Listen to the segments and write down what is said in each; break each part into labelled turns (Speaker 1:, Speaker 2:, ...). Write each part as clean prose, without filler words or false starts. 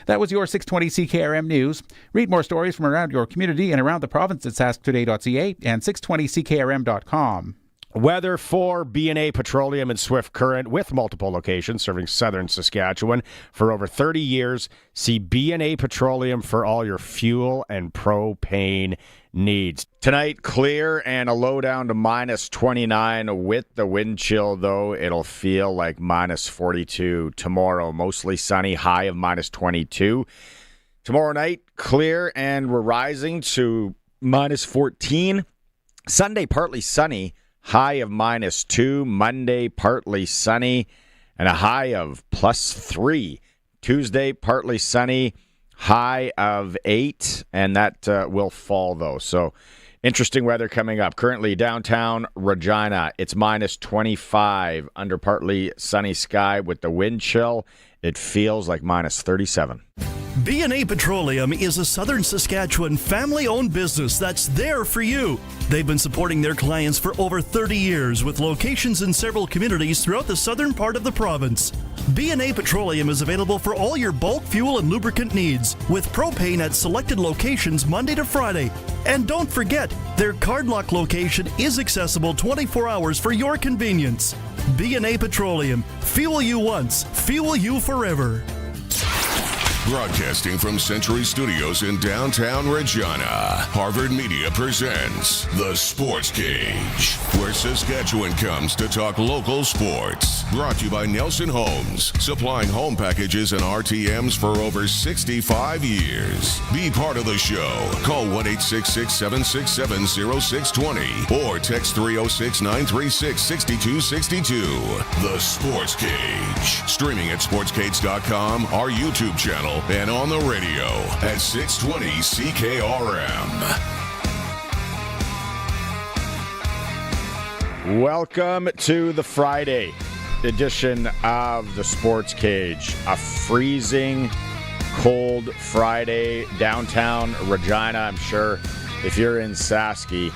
Speaker 1: That was your 620 CKRM News. Read more stories from around your community and around the province at sasktoday.ca and 620ckrm.com.
Speaker 2: Weather for B&A Petroleum and Swift Current with multiple locations serving southern Saskatchewan for over 30 years. See B&A Petroleum for all your fuel and propane needs. Tonight, clear and a low down to minus 29. With the wind chill, though, it'll feel like minus 42. Tomorrow, mostly sunny, high of minus 22. Tomorrow night, clear and we're rising to minus 14. Sunday, partly sunny. High of minus 2. Monday, partly sunny, and a high of plus 3. Tuesday, partly sunny, high of 8, and that will fall, though. So, interesting weather coming up. Currently, downtown Regina, it's minus 25. Under partly sunny sky with the wind chill, it feels like minus 37.
Speaker 3: B&A Petroleum is a southern Saskatchewan family-owned business that's there for you. They've been supporting their clients for over 30 years with locations in several communities throughout the southern part of the province. B&A Petroleum is available for all your bulk fuel and lubricant needs with propane at selected locations Monday to Friday. And don't forget, their Cardlock location is accessible 24 hours for your convenience. B&A Petroleum. Fuel you once, fuel you forever.
Speaker 4: Broadcasting from Century Studios in downtown Regina, Harvard Media presents The Sportscage, where Saskatchewan comes to talk local sports. Brought to you by Nelson Homes, supplying home packages and RTMs for over 65 years. Be part of the show. Call 1-866-767-0620 or text 306-936-6262. The Sportscage. Streaming at sportscage.com, our YouTube channel, and on the radio at 620 CKRM.
Speaker 2: Welcome to the Friday edition of the Sports Cage. A freezing cold Friday downtown Regina. I'm sure if you're in Sasky,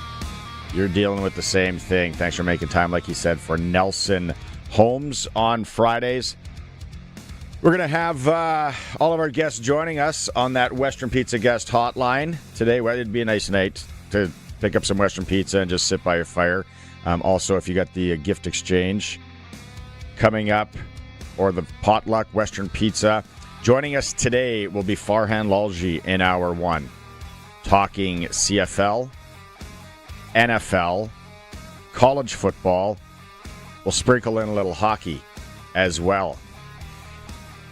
Speaker 2: you're dealing with the same thing. Thanks for making time, like you said, for Nelson Homes on Fridays. We're going to have all of our guests joining us on that Western Pizza guest hotline today. Well, it'd be a nice night to pick up some Western Pizza and just sit by your fire. Also, if you got the gift exchange coming up or the potluck Western Pizza, joining us today will be Farhan Lalji in hour one, talking CFL, NFL, college football. We'll sprinkle in a little hockey as well.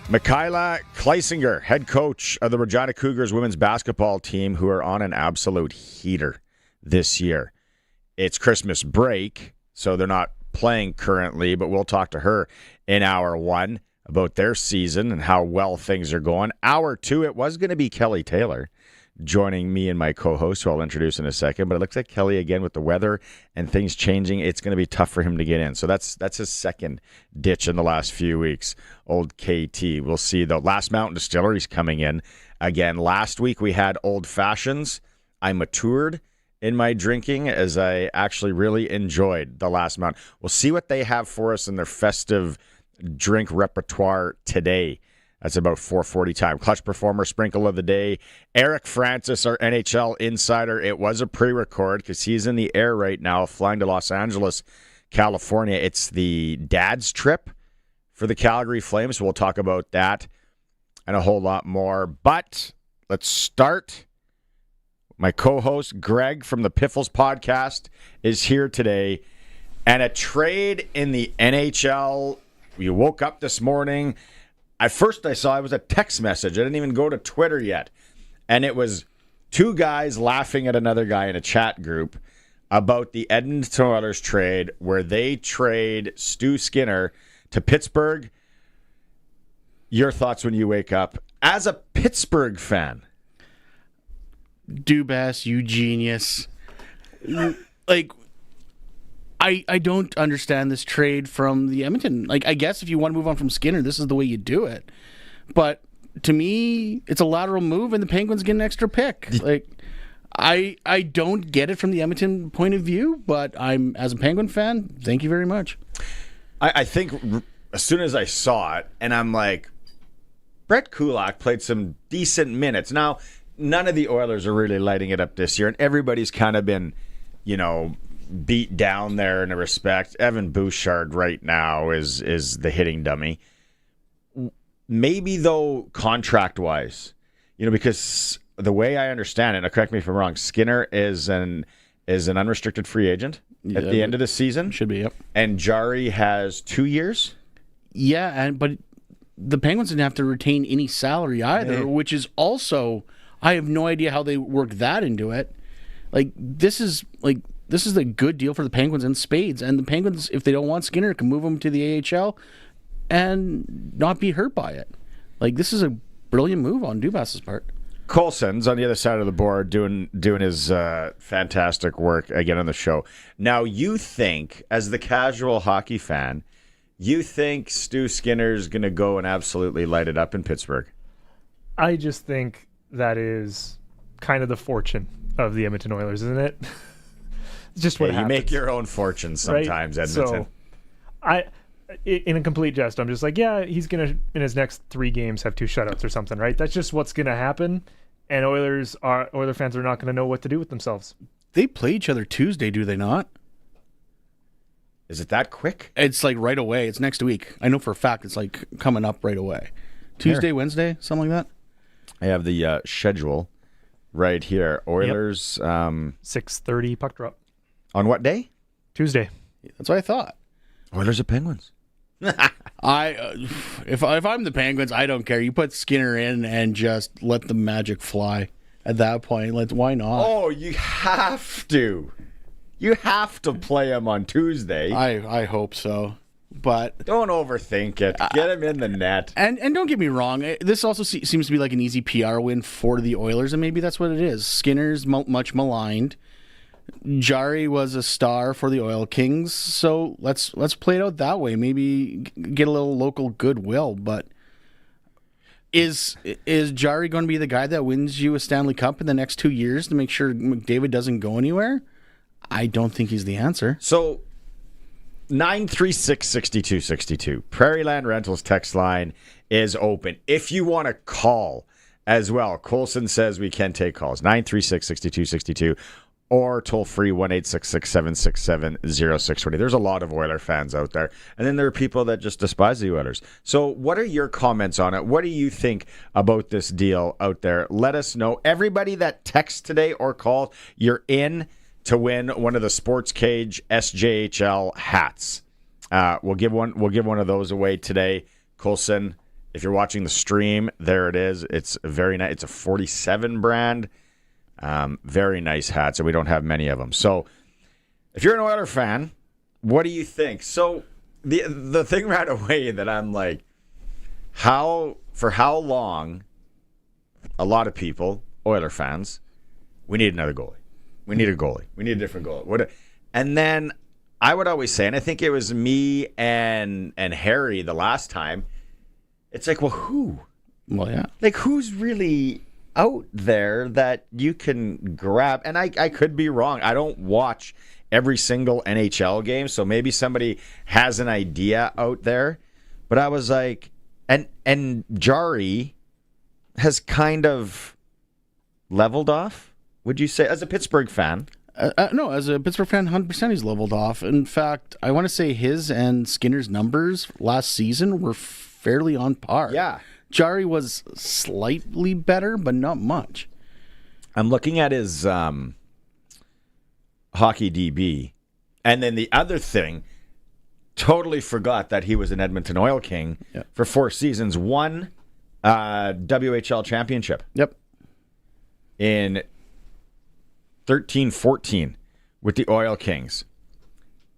Speaker 2: Michaela Kleisinger, head coach of the Regina Cougars women's basketball team, who are on an absolute heater this year. It's Christmas break, so they're not playing currently, but we'll talk to her in hour one about their season and how well things are going. Hour two, it was going to be Kelly Taylor joining me and my co-host, who I'll introduce in a second, but it looks like Kelly, again, with the weather and things changing, it's going to be tough for him to get in. So that's his second ditch in the last few weeks, old KT. We'll see, though. Last Mountain Distillery's coming in again. Last week we had Old Fashions. I matured in my drinking as I actually really enjoyed the Last Mountain. We'll see what they have for us in their festive drink repertoire today. That's about 4:40 time. Clutch Performer Sprinkle of the Day. Eric Francis, our NHL insider. It was a pre-record because he's in the air right now, flying to Los Angeles, California. It's the dad's trip for the Calgary Flames. So we'll talk about that and a whole lot more. But let's start. My co-host, Greg from the Piffles podcast, is here today. And a trade in the NHL. We woke up this morning. At first I saw it was a text message. I didn't even go to Twitter yet. And it was two guys laughing at another guy in a chat group about the Edmonton Oilers trade where they trade Stu Skinner to Pittsburgh. Your thoughts when you wake up as a Pittsburgh fan?
Speaker 5: Dubas, you genius. Like, I don't understand this trade from the Edmonton. Like, I guess if you want to move on from Skinner, this is the way you do it. But to me, it's a lateral move, and the Penguins get an extra pick. Like, I don't get it from the Edmonton point of view, but I'm, as a Penguin fan, thank you very much.
Speaker 2: I think as soon as I saw it, and I'm like, Brett Kulak played some decent minutes. Now, none of the Oilers are really lighting it up this year, and everybody's kind of been, beat down there in a respect. Evan Bouchard right now is the hitting dummy. Maybe, though, contract-wise, because the way I understand it, now correct me if I'm wrong, Skinner is an unrestricted free agent at the end of the season.
Speaker 5: Should be, yep.
Speaker 2: And Jari has 2 years?
Speaker 5: Yeah, but the Penguins didn't have to retain any salary either, which is also, I have no idea how they work that into it. This is a good deal for the Penguins in spades, and the Penguins, if they don't want Skinner, can move him to the AHL and not be hurt by it. This is a brilliant move on Dubas's part.
Speaker 2: Coulson's on the other side of the board doing his fantastic work again on the show. Now, you think, as the casual hockey fan, you think Stu Skinner's going to go and absolutely light it up in Pittsburgh?
Speaker 6: I just think that is kind of the fortune of the Edmonton Oilers, isn't it? It's just what happens.
Speaker 2: You make your own fortune sometimes, right? Edmonton.
Speaker 6: So, in a complete jest, I'm just like, yeah, he's going to, in his next 3 games, have 2 shutouts or something, right? That's just what's going to happen, and Oiler fans are not going to know what to do with themselves.
Speaker 5: They play each other Tuesday, do they not?
Speaker 2: Is it that quick?
Speaker 5: It's right away. It's next week. I know for a fact it's coming up right away. Tuesday, Wednesday, something like that.
Speaker 2: I have the schedule right here. Oilers
Speaker 6: 6:30 puck drop.
Speaker 2: On what day?
Speaker 6: Tuesday.
Speaker 5: That's what I thought.
Speaker 2: Oilers at Penguins.
Speaker 5: If I'm the Penguins, I don't care. You put Skinner in and just let the magic fly. At that point, why not?
Speaker 2: Oh, you have to. You have to play him on Tuesday.
Speaker 5: I hope so. But
Speaker 2: don't overthink it. Get him in the net.
Speaker 5: And don't get me wrong. This also seems to be like an easy PR win for the Oilers, and maybe that's what it is. Skinner's much maligned. Jari was a star for the Oil Kings, so let's play it out that way. Maybe get a little local goodwill. But is Jari going to be the guy that wins you a Stanley Cup in the next 2 years to make sure McDavid doesn't go anywhere? I don't think he's the answer.
Speaker 2: So 936-6262. Prairieland Rentals text line is open. If you want to call as well, Coulson says we can take calls. 936-6262 or toll free 1-866-767-0620. There's a lot of Oiler fans out there. And then there are people that just despise the Oilers. So what are your comments on it? What do you think about this deal out there? Let us know. Everybody that texts today or called, you're in to win one of the Sportscage SJHL hats. We'll give one of those away today. Coulson, if you're watching the stream, there it is. It's very nice. It's a 47 brand. Very nice hats, and we don't have many of them. So if you're an Oiler fan, what do you think? So the thing right away that I'm like, for how long, a lot of people, Oiler fans, we need another goalie. We need a goalie. We need a different goalie. And then I would always say, and I think it was me and Harry the last time, it's like, well, who?
Speaker 5: Well, yeah.
Speaker 2: Who's really out there that you can grab? And I could be wrong. I don't watch every single NHL game, so maybe somebody has an idea out there. But I was like, and Jari has kind of leveled off. Would you say, as a Pittsburgh fan?
Speaker 5: No, as a Pittsburgh fan, 100% he's leveled off. In fact, I want to say his and Skinner's numbers last season were fairly on par.
Speaker 2: Yeah.
Speaker 5: Jari was slightly better, but not much.
Speaker 2: I'm looking at his hockey DB. And then the other thing, totally forgot that he was an Edmonton Oil King for 4 seasons. Won WHL championship.
Speaker 5: Yep.
Speaker 2: In 13-14 with the Oil Kings.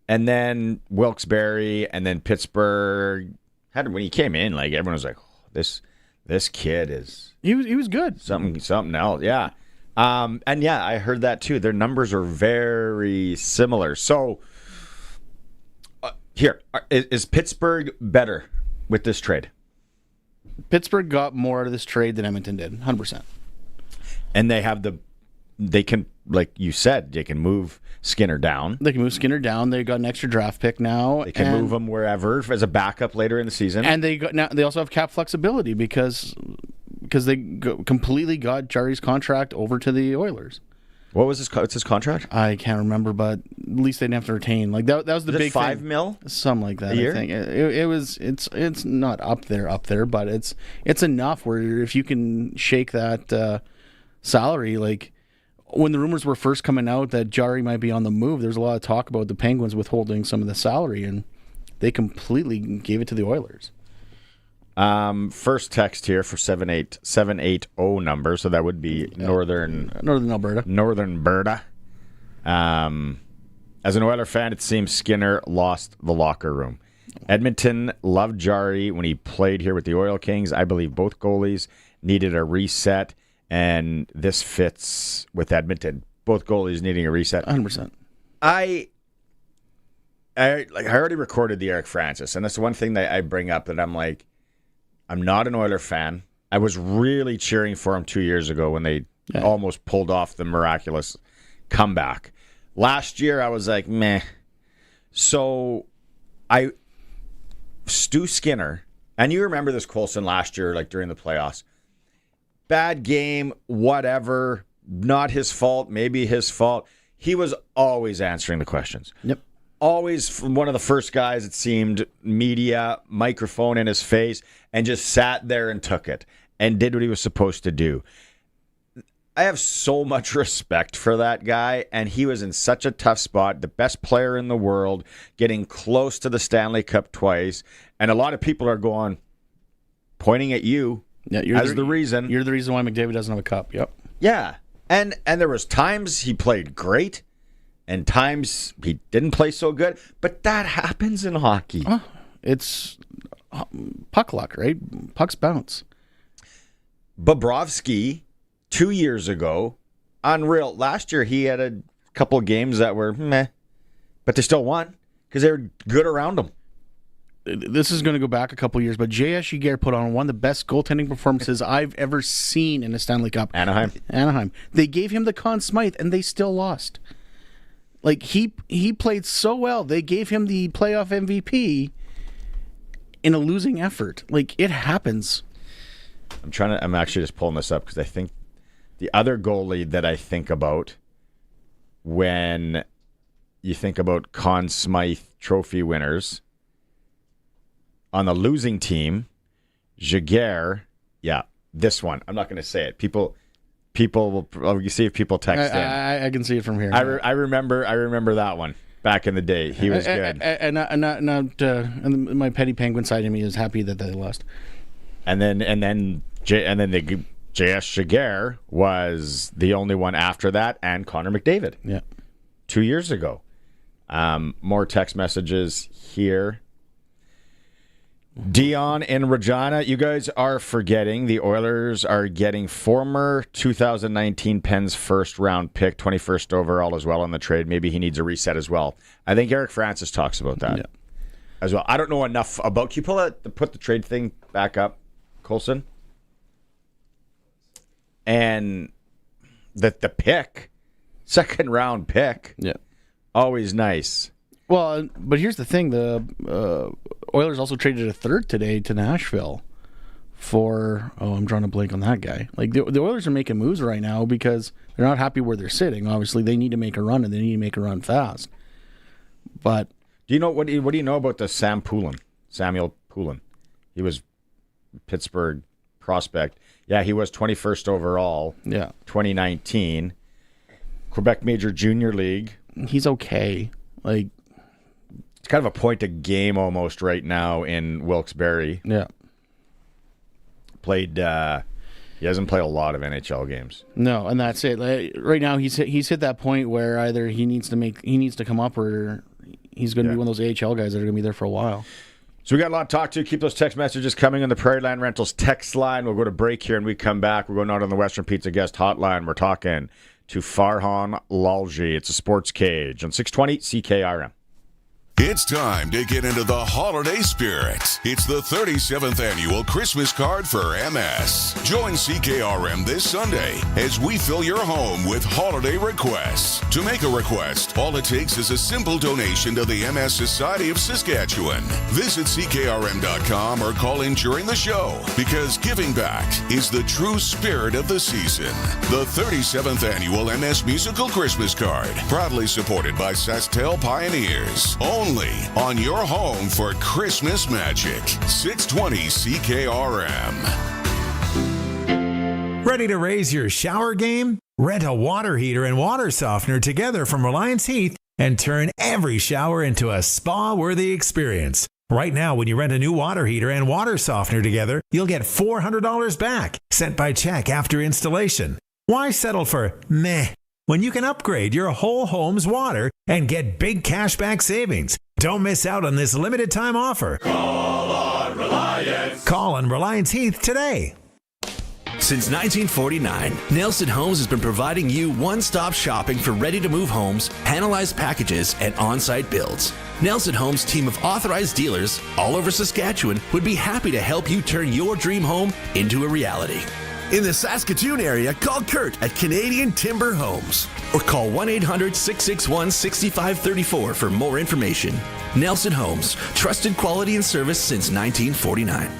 Speaker 2: And then Wilkes-Barre, and then Pittsburgh. When he came in, everyone was like, oh, this kid is...
Speaker 5: He was good.
Speaker 2: Something else, yeah. And yeah, I heard that too. Their numbers are very similar. So, is Pittsburgh better with this trade?
Speaker 5: Pittsburgh got more out of this trade than Edmonton did, 100%.
Speaker 2: And they have the they can, like you said, they can move Skinner down.
Speaker 5: They can move Skinner down. They got an extra draft pick now.
Speaker 2: They can move him wherever as a backup later in the season.
Speaker 5: And they also have cap flexibility because they completely got Jari's contract over to the Oilers.
Speaker 2: What was what's his contract?
Speaker 5: I can't remember, but at least they didn't have to retain. Like that was the big
Speaker 2: $5
Speaker 5: thing.
Speaker 2: million?
Speaker 5: Something like that.
Speaker 2: A year?
Speaker 5: I think it's not up there, but it's enough where if you can shake that salary, like when the rumors were first coming out that Jari might be on the move, there's a lot of talk about the Penguins withholding some of the salary, and they completely gave it to the Oilers.
Speaker 2: First text here for 780 number, so that would be Northern
Speaker 5: Alberta.
Speaker 2: Northern Alberta. As an Oiler fan, it seems Skinner lost the locker room. Edmonton loved Jari when he played here with the Oil Kings. I believe both goalies needed a reset, and this fits with Edmonton. Both goalies needing a reset.
Speaker 5: 100%.
Speaker 2: I already recorded the Eric Francis, and that's the one thing that I bring up that I'm like, I'm not an Oiler fan. I was really cheering for him 2 years ago when they almost pulled off the miraculous comeback. Last year, I was like, meh. So, Stu Skinner, and you remember this, Colson, last year, like during the playoffs. Bad game, whatever, not his fault, maybe his fault. He was always answering the questions.
Speaker 5: Yep.
Speaker 2: Always one of the first guys, it seemed, media, microphone in his face, and just sat there and took it and did what he was supposed to do. I have so much respect for that guy, and he was in such a tough spot, the best player in the world, getting close to the Stanley Cup twice, and a lot of people are pointing at you as the reason.
Speaker 5: You're the reason why McDavid doesn't have a cup. Yep.
Speaker 2: Yeah, and there was times he played great, and times he didn't play so good, but that happens in hockey.
Speaker 5: It's puck luck, right? Pucks bounce.
Speaker 2: Bobrovsky, 2 years ago, unreal. Last year he had a couple of games that were meh, but they still won because they were good around him.
Speaker 5: This is going to go back a couple of years, but J.S. Giguère put on one of the best goaltending performances I've ever seen in a Stanley Cup. Anaheim. They gave him the Conn Smythe, and they still lost. Like, he played so well. They gave him the playoff MVP in a losing effort. Like, it happens.
Speaker 2: I'm actually just pulling this up because I think the other goalie that I think about when you think about Conn Smythe trophy winners on the losing team, Giguère, this one. I'm not going to say it. People will see if people text in.
Speaker 5: I can see it from here.
Speaker 2: I remember that one back in the day. He was good.
Speaker 5: And my petty Penguin side of me is happy that they lost.
Speaker 2: And then the J.S. Giguère was the only one after that, and Connor McDavid.
Speaker 5: Yeah.
Speaker 2: 2 years ago. More text messages here. Dion in Regina, you guys are forgetting the Oilers are getting former 2019 Pens first round pick, 21st overall as well in the trade. Maybe he needs a reset as well. I think Eric Francis talks about that as well. I don't know enough about. Can you put the trade thing back up, Colson? And the pick, second round pick, always nice.
Speaker 5: Well, but here's the thing: the Oilers also traded a third today to Nashville for. Oh, I'm drawing a blank on that guy. Like the Oilers are making moves right now because they're not happy where they're sitting. Obviously, they need to make a run, and they need to make a run fast. But
Speaker 2: do you know what do you know about the Samuel Poulin? He was Pittsburgh prospect. Yeah, he was 21st overall.
Speaker 5: Yeah,
Speaker 2: 2019 Quebec Major Junior League.
Speaker 5: He's okay. Like.
Speaker 2: It's kind of a point a game almost right now in Wilkes-Barre.
Speaker 5: Yeah.
Speaker 2: Played. He hasn't played a lot of NHL games.
Speaker 5: No, and that's it. Like, right now, he's hit that point where either he needs to come up, or he's going to be one of those AHL guys that are going to be there for a while.
Speaker 2: So we got a lot to talk to. Keep those text messages coming on the Prairie Land Rentals text line. We'll go to break here, and we come back. We're going out on the Western Pizza guest hotline. We're talking to Farhan Lalji. It's a Sportscage on 620 CKRM.
Speaker 4: It's time to get into the holiday spirit. It's the 37th annual Christmas card for MS. Join CKRM this Sunday as we fill your home with holiday requests. To make a request, all it takes is a simple donation to the MS Society of Saskatchewan. Visit CKRM.com or call in during the show, because giving back is the true spirit of the season. The 37th annual MS Musical Christmas Card, proudly supported by Sastel Pioneers. Only on your home for Christmas magic. 620 CKRM.
Speaker 7: Ready to raise your shower game? Rent a water heater and water softener together from Reliance Heath and turn every shower into a spa-worthy experience. Right now, when you rent a new water heater and water softener together, you'll get $400 back, sent by check after installation. Why settle for meh when you can upgrade your whole home's water and get big cashback savings? Don't miss out on this limited time offer.
Speaker 8: Call on Reliance.
Speaker 7: Call on Reliance Heath today.
Speaker 9: Since 1949, Nelson Homes has been providing you one-stop shopping for ready-to-move homes, panelized packages, and on-site builds. Nelson Homes' team of authorized dealers all over Saskatchewan would be happy to help you turn your dream home into a reality. In the Saskatoon area, call Kurt at Canadian Timber Homes or call 1-800-661-6534 for more information. Nelson Homes, trusted quality and service since 1949.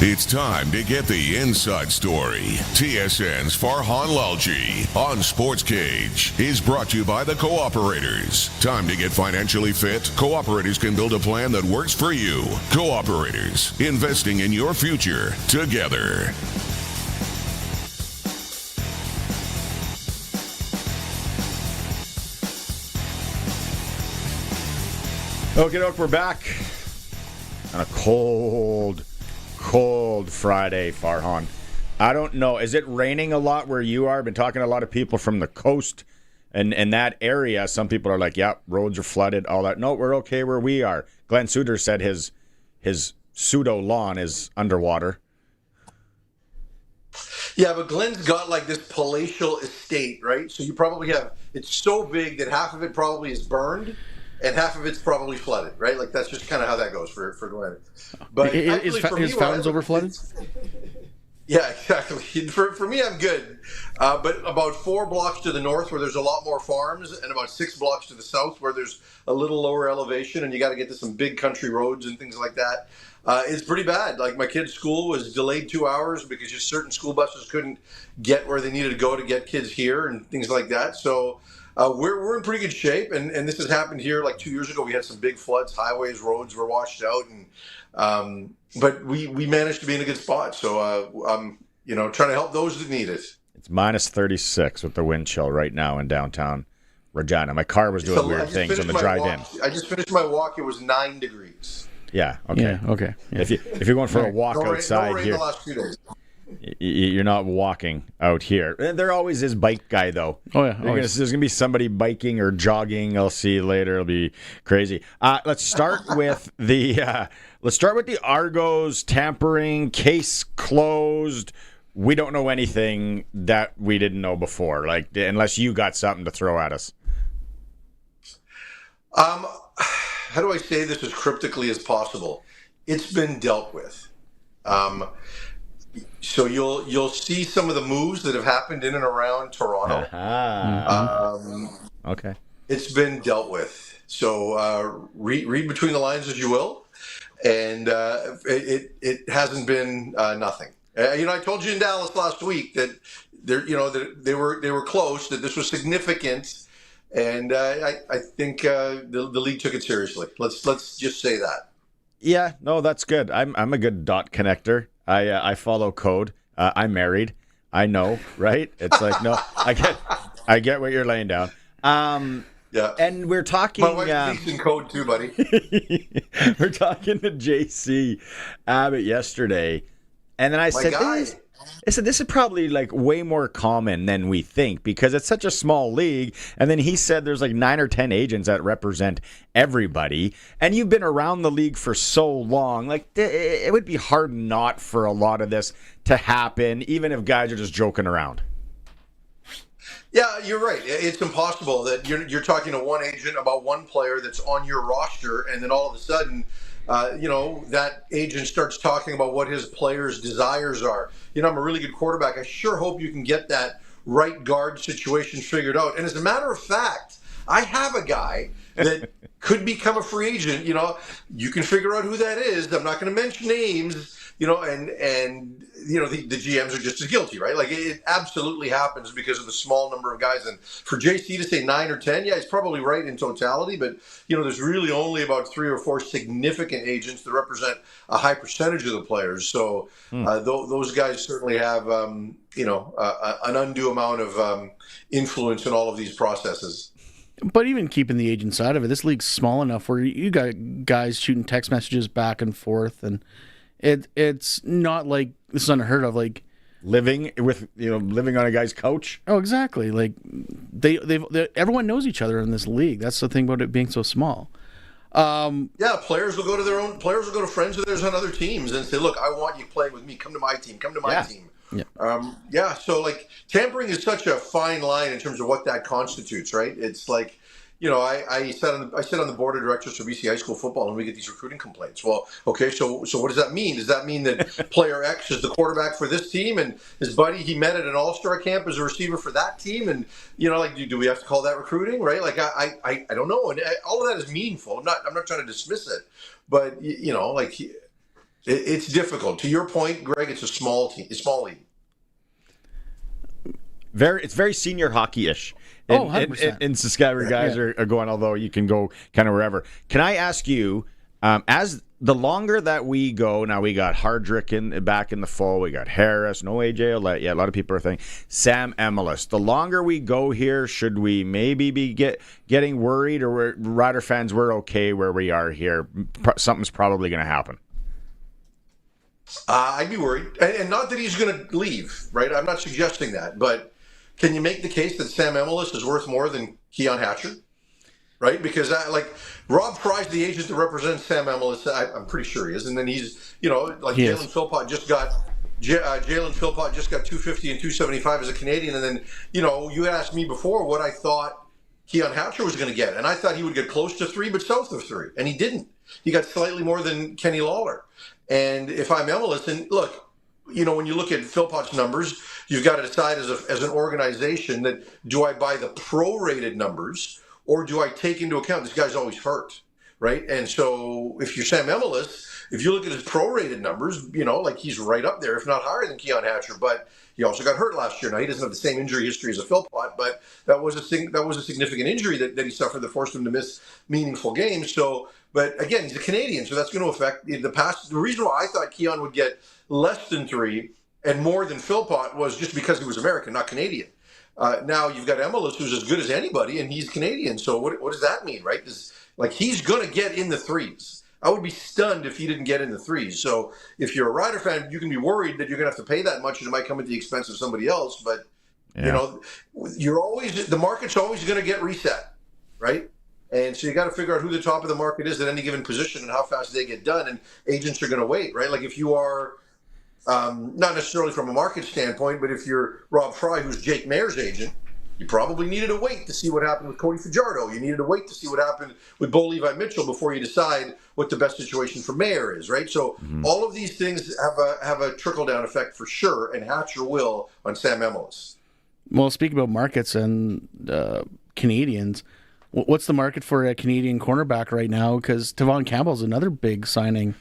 Speaker 4: It's time to get the inside story. TSN's Farhan Lalji on Sportscage is brought to you by the Cooperators. Time to get financially fit? Cooperators can build a plan that works for you. Cooperators, investing in your future together.
Speaker 2: Okay, look, we're back on a cold Friday, Farhan. I don't know. Is it raining a lot where you are? I've been talking to a lot of people from the coast and that area. Some people are like, yeah, roads are flooded, all that. No, we're okay where we are. Glenn Suter said his pseudo lawn is underwater.
Speaker 10: Yeah, but Glenn's got like this palatial estate, right? So you probably have, it's so big that half of it probably is burned and half of it's probably flooded, right? Like that's just kind of how that goes for Glenn. But
Speaker 5: is fountains overflooded?
Speaker 10: Yeah, exactly. For me, I'm good. But about 4 blocks to the north where there's a lot more farms and about 6 blocks to the south where there's a little lower elevation and you got to get to some big country roads and things like that. It's pretty bad. Like my kid's school was delayed 2 hours because just certain school buses couldn't get where they needed to go to get kids here and things like that. So we're in pretty good shape. And this has happened here like 2 years ago. We had some big floods, highways, roads were washed out. But we managed to be in a good spot. So I'm trying to help those that need it.
Speaker 2: It's minus 36 with the wind chill right now in downtown Regina. My car was doing weird things on the drive-in.
Speaker 10: I just finished my walk. It was 9 degrees.
Speaker 2: Yeah. Okay.
Speaker 5: Yeah, okay. Yeah.
Speaker 2: If you're going for a walk outside
Speaker 10: no rain
Speaker 2: here,
Speaker 10: the last 2 days.
Speaker 2: You're not walking out here. There always is bike guy though.
Speaker 5: Oh yeah.
Speaker 2: There's gonna be somebody biking or jogging. I'll see you later. It'll be crazy. Let's start with the Argos tampering case closed. We don't know anything that we didn't know before. Like unless you got something to throw at us.
Speaker 10: How do I say this as cryptically as possible? It's been dealt with. So you'll see some of the moves that have happened in and around Toronto.
Speaker 2: Okay.
Speaker 10: It's been dealt with. So read between the lines as you will, and it hasn't been nothing. I told you in Dallas last week that they were close, that this was significant, and I think the league took it seriously. Let's just say that.
Speaker 2: Yeah, no, that's good. I'm a good dot connector. I follow code. I'm married. I know, right? It's like no, I get what you're laying down.
Speaker 10: Yeah,
Speaker 2: and we're talking.
Speaker 10: My wife speaks in code too, buddy.
Speaker 2: We're talking to JC Abbott yesterday, and then I said, this is probably like way more common than we think because it's such a small league. And then he said there's like 9 or 10 agents that represent everybody. And you've been around the league for so long. Like it would be hard not for a lot of this to happen, even if guys are just joking around.
Speaker 10: Yeah, you're right. It's impossible that you're talking to one agent about one player that's on your roster, and then all of a sudden, that agent starts talking about what his player's desires are. I'm a really good quarterback. I sure hope you can get that right guard situation figured out. And as a matter of fact, I have a guy that could become a free agent. You can figure out who that is. I'm not going to mention names. The GMs are just as guilty, right? Like it absolutely happens because of the small number of guys. And for JC to say 9 or 10, yeah, he's probably right in totality. But there's really only about 3 or 4 significant agents that represent a high percentage of the players. So those guys certainly have an undue amount of influence in all of these processes.
Speaker 5: But even keeping the agent side of it, this league's small enough where you got guys shooting text messages back and forth, and it's not like this is unheard of. Like
Speaker 2: living on a guy's couch.
Speaker 5: Oh, exactly. Like they everyone knows each other in this league. That's the thing about it being so small.
Speaker 10: Players will go to friends of theirs on other teams and say, "Look, I want you playing with me. Come to my team. Come to my team." Yeah. So like tampering is such a fine line in terms of what that constitutes, right? It's like, I sit on the board of directors for BC high school football, and we get these recruiting complaints. Well, okay, so what does that mean? Does that mean that player X is the quarterback for this team, and his buddy he met at an all-star camp as a receiver for that team? And do we have to call that recruiting, right? Like I don't know, and all of that is meaningful. I'm not trying to dismiss it, but it's difficult. To your point, Greg, it's a small team, a small league.
Speaker 2: It's very senior hockey-ish.
Speaker 5: 100%.
Speaker 2: In Saskatchewan, guys are going, although you can go kind of wherever. Can I ask you, as the longer that we go, now we got Hardrick back in the fall, we got Harris, no AJ Ouellette yet, a lot of people are thinking, Sam Emilus. The longer we go here, should we maybe be getting worried, or Rider fans, we're okay where we are here? Something's probably going to happen.
Speaker 10: I'd be worried, and not that he's going to leave, right? I'm not suggesting that, but can you make the case that Sam Emilus is worth more than Keon Hatcher, right? Because Rob Fry's the agent that represents Sam Emilus. I'm pretty sure he is, and then he's Jalen Philpott just got Jalen Philpott just got 250 and 275 as a Canadian, and then you asked me before what I thought Keon Hatcher was going to get, and I thought he would get close to 3, but south of 3, and he didn't. He got slightly more than Kenny Lawler. And if I'm Emilus, and look, when you look at Philpott's numbers, you've got to decide as an organization that do I buy the prorated numbers, or do I take into account this guy's always hurt, right? And so if you're Sam Emilus, if you look at his prorated numbers, he's right up there, if not higher than Keon Hatcher. But he also got hurt last year. Now he doesn't have the same injury history as a Philpott, but that was a significant injury that he suffered that forced him to miss meaningful games. So, but again, he's a Canadian, so that's going to affect the past. The reason why I thought Keon would get less than 3 and more than Philpott was just because he was American, not Canadian. Now you've got Emilus, who's as good as anybody, and he's Canadian. So what does that mean, right? He's going to get in the 3s. I would be stunned if he didn't get in the 3s. So if you're a Rider fan, you can be worried that you're going to have to pay that much, and it might come at the expense of somebody else. But the market's always going to get reset, right? And so you got to figure out who the top of the market is at any given position and how fast they get done. And agents are going to wait, right? Like if you are, not necessarily from a market standpoint, but if you're Rob Fry, who's Jake Mayer's agent, you probably needed to wait to see what happened with Cody Fajardo. You needed to wait to see what happened with Bo Levi Mitchell before you decide what the best situation for Mayer is, right? So all of these things have a trickle-down effect for sure, and Hatcher will on Sam Emilus.
Speaker 5: Well, speaking about markets and Canadians, what's the market for a Canadian cornerback right now? Because Tavon Campbell's another big signing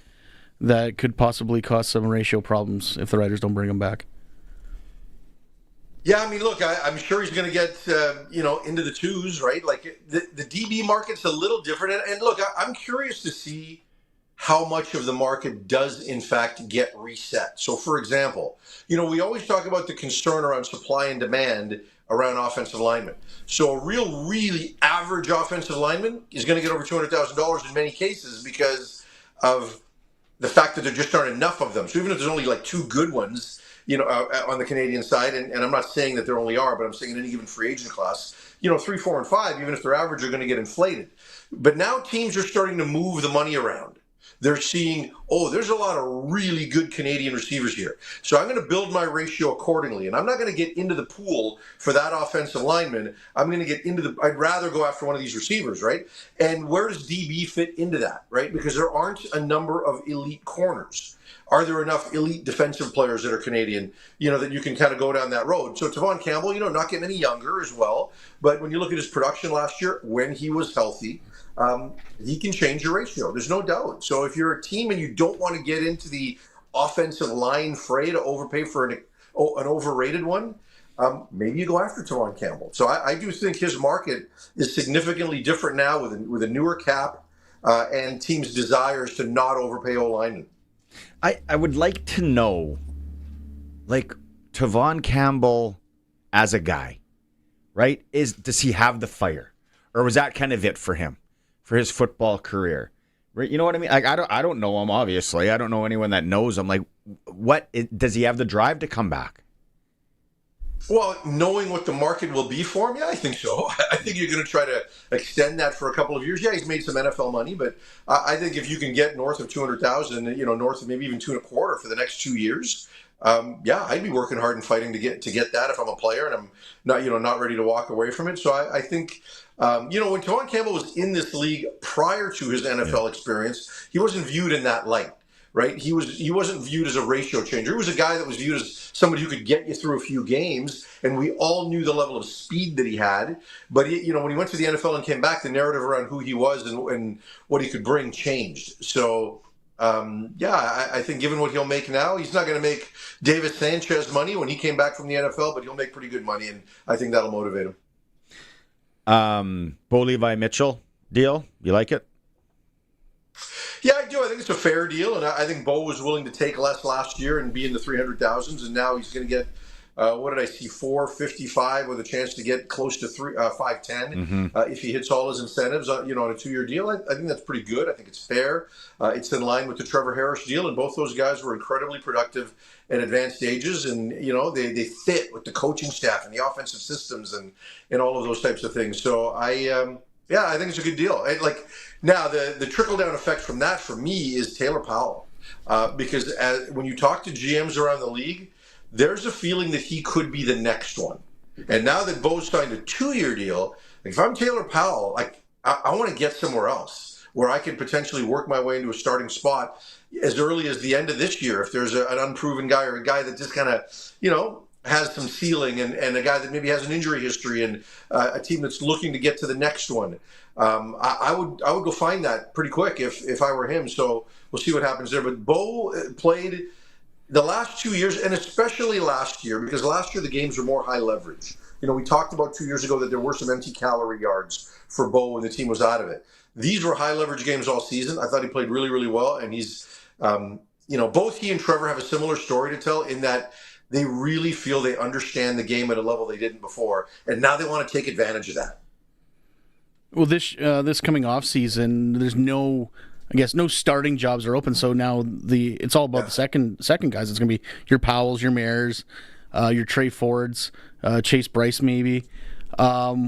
Speaker 5: that could possibly cause some ratio problems if the Riders don't bring him back.
Speaker 10: Yeah, I mean, look, I'm sure he's going to get, into the 2s, right? Like the DB market's a little different. And look, I'm curious to see how much of the market does, in fact, get reset. So, for example, we always talk about the concern around supply and demand around offensive linemen. So a really average offensive lineman is going to get over $200,000 in many cases because of the fact that there just aren't enough of them. So even if there's only like 2 good ones, on the Canadian side, and I'm not saying that there only are, but I'm saying in any given free agent class, 3, 4, and 5, even if they're average, are going to get inflated. But now teams are starting to move the money around. They're seeing oh, there's a lot of really good Canadian receivers here. So I'm going to build my ratio accordingly. And I'm not going to get into the pool for that offensive lineman. I'm going to get into I'd rather go after one of these receivers, right? And where does DB fit into that, right? Because there aren't a number of elite corners. Are there enough elite defensive players that are Canadian, that you can kind of go down that road? So Tavon Campbell, not getting any younger as well. But when you look at his production last year, when he was healthy, he can change your ratio. There's no doubt. So if you're a team and you don't want to get into the offensive line fray to overpay for an overrated one, maybe you go after Tavon Campbell. So I do think his market is significantly different now with a newer cap and teams' desires to not overpay O-linemen.
Speaker 2: I would like to know, Tavon Campbell as a guy, right? Does he have the fire? Or was that kind of it for him, for his football career? Right? You know what I mean? I don't know him, obviously. I don't know anyone that knows him. Does he have the drive to come back?
Speaker 10: Well, knowing what the market will be for him, yeah, I think so. I think you're going to try to extend that for a couple of years. Yeah, he's made some NFL money, but I think if you can get north of $200,000, north of maybe even $225,000 for the next 2 years, I'd be working hard and fighting to get that if I'm a player and I'm not ready to walk away from it. So I think when Tavon Campbell was in this league prior to his NFL experience, he wasn't viewed in that light. Right, he wasn't viewed as a ratio changer. He was a guy that was viewed as somebody who could get you through a few games, and we all knew the level of speed that he had. But when he went to the NFL and came back, the narrative around who he was and what he could bring changed. So, I think given what he'll make now, he's not going to make David Sanchez money when he came back from the NFL, but he'll make pretty good money, and I think that'll motivate him.
Speaker 2: Bo Levi Mitchell deal, you like it?
Speaker 10: Yeah, I do. I think it's a fair deal, and I think Bo was willing to take less last year and be in the 300,000s, and now he's going to get, what did I see, 455 with a chance to get close to 510 if he hits all his incentives, on a 2-year deal. I think that's pretty good. I think it's fair. It's in line with the Trevor Harris deal, and both those guys were incredibly productive at advanced ages, and they fit with the coaching staff and the offensive systems and all of those types of things. So I think it's a good deal. Now, the trickle-down effect from that, for me, is Taylor Powell. Because when you talk to GMs around the league, there's a feeling that he could be the next one. And now that Bo's signed a 2-year deal, if I'm Taylor Powell, I want to get somewhere else where I can potentially work my way into a starting spot as early as the end of this year if there's an unproven guy or a guy that just kind of, has some ceiling and a guy that maybe has an injury history and a team that's looking to get to the next one. I would go find that pretty quick if I were him. So we'll see what happens there. But Bo played the last 2 years, and especially last year, because last year the games were more high leverage. We talked about 2 years ago that there were some empty calorie yards for Bo when the team was out of it. These were high leverage games all season. I thought he played really, really well. And he's, both he and Trevor have a similar story to tell in that they really feel they understand the game at a level they didn't before, and now they want to take advantage of that.
Speaker 5: Well, this coming off season, there's no starting jobs are open. So now it's all about the second guys. It's going to be your Powells, your Mayers, your Trey Fords, Chase Bryce maybe. Where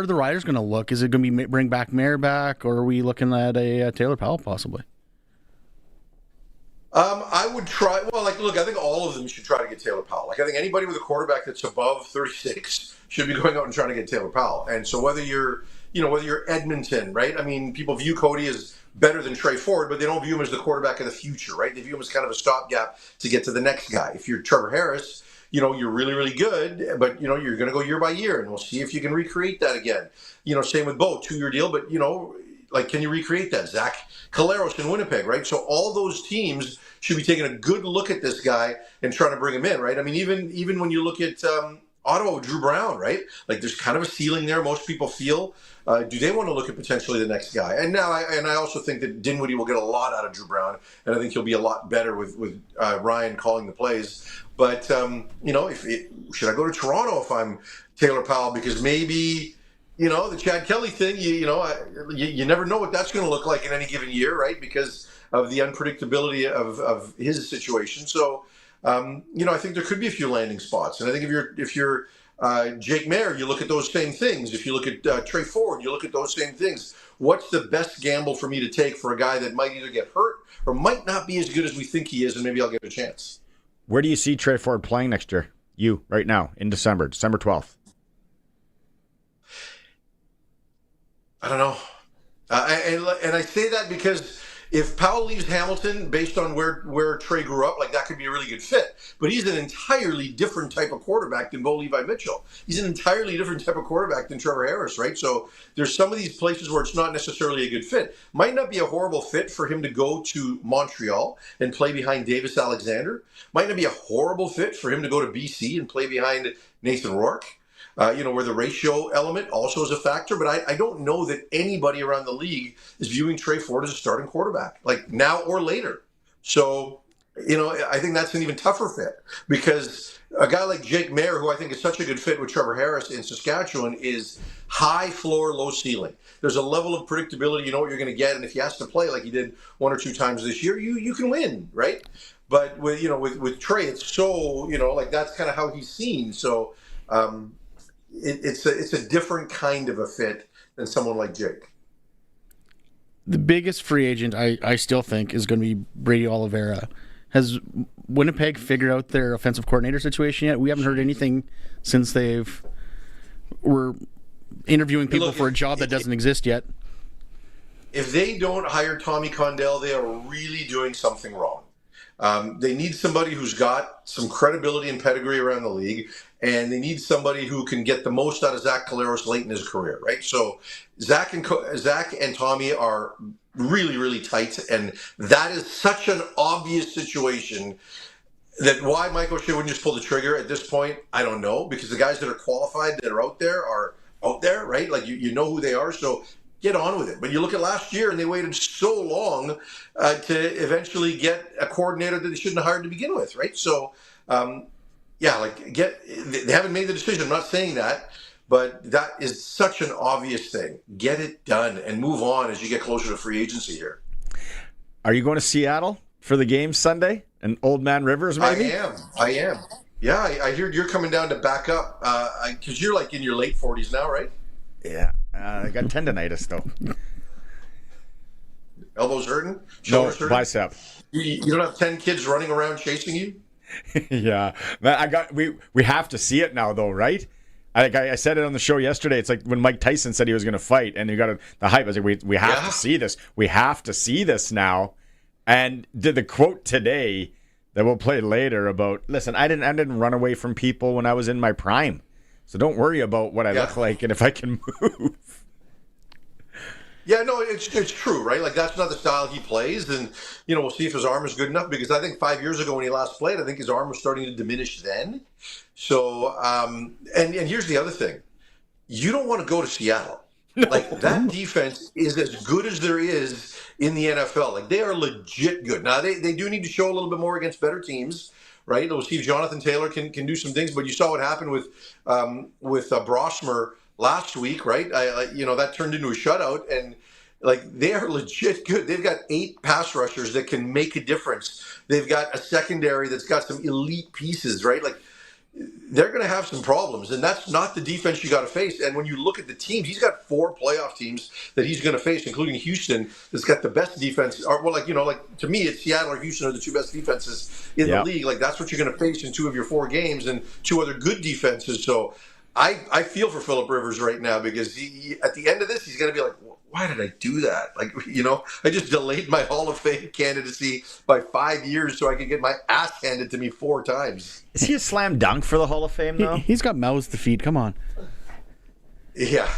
Speaker 5: are the Riders going to look? Is it going to be bring back Mayer back, or are we looking at a Taylor Powell possibly?
Speaker 10: I would try. Well, I think all of them should try to get Taylor Powell. I think anybody with a quarterback that's above 36 should be going out and trying to get Taylor Powell. And so whether you're Edmonton, right? I mean, people view Cody as better than Trey Ford, but they don't view him as the quarterback of the future, right? They view him as kind of a stopgap to get to the next guy. If you're Trevor Harris, you're really, really good, but you're going to go year by year, and we'll see if you can recreate that again. Same with Bo, 2-year deal, but can you recreate that? Zach Caleros in Winnipeg, right? So all those teams should be taking a good look at this guy and trying to bring him in, right? I mean, even when you look at Ottawa with Drew Brown, right? There's kind of a ceiling there. Most people feel. Do they want to look at potentially the next guy? And now, I also think that Dinwiddie will get a lot out of Drew Brown, and I think he'll be a lot better with Ryan calling the plays. But should I go to Toronto if I'm Taylor Powell? Because maybe. The Chad Kelly thing, you never know what that's going to look like in any given year, right? Because of the unpredictability of his situation. So, I think there could be a few landing spots. And I think if you're Jake Mayer, you look at those same things. If you look at Trey Ford, you look at those same things. What's the best gamble for me to take for a guy that might either get hurt or might not be as good as we think he is, and maybe I'll get a chance?
Speaker 2: Where do you see Trey Ford playing next year? You, right now, in December 12th.
Speaker 10: I don't know. And I say that because if Powell leaves Hamilton, based on where Trey grew up, like that could be a really good fit. But he's an entirely different type of quarterback than Bo Levi Mitchell. He's an entirely different type of quarterback than Trevor Harris, right? So there's some of these places where it's not necessarily a good fit. Might not be a horrible fit for him to go to Montreal and play behind Davis Alexander. Might not be a horrible fit for him to go to BC and play behind Nathan Rourke. Where the ratio element also is a factor. But I don't know that anybody around the league is viewing Trey Ford as a starting quarterback, like now or later. So, I think that's an even tougher fit because a guy like Jake Mayer, who I think is such a good fit with Trevor Harris in Saskatchewan, is high floor, low ceiling. There's a level of predictability. You know what you're going to get. And if he has to play like he did one or two times this year, you can win, right? But with Trey, it's so, that's kind of how he's seen. So, it's a different kind of a fit than someone like Jake.
Speaker 5: The biggest free agent I still think is going to be Brady Oliveira. Has Winnipeg figured out their offensive coordinator situation yet? We haven't heard anything since were interviewing people for a job that doesn't exist yet.
Speaker 10: If they don't hire Tommy Condell, they are really doing something wrong. They need somebody who's got some credibility and pedigree around the league, and they need somebody who can get the most out of Zach Collaros late in his career, right? So Zach and Tommy are really, really tight, and that is such an obvious situation that why Mike O'Shea wouldn't just pull the trigger at this point, I don't know, because the guys that are qualified that are out there, right? Like you know who they are, so get on with it. But you look at last year, and they waited so long to eventually get a coordinator that they shouldn't have hired to begin with, right? So, they haven't made the decision. I'm not saying that, but that is such an obvious thing. Get it done and move on as you get closer to free agency here.
Speaker 2: Are you going to Seattle for the game Sunday? And Old Man Rivers, maybe?
Speaker 10: I am. Yeah, I hear you're coming down to back up because you're like in your late 40s now, right?
Speaker 2: Yeah. I got tendonitis, though.
Speaker 10: Elbows hurting? Shoulders hurting?
Speaker 2: Bicep.
Speaker 10: You don't have 10 kids running around chasing you?
Speaker 2: Yeah. We have to see it now, though, right? I said it on the show yesterday. It's like when Mike Tyson said he was going to fight, and you got the hype. I was like, we have to see this. We have to see this now. And did the quote today that we'll play later about, listen, I didn't run away from people when I was in my prime. So don't worry about what I look like and if I can move.
Speaker 10: Yeah, no, it's true, right? Like, that's not the style he plays. And, we'll see if his arm is good enough, because I think 5 years ago when he last played, I think his arm was starting to diminish then. So, and here's the other thing. You don't want to go to Seattle. No. Like, that defense is as good as there is in the NFL. Like, they are legit good. Now, they do need to show a little bit more against better teams. Right, we'll see if Jonathan Taylor can do some things, but you saw what happened with Brosmer last week, right? That turned into a shutout, and like, they are legit good. They've got 8 pass rushers that can make a difference. They've got a secondary that's got some elite pieces, right? Like, they're going to have some problems, and that's not the defense you got to face. And when you look at the teams, he's got 4 playoff teams that he's going to face, including Houston, that's got the best defense. Or, well, to me, it's Seattle or Houston are the 2 best defenses in the league. Like, that's what you're going to face in 2 of your 4 games, and 2 other good defenses. So I feel for Phillip Rivers right now, because he at the end of this, he's going to be like, why did I do that? Like, I just delayed my Hall of Fame candidacy by 5 years so I could get my ass handed to me 4 times.
Speaker 2: Is he a slam dunk for the Hall of Fame, though?
Speaker 5: He's got mouths to feed. Come on.
Speaker 10: Yeah.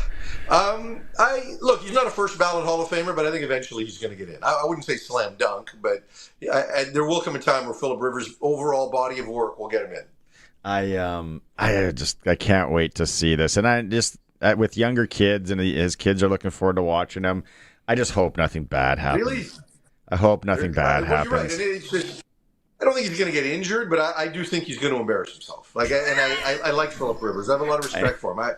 Speaker 10: He's not a first ballot Hall of Famer, but I think eventually he's going to get in. I wouldn't say slam dunk, but there will come a time where Phillip Rivers' overall body of work will get him in.
Speaker 2: I can't wait to see this. And I just, with younger kids, and his kids are looking forward to watching him, I just hope nothing bad happens.
Speaker 10: Really?
Speaker 2: I hope nothing bad happens.
Speaker 10: You're right. It's just, I don't think he's going to get injured, but I do think he's going to embarrass himself. I like Phillip Rivers. I have a lot of respect for him. I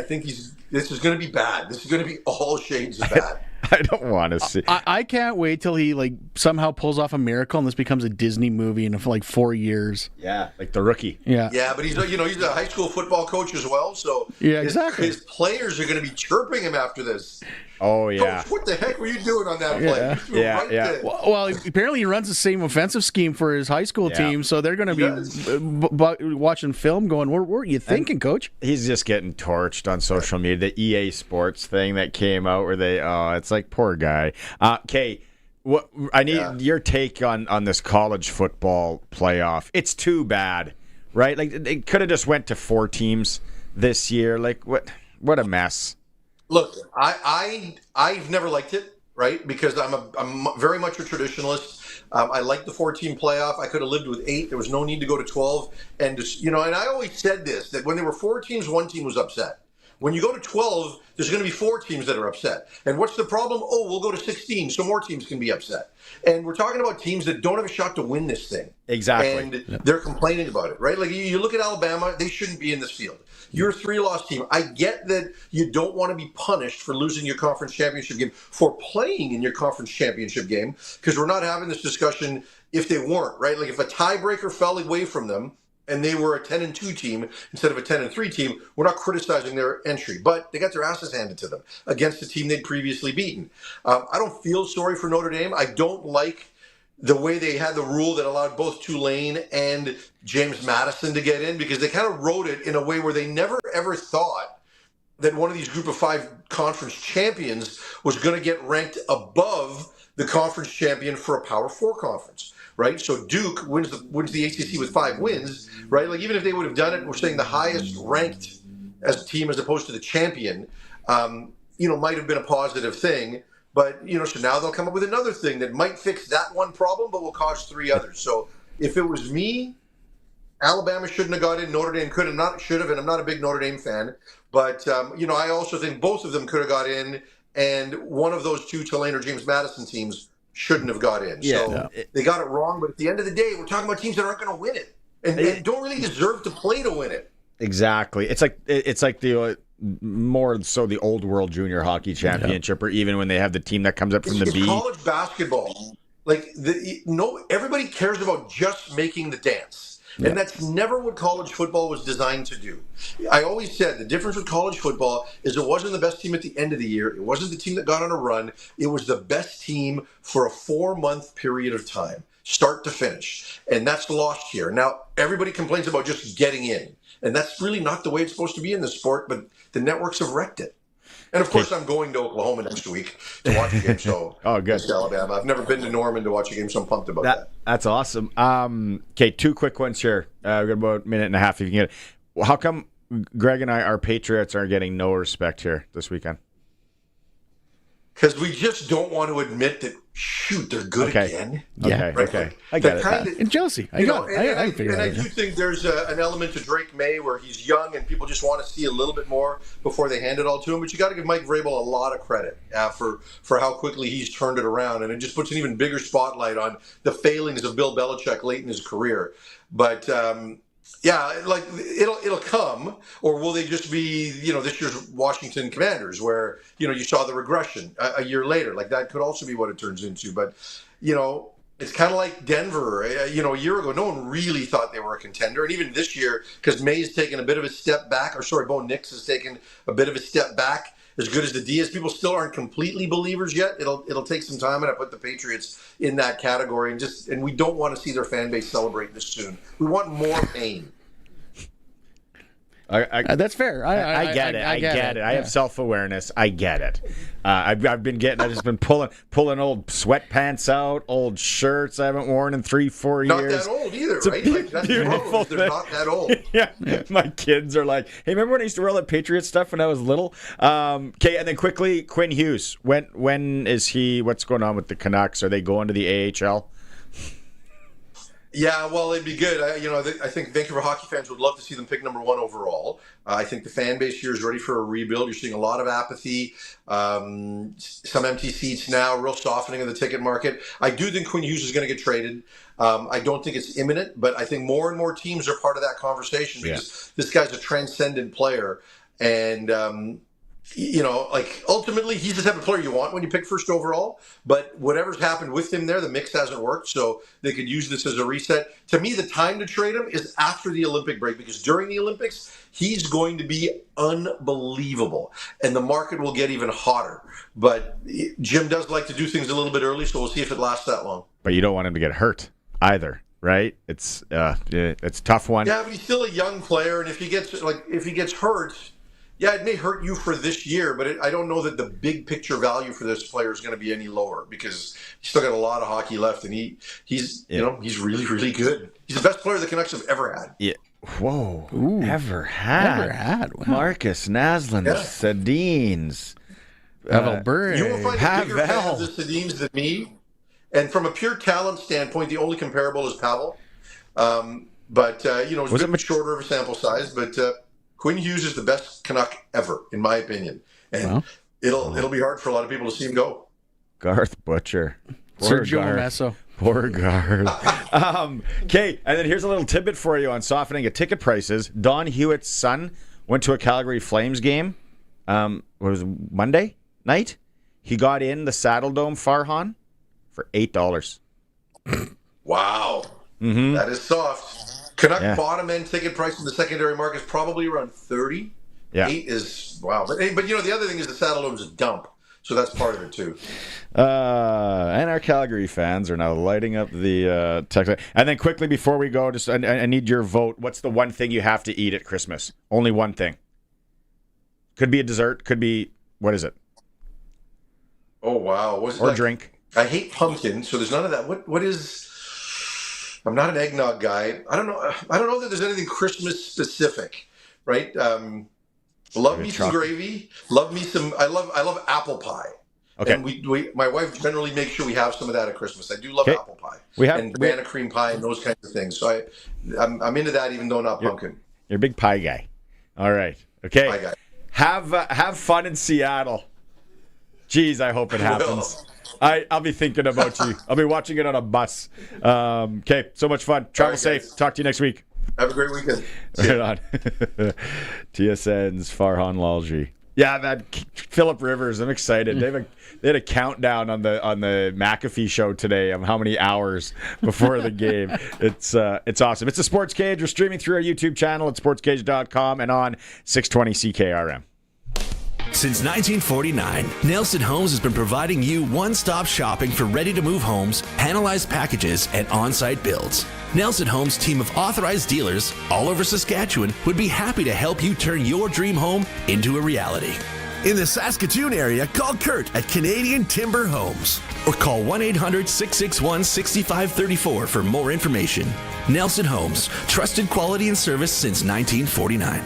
Speaker 10: think this is going to be bad. This is going to be all shades of bad.
Speaker 2: I don't want to see.
Speaker 5: I can't wait till he like somehow pulls off a miracle and this becomes a Disney movie in like 4 years.
Speaker 2: Yeah, like The Rookie.
Speaker 5: Yeah.
Speaker 10: Yeah, but he's a high school football coach as well, so
Speaker 5: yeah, exactly.
Speaker 10: His players are going to be chirping him after this.
Speaker 2: Oh yeah.
Speaker 10: Coach, what the heck were you doing on that play?
Speaker 2: Yeah.
Speaker 5: Well, apparently he runs the same offensive scheme for his high school team, so they're going to be watching film, going, "What were you thinking, Coach?"
Speaker 2: He's just getting torched on social media. The EA Sports thing that came out, where it's like, poor guy. Okay, what I need your take on this college football playoff. It's too bad, right? Like it could have just went to 4 teams this year. Like what a mess.
Speaker 10: Look, I've never liked it, right? Because I'm very much a traditionalist. I like the 4-team playoff. I could have lived with 8. There was no need to go to 12. And and I always said this, that when there were 4 teams, 1 team was upset. When you go to 12, there's going to be 4 teams that are upset. And what's the problem? Oh, we'll go to 16, so more teams can be upset. And we're talking about teams that don't have a shot to win this thing.
Speaker 2: Exactly.
Speaker 10: And they're complaining about it, right? Like you look at Alabama, they shouldn't be in this field. You're a 3-loss team. I get that you don't want to be punished for losing your conference championship game, for playing in your conference championship game, because we're not having this discussion if they weren't, right? Like if a tiebreaker fell away from them and they were a 10-2 team instead of a 10-3 team, we're not criticizing their entry. But they got their asses handed to them against a team they'd previously beaten. I don't feel sorry for Notre Dame. I don't like the way they had the rule that allowed both Tulane and James Madison to get in, because they kind of wrote it in a way where they never ever thought that one of these group of 5 conference champions was going to get ranked above the conference champion for a Power 4 conference, right? So Duke wins the ACC with 5 wins, right? Like even if they would have done it, we're saying the highest ranked as a team as opposed to the champion, might have been a positive thing. But, so now they'll come up with another thing that might fix that one problem, but will cause 3 others. So if it was me, Alabama shouldn't have got in. Notre Dame should have, and I'm not a big Notre Dame fan. But, I also think both of them could have got in, and one of those 2 Tulane or James Madison teams shouldn't have got in. They got it wrong. But at the end of the day, we're talking about teams that aren't going to win it and don't really deserve to play to win it.
Speaker 2: Exactly. It's like the more so the old World Junior Hockey Championship, or even when they have the team that comes up from the B.
Speaker 10: College basketball, everybody cares about just making the dance, and that's never what college football was designed to do. I always said the difference with college football is it wasn't the best team at the end of the year. It wasn't the team that got on a run. It was the best team for a 4-month period of time, start to finish, and that's lost here. Now everybody complains about just getting in. And that's really not the way it's supposed to be in the sport, but the networks have wrecked it. And of course, I'm going to Oklahoma next week to watch a game. So,
Speaker 2: good.
Speaker 10: Alabama. I've never been to Norman to watch a game, so I'm pumped about that.
Speaker 2: That's awesome. Okay, 2 quick ones here. We've got about a minute and a half if you can get it. How come Greg and I, our Patriots, are getting no respect here this weekend?
Speaker 10: Because we just don't want to admit that, they're good again.
Speaker 5: Yeah.
Speaker 2: Right? Okay. I get it.
Speaker 5: And Josie. I
Speaker 10: do think there's an element to Drake May where he's young and people just want to see a little bit more before they hand it all to him. But you got to give Mike Vrabel a lot of credit for how quickly he's turned it around. And it just puts an even bigger spotlight on the failings of Bill Belichick late in his career. But it'll come, or will they just be, this year's Washington Commanders, where, you saw the regression a year later? Like that could also be what it turns into. But, it's kind of like Denver, a year ago, no one really thought they were a contender. And even this year, because May's taken a bit of a step back, Bo Nix has taken a bit of a step back. As good as the D is, people still aren't completely believers yet. It'll take some time, and I put the Patriots in that category. And we don't want to see their fan base celebrate this soon. We want more pain.
Speaker 5: That's fair.
Speaker 2: I get it. I get it. I have self-awareness. I get it. I've just been pulling old sweatpants out, old shirts I haven't worn in 3-4 years.
Speaker 10: Not that old either, right? That's beautiful. They're not that old.
Speaker 2: Yeah. My kids are like, hey, remember when I used to wear all that Patriot stuff when I was little? Okay, and then quickly, Quinn Hughes. When is he? What's going on with the Canucks? Are they going to the AHL?
Speaker 10: Yeah, well, it'd be good. I think Vancouver hockey fans would love to see them pick number 1 overall. I think the fan base here is ready for a rebuild. You're seeing a lot of apathy, some empty seats now, real softening of the ticket market. I do think Quinn Hughes is going to get traded. I don't think it's imminent, but I think more and more teams are part of that conversation because this guy's a transcendent player. And, like ultimately he's the type of player you want when you pick first overall, but whatever's happened with him there, the mix hasn't worked, so they could use this as a reset. To me, the time to trade him is after the Olympic break, because during the Olympics, he's going to be unbelievable, and the market will get even hotter. But Jim does like to do things a little bit early, so we'll see if it lasts that long.
Speaker 2: But you don't want him to get hurt either, right? It's a tough one.
Speaker 10: Yeah, but he's still a young player, and if he gets hurt, yeah, it may hurt you for this year, but I don't know that the big picture value for this player is going to be any lower, because he's still got a lot of hockey left, and he's really, really good. He's the best player the Canucks have ever had.
Speaker 2: Yeah. Whoa.
Speaker 5: Ooh.
Speaker 2: Ever had. Wow. Marcus Naslund, the Sedins.
Speaker 10: You will find a bigger fan of the Sedins than me. And from a pure talent standpoint, the only comparable is Pavel. It's a bit shorter of a sample size, but Quinn Hughes is the best Canuck ever, in my opinion. And it'll be hard for a lot of people to see him go.
Speaker 2: Garth Butcher.
Speaker 5: Sergio Messo.
Speaker 2: Poor Garth. Okay, and then here's a little tidbit for you on softening of ticket prices. Don Hewitt's son went to a Calgary Flames game. What was it, Monday night? He got in the Saddle Dome, Farhan, for $8.
Speaker 10: Wow.
Speaker 2: Mm-hmm.
Speaker 10: That is soft. Canuck bottom end ticket price in the secondary market is probably around 30.
Speaker 2: Yeah.
Speaker 10: 8 is wow. But the other thing is the Saddle Dome's a dump. So that's part of it too.
Speaker 2: And our Calgary fans are now lighting up the text. And then quickly before we go, just I need your vote. What's the one thing you have to eat at Christmas? Only one thing. Could be a dessert. Could be, what is it?
Speaker 10: Oh wow.
Speaker 2: Or drink.
Speaker 10: I hate pumpkin, so there's none of that. What is? I'm not an eggnog guy. I don't know that there's anything Christmas specific, right? Love me some gravy. Love me some. I love apple pie.
Speaker 2: Okay.
Speaker 10: And my wife generally makes sure we have some of that at Christmas. I do love apple pie. And banana cream pie and those kinds of things. So I'm into that, even though not pumpkin.
Speaker 2: You're a big pie guy. All right. Okay.
Speaker 10: Pie guy.
Speaker 2: Have fun in Seattle. Jeez, I hope it happens. I'll be thinking about you. I'll be watching it on a bus. Okay, so much fun. Travel safe. Guys. Talk to you next week.
Speaker 10: Have a great weekend.
Speaker 2: Right on. TSN's Farhan Lalji. Yeah, that Phillip Rivers. I'm excited. They had a countdown on the McAfee show today of how many hours before the game. It's awesome. It's the Sports Cage. We're streaming through our YouTube channel at sportscage.com and on 620 CKRM.
Speaker 9: Since 1949, Nelson Homes has been providing you one-stop shopping for ready-to-move homes, panelized packages, and on-site builds. Nelson Homes' team of authorized dealers all over Saskatchewan would be happy to help you turn your dream home into a reality. In the Saskatoon area, call Kurt at Canadian Timber Homes or call 1-800-661-6534 for more information. Nelson Homes, trusted quality and service since 1949.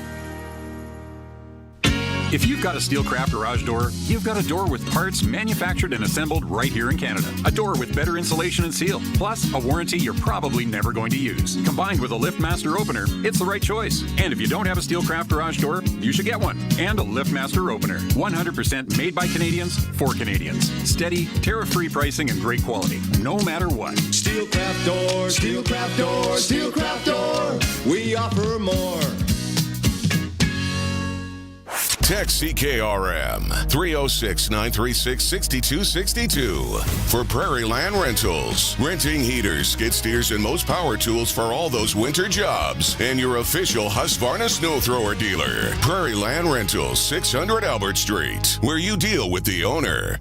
Speaker 11: If you've got a Steelcraft garage door, you've got a door with parts manufactured and assembled right here in Canada. A door with better insulation and seal, plus a warranty you're probably never going to use. Combined with a LiftMaster opener, it's the right choice. And if you don't have a Steelcraft garage door, you should get one. And a LiftMaster opener. 100% made by Canadians for Canadians. Steady, tariff-free pricing and great quality, no matter what.
Speaker 8: Steelcraft door, Steelcraft door, Steelcraft door. We offer more.
Speaker 4: Text CKRM 306-936-6262 for Prairie Land Rentals. Renting heaters, skid steers, and most power tools for all those winter jobs. And your official Husqvarna snow thrower dealer. Prairie Land Rentals, 600 Albert Street, where you deal with the owner.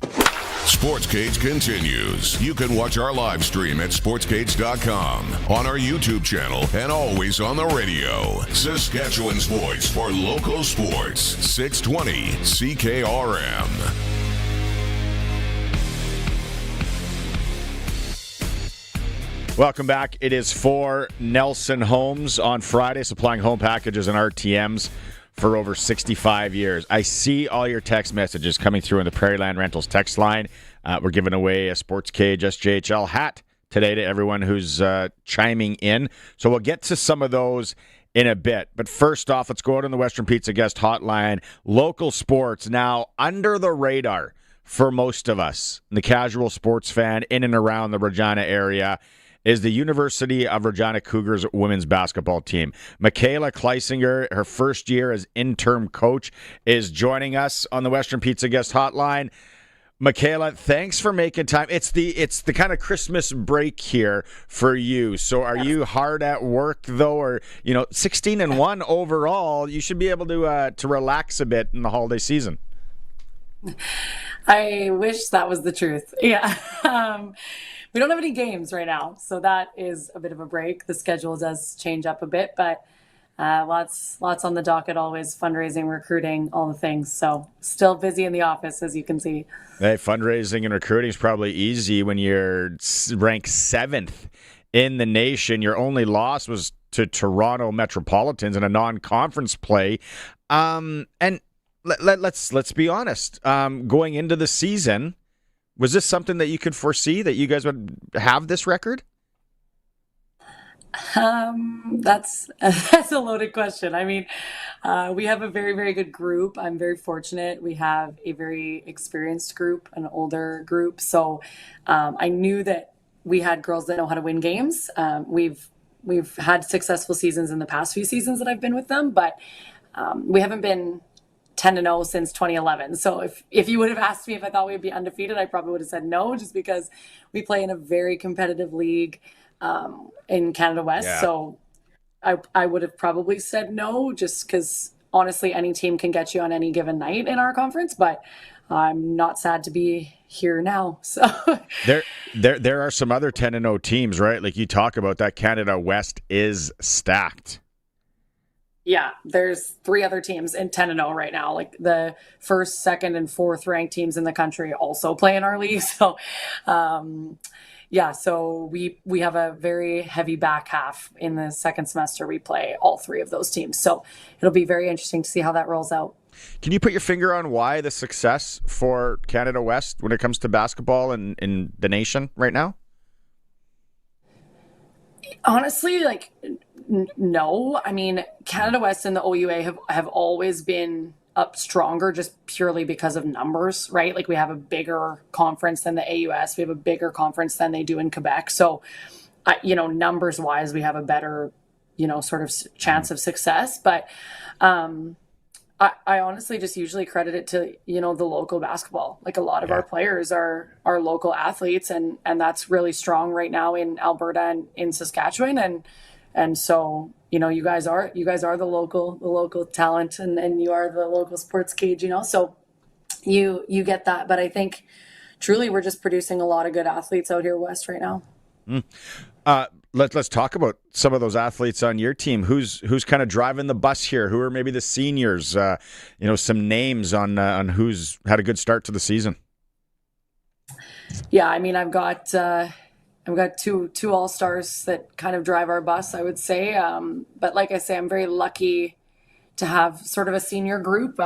Speaker 4: Sportscage continues. You can watch our live stream at sportscage.com, on our YouTube channel, and always on the radio. Saskatchewan's voice for local sports. 620 CKRM.
Speaker 2: Welcome back. It is for Nelson Homes on Friday, supplying home packages and RTMs for over 65 years. I see all your text messages coming through in the Prairie Land Rentals text line. We're giving away a Sports Cage SJHL hat today to everyone who's chiming in. So we'll get to some of those in a bit. But first off, let's go out on the Western Pizza guest hotline. Local sports now under the radar for most of us, the casual sports fan in and around the Regina area. is the University of Regina Cougars women's basketball team. Michaela Kleisinger, her first year as interim coach, is joining us on the Western Pizza Guest Hotline. Michaela, thanks for making time. It's the kind of Christmas break here for you. So are you hard at work though, or 16-1 overall? You should be able to relax a bit in the holiday season.
Speaker 12: I wish that was the truth. Yeah. We don't have any games right now, so that is a bit of a break. The schedule does change up a bit, but lots on the docket always, fundraising, recruiting, all the things. So still busy in the office, as you can see.
Speaker 2: Hey, fundraising and recruiting is probably easy when you're ranked 7th in the nation. Your only loss was to Toronto Metropolitans in a non-conference play. And let's be honest. Going into the season, was this something that you could foresee, that you guys would have this record?
Speaker 12: That's a loaded question. I mean, we have a very, very good group. I'm very fortunate. We have a very experienced group, an older group. So I knew that we had girls that know how to win games. We've had successful seasons in the past few seasons that I've been with them, but we haven't been 10-0 since 2011. So if you would have asked me if I thought we would be undefeated, I probably would have said no, just because we play in a very competitive league in Canada West. Yeah. So I would have probably said no, just because honestly, any team can get you on any given night in our conference, but I'm not sad to be here now. So
Speaker 2: there are some other 10-0 teams, right? Like you talk about, that Canada West is stacked.
Speaker 12: Yeah, there's 3 other teams in 10-0 right now. Like the first, second, and fourth ranked teams in the country also play in our league. So, so we have a very heavy back half in the second semester. We play all 3 of those teams. So it'll be very interesting to see how that rolls out.
Speaker 2: Can you put your finger on why the success for Canada West when it comes to basketball in the nation right now?
Speaker 12: Honestly, no. I mean, Canada West and the OUA have always been up stronger just purely because of numbers, right? Like we have a bigger conference than the AUS. We have a bigger conference than they do in Quebec. So, numbers wise, we have a better, sort of chance of success. But I honestly just usually credit it to, the local basketball. Like a lot of our players are local athletes, and that's really strong right now in Alberta and in Saskatchewan. And so, you guys are the local talent, and you are the local Sportscage, so you get that. But I think truly we're just producing a lot of good athletes out here west right now.
Speaker 2: Let's talk about some of those athletes on your team. Who's kind of driving the bus here? Who are maybe the seniors? Some names on who's had a good start to the season.
Speaker 12: Yeah, I mean, I've got two all-stars that kind of drive our bus, I would say. But like I say, I'm very lucky to have sort of a senior group.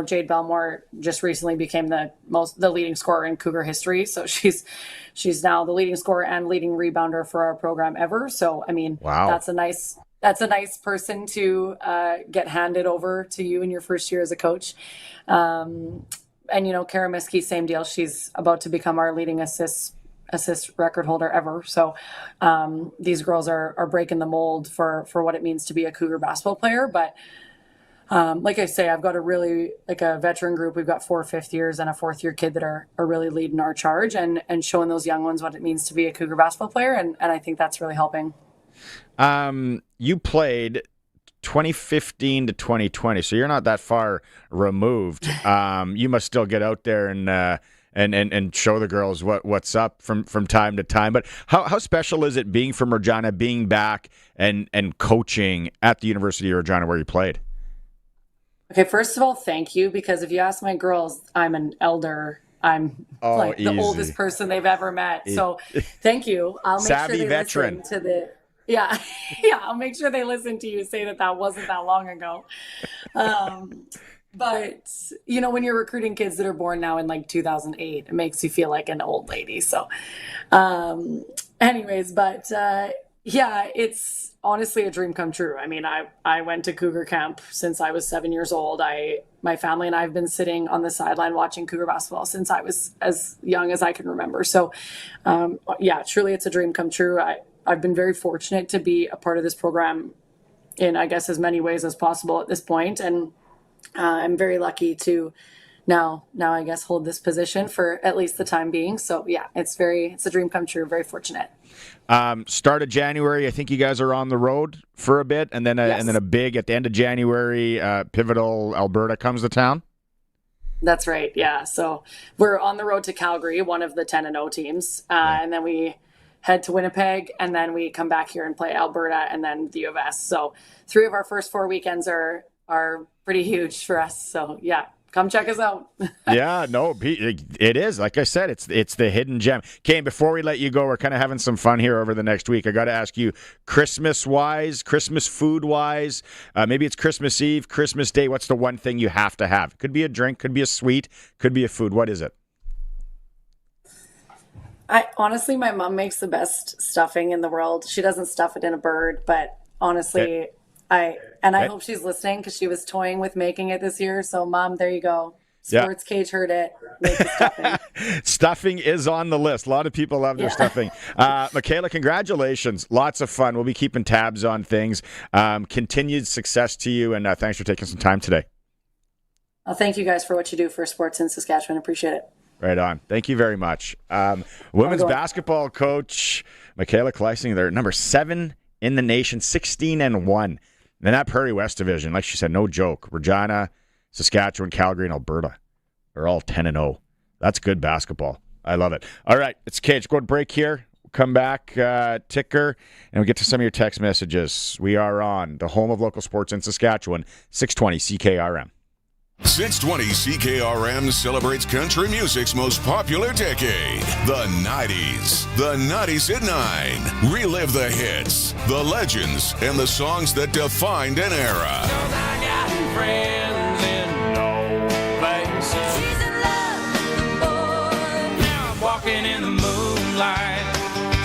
Speaker 12: Jade Belmore just recently became the leading scorer in Cougar history. So she's now the leading scorer and leading rebounder for our program ever. So, I mean, wow. That's a nice person to get handed over to you in your first year as a coach. And, Kara Miskey, same deal. She's about to become our leading assist record holder ever. So these girls are breaking the mold for what it means to be a Cougar basketball player. But like I say, I've got a veteran group. We've got 4 fifth years and a 4th year kid that are really leading our charge and showing those young ones what it means to be a Cougar basketball player. And I think that's really helping.
Speaker 2: You played 2015 to 2020, so you're not that far removed. You must still get out there and show the girls what's up from time to time. But how special is it being from Regina, being back and coaching at the University of Regina where you played?
Speaker 12: Okay, first of all, thank you, because if you ask my girls, I'm an elder. I'm the oldest person they've ever met. So thank you. I'll make
Speaker 2: Savvy
Speaker 12: sure they
Speaker 2: veteran.
Speaker 12: listen to the yeah. I'll make sure they listen to you say that wasn't that long ago. But, when you're recruiting kids that are born now in 2008, it makes you feel like an old lady. So anyways, but Yeah, it's honestly a dream come true. I mean, I went to Cougar camp since I was 7 years old. My family and I have been sitting on the sideline watching Cougar basketball since I was as young as I can remember. So, yeah, truly it's a dream come true. I've been very fortunate to be a part of this program in, I guess, as many ways as possible at this point. And I'm very lucky to now I guess hold this position for at least the time being. So yeah, it's a dream come true. Very fortunate.
Speaker 2: Start of January, I think you guys are on the road for a bit, and then a big at the end of January, pivotal Alberta comes to town.
Speaker 12: That's right. Yeah. So we're on the road to Calgary, one of the 10-0 teams, and then we head to Winnipeg, and then we come back here and play Alberta, and then the U of S. So 3 of our first 4 weekends are pretty huge for us. So yeah. Come check us out.
Speaker 2: Yeah, no, it is. Like I said, it's the hidden gem. Kane, before we let you go, we're kind of having some fun here over the next week. I got to ask you, Christmas-wise, Christmas food-wise, maybe it's Christmas Eve, Christmas Day, what's the one thing you have to have? Could be a drink, could be a sweet, could be a food. What is it?
Speaker 12: Honestly, my mom makes the best stuffing in the world. She doesn't stuff it in a bird, but honestly... I hope she's listening because she was toying with making it this year. So, Mom, there you go. Sportscage heard it. Make the stuffing.
Speaker 2: Stuffing is on the list. A lot of people love their stuffing. Michaela, congratulations. Lots of fun. We'll be keeping tabs on things. Continued success to you, and thanks for taking some time today.
Speaker 12: Well, thank you guys for what you do for sports in Saskatchewan. Appreciate it.
Speaker 2: Right on. Thank you very much. Women's basketball coach Michaela Kleisinger, they're number 7 in the nation, 16-1. And that Prairie West division, like she said, no joke. Regina, Saskatchewan, Calgary, and Alberta are all 10-0. That's good basketball. I love it. All right, it's Cage. Go to break here. We'll come back, ticker, and we'll get to some of your text messages. We are on the home of local sports in Saskatchewan, 620 CKRM.
Speaker 4: 620 CKRM celebrates country music's most popular decade, the 90s. The 90s at 9. Relive the hits, the legends, and the songs that defined an era.
Speaker 13: I got friends in no places. She's in love, boy. Now I'm walking in the moonlight,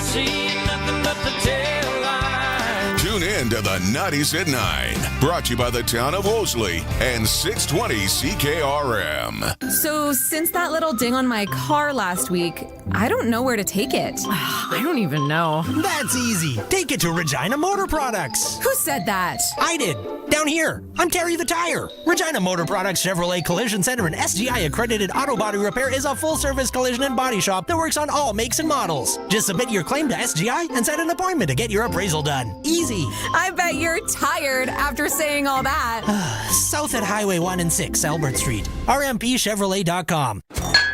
Speaker 13: seeing nothing but the tail line.
Speaker 4: Tune in to the 90s at 9. Brought to you by the town of Wolseley and 620 CKRM.
Speaker 14: So since that little ding on my car last week, I don't know where to take it.
Speaker 15: I don't even know. That's easy. Take it to Regina Motor Products.
Speaker 14: Who said that?
Speaker 15: I did. Down here. I'm Terry the Tire. Regina Motor Products Chevrolet Collision Center and SGI accredited auto body repair is a full-service collision and body shop that works on all makes and models. Just submit your claim to SGI and set an appointment to get your appraisal done. Easy.
Speaker 14: I bet you're tired after saying all that.
Speaker 15: South at Highway 1 and 6, Albert Street. RMPChevrolet.com.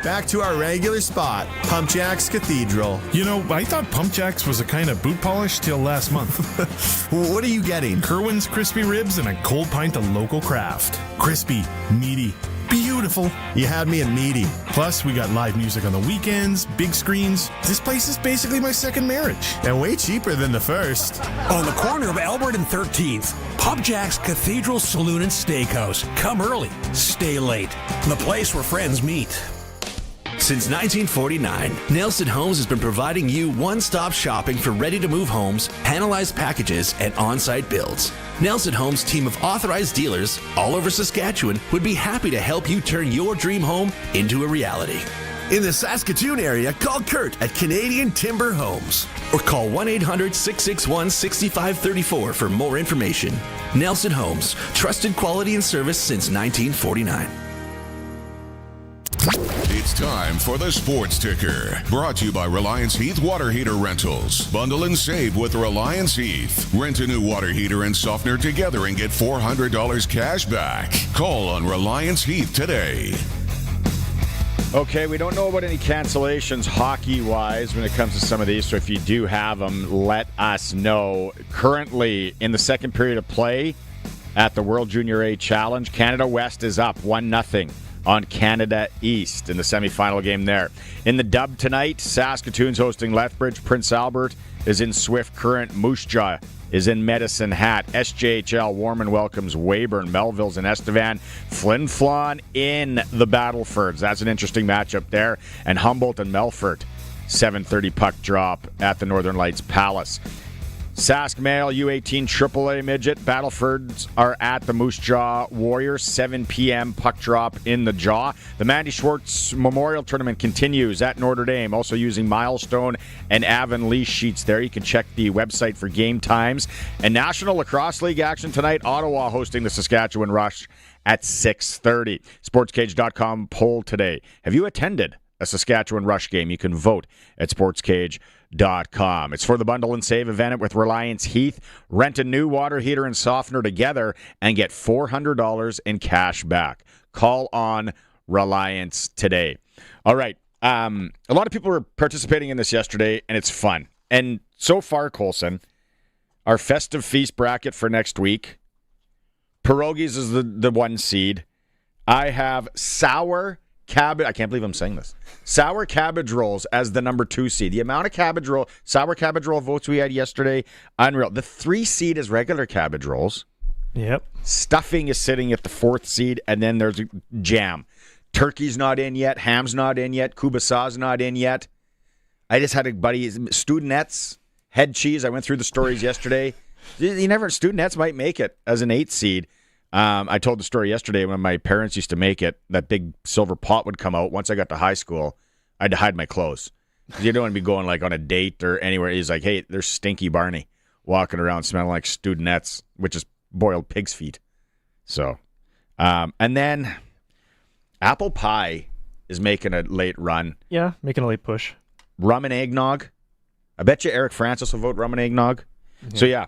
Speaker 8: Back to our regular spot, Pump Jacks Cathedral.
Speaker 16: You know, I thought Pump Jacks was a kind of boot polish till last month.
Speaker 8: What are you getting?
Speaker 16: Kerwin's crispy ribs and a cold pint of local craft. Crispy, meaty, beautiful.
Speaker 8: You had me at meaty.
Speaker 16: Plus, we got live music on the weekends, big screens. This place is basically my second marriage.
Speaker 8: And way cheaper than the first.
Speaker 17: On the corner of Albert and 13th, Pump Jack's Cathedral Saloon and Steakhouse. Come early, stay late. The place where friends meet.
Speaker 9: Since 1949, Nelson Homes has been providing you one-stop shopping for ready-to-move homes, panelized packages, and on-site builds. Nelson Homes' team of authorized dealers all over Saskatchewan would be happy to help you turn your dream home into a reality.
Speaker 18: In the Saskatoon area, call Kurt at Canadian Timber Homes.
Speaker 9: Or call 1-800-661-6534 for more information. Nelson Homes, trusted quality and service since 1949.
Speaker 4: It's time for the Sports Ticker. Brought to you by Reliance Heath Water Heater Rentals. Bundle and save with Reliance Heath. Rent a new water heater and softener together and get $400 cash back. Call on Reliance Heath today.
Speaker 2: Okay, we don't know about any cancellations hockey-wise when it comes to some of these, so if you do have them, let us know. Currently, in the second period of play at the World Junior A Challenge, Canada West is up 1-0 on Canada East in the semifinal game there. In the dub tonight, Saskatoon's hosting Lethbridge. Prince Albert is in Swift Current. Moose Jaw is in Medicine Hat. SJHL Warman welcomes Weyburn. Melville's in Estevan. Flin Flon in the Battlefords. That's an interesting matchup there. And Humboldt and Melfort, 7:30 puck drop at the Northern Lights Palace. Sask Male U18 AAA Midget. Battlefords are at the Moose Jaw Warriors. 7 p.m. puck drop in the Jaw. The Mandy Schwartz Memorial Tournament continues at Notre Dame. Also using Milestone and Avonlea sheets there. You can check the website for game times. And National Lacrosse League action tonight. Ottawa hosting the Saskatchewan Rush at 6:30. Sportscage.com poll today. Have you attended a Saskatchewan Rush game? You can vote at sportscage.com. It's for the Bundle and Save event with Reliance Heath. Rent a new water heater and softener together and get $400 in cash back. Call on Reliance today. All right. A lot of people were participating in this yesterday, and it's fun. And so far, Colson, our festive feast bracket for next week, pierogies is the 1 seed. I have sour cabbage. I can't believe I'm saying this. Sour cabbage rolls as the number 2 seed. The amount of sour cabbage roll votes we had yesterday, unreal. The 3 seed is regular cabbage rolls.
Speaker 6: Yep.
Speaker 2: Stuffing is sitting at the 4th seed, and then there's jam. Turkey's not in yet. Ham's not in yet. Kubasaw's not in yet. I just had a buddy, Studenettes, head cheese. I went through the stories yesterday. Studenettes might make it as an 8th seed. I told the story yesterday when my parents used to make it. That big silver pot would come out. Once I got to high school, I had to hide my clothes. You don't want to be going like on a date or anywhere. He's like, hey, there's Stinky Barney walking around smelling like Studenettes, which is boiled pig's feet. So, and then apple pie is making a late run.
Speaker 6: Yeah, making a late push.
Speaker 2: Rum and eggnog. I bet you Eric Francis will vote rum and eggnog. Mm-hmm. So, yeah,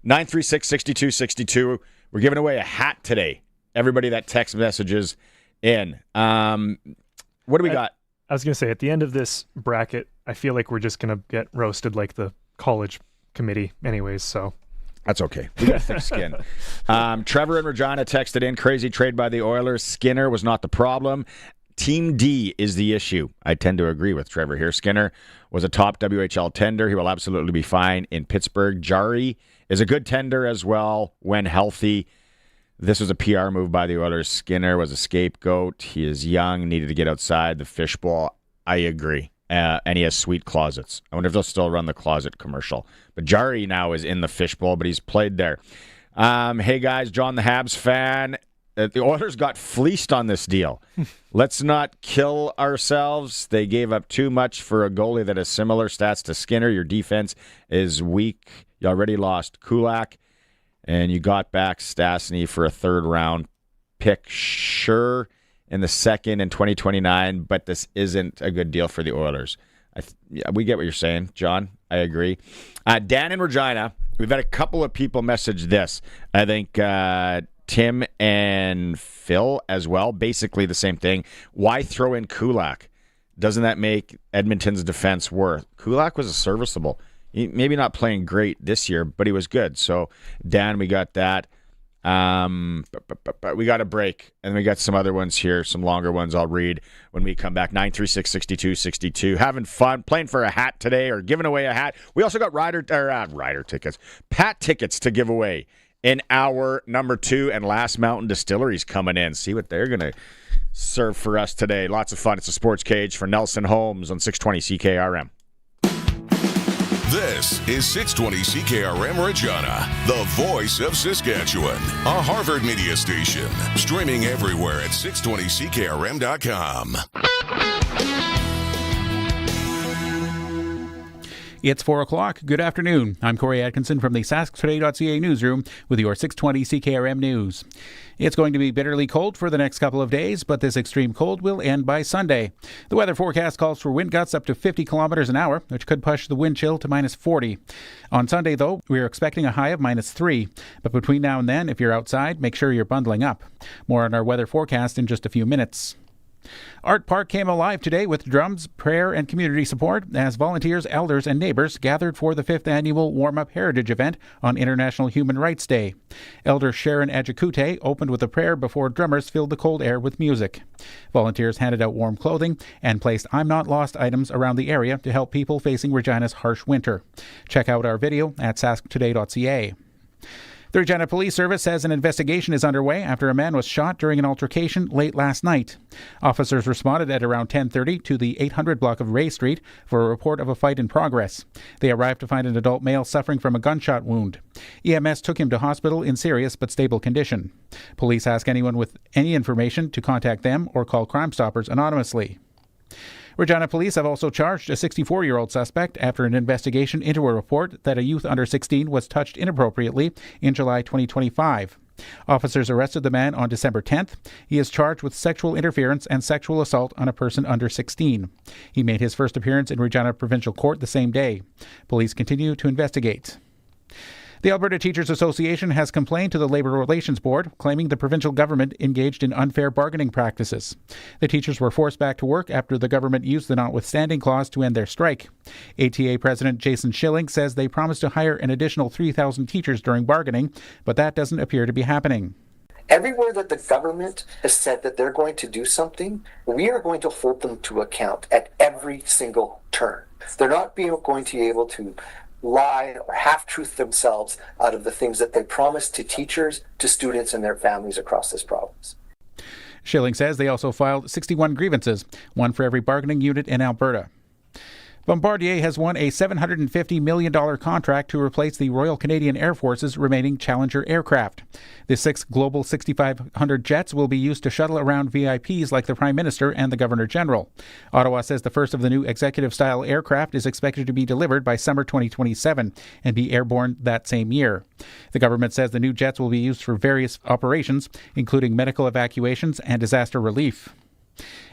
Speaker 2: 936-6262. We're giving away a hat today. Everybody that text messages in. What do we got?
Speaker 6: I was going to say, at the end of this bracket, I feel like we're just going to get roasted like the college committee anyways, so.
Speaker 2: That's okay. We got thick skin. Trevor and Regina texted in, crazy trade by the Oilers. Skinner was not the problem. Team D is the issue. I tend to agree with Trevor here. Skinner was a top WHL tender. He will absolutely be fine in Pittsburgh. Jari is a good tender as well when healthy. This was a PR move by the Oilers. Skinner was a scapegoat. He is young, needed to get outside the fishbowl. I agree. And he has sweet closets. I wonder if they'll still run the closet commercial. But Jari now is in the fishbowl, but he's played there. Hey, guys, John the Habs fan. The Oilers got fleeced on this deal. Let's not kill ourselves. They gave up too much for a goalie that has similar stats to Skinner. Your defense is weak. You already lost Kulak, and you got back Stastny for a 3rd-round pick. Sure, in the 2nd in 2029, but this isn't a good deal for the Oilers. We get what you're saying, John. I agree. Dan in Regina, we've had a couple of people message this. I think Tim and Phil as well. Basically the same thing. Why throw in Kulak? Doesn't that make Edmonton's defense worse? Kulak was serviceable. Maybe not playing great this year, but he was good. So, Dan, we got that. But we got a break, and we got some other ones here, some longer ones I'll read when we come back. 936-6262. Having fun, playing for a hat today or giving away a hat. We also got rider tickets, Pat tickets to give away in hour number 2, and Last Mountain Distillery's coming in. See what they're going to serve for us today. Lots of fun. It's a Sports Cage for Nelson Holmes on 620 CKRM.
Speaker 4: This is 620 CKRM Regina, the voice of Saskatchewan, a Harvard media station, streaming everywhere at 620CKRM.com.
Speaker 1: It's 4 o'clock. Good afternoon. I'm Corey Atkinson from the SaskToday.ca newsroom with your 620 CKRM news. It's going to be bitterly cold for the next couple of days, but this extreme cold will end by Sunday. The weather forecast calls for wind gusts up to 50 kilometers an hour, which could push the wind chill to minus 40. On Sunday, though, we're expecting a high of minus 3. But between now and then, if you're outside, make sure you're bundling up. More on our weather forecast in just a few minutes. Art Park came alive today with drums, prayer, and community support as volunteers, elders, and neighbors gathered for the 5th annual Warm-Up Heritage event on International Human Rights Day. Elder Sharon Ajikute opened with a prayer before drummers filled the cold air with music. Volunteers handed out warm clothing and placed I'm Not Lost items around the area to help people facing Regina's harsh winter. Check out our video at sasktoday.ca. The Regina Police Service says an investigation is underway after a man was shot during an altercation late last night. Officers responded at around 10:30 to the 800 block of Ray Street for a report of a fight in progress. They arrived to find an adult male suffering from a gunshot wound. EMS took him to hospital in serious but stable condition. Police ask anyone with any information to contact them or call Crime Stoppers anonymously. Regina Police have also charged a 64-year-old suspect after an investigation into a report that a youth under 16 was touched inappropriately in July 2025. Officers arrested the man on December 10th. He is charged with sexual interference and sexual assault on a person under 16. He made his first appearance in Regina Provincial Court the same day. Police continue to investigate. The Alberta Teachers Association has complained to the Labour Relations Board, claiming the provincial government engaged in unfair bargaining practices. The teachers were forced back to work after the government used the notwithstanding clause to end their strike. ATA President Jason Schilling says they promised to hire an additional 3,000 teachers during bargaining, but that doesn't appear to be happening.
Speaker 19: Everywhere that the government has said that they're going to do something, we are going to hold them to account at every single turn. They're not going to be able to lie or half-truth themselves out of the things that they promised to teachers, to students, and their families across this province.
Speaker 1: Schilling says they also filed 61 grievances, one for every bargaining unit in Alberta. Bombardier has won a $750 million contract to replace the Royal Canadian Air Force's remaining Challenger aircraft. The 6 Global 6500 jets will be used to shuttle around VIPs like the Prime Minister and the Governor-General. Ottawa says the first of the new executive-style aircraft is expected to be delivered by summer 2027 and be airborne that same year. The government says the new jets will be used for various operations, including medical evacuations and disaster relief.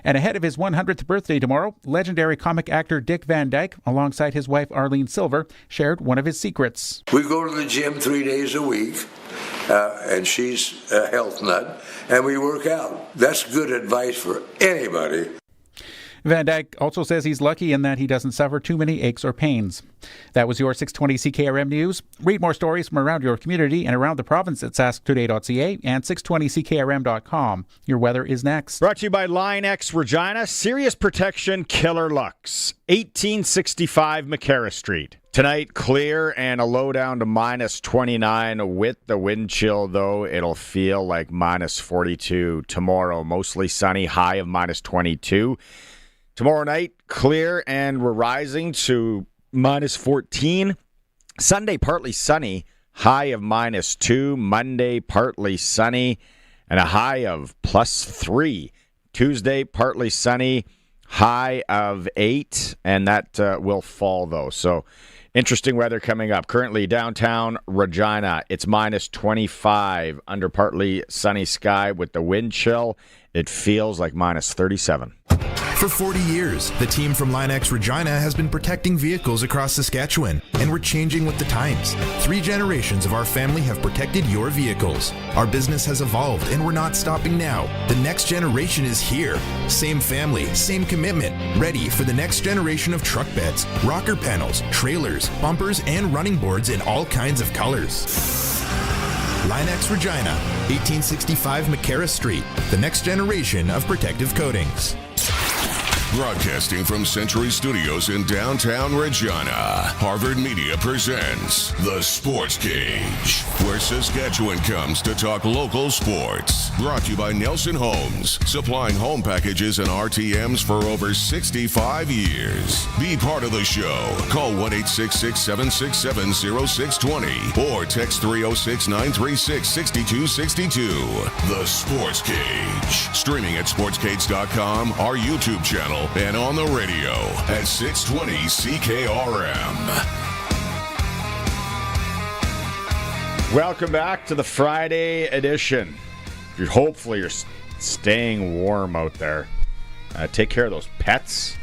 Speaker 1: And ahead of his 100th birthday tomorrow, legendary comic actor Dick Van Dyke, alongside his wife Arlene Silver, shared one of his secrets.
Speaker 20: We go to the gym 3 days a week, and she's a health nut, and we work out. That's good advice for anybody.
Speaker 1: Van Dyke also says he's lucky in that he doesn't suffer too many aches or pains. That was your 620 CKRM News. Read more stories from around your community and around the province at sasktoday.ca and 620ckrm.com. Your weather is next.
Speaker 2: Brought to you by Line X Regina, Serious Protection Killer Lux, 1865 Michaela Street. Tonight, clear and a low down to minus 29. With the wind chill, though, it'll feel like minus 42. Tomorrow, mostly sunny, high of minus 22. Tomorrow night, clear, and we're rising to minus 14. Sunday, partly sunny, high of minus 2. Monday, partly sunny, and a high of plus 3. Tuesday, partly sunny, high of 8, and that will fall, though. So, interesting weather coming up. Currently, downtown Regina, it's minus 25 under partly sunny sky with the wind chill. It feels like minus 37.
Speaker 21: For 40 years, the team from Line X Regina has been protecting vehicles across Saskatchewan, and we're changing with the times. 3 generations of our family have protected your vehicles. Our business has evolved, and we're not stopping now. The next generation is here. Same family, same commitment, ready for the next generation of truck beds, rocker panels, trailers, bumpers, and running boards in all kinds of colors. Line X Regina, 1865 Michaela Street, the next generation of protective coatings.
Speaker 4: Broadcasting from Century Studios in downtown Regina, Harvard Media presents The Sportscage, where Saskatchewan comes to talk local sports. Brought to you by Nelson Homes, supplying home packages and RTMs for over 65 years. Be part of the show. Call 1-866-767-0620 or text 306-936-6262. The Sportscage. Streaming at sportscage.com, our YouTube channel, and on the radio at 620 CKRM.
Speaker 2: Welcome back to the Friday edition. Hopefully you're staying warm out there. Take care of those pets.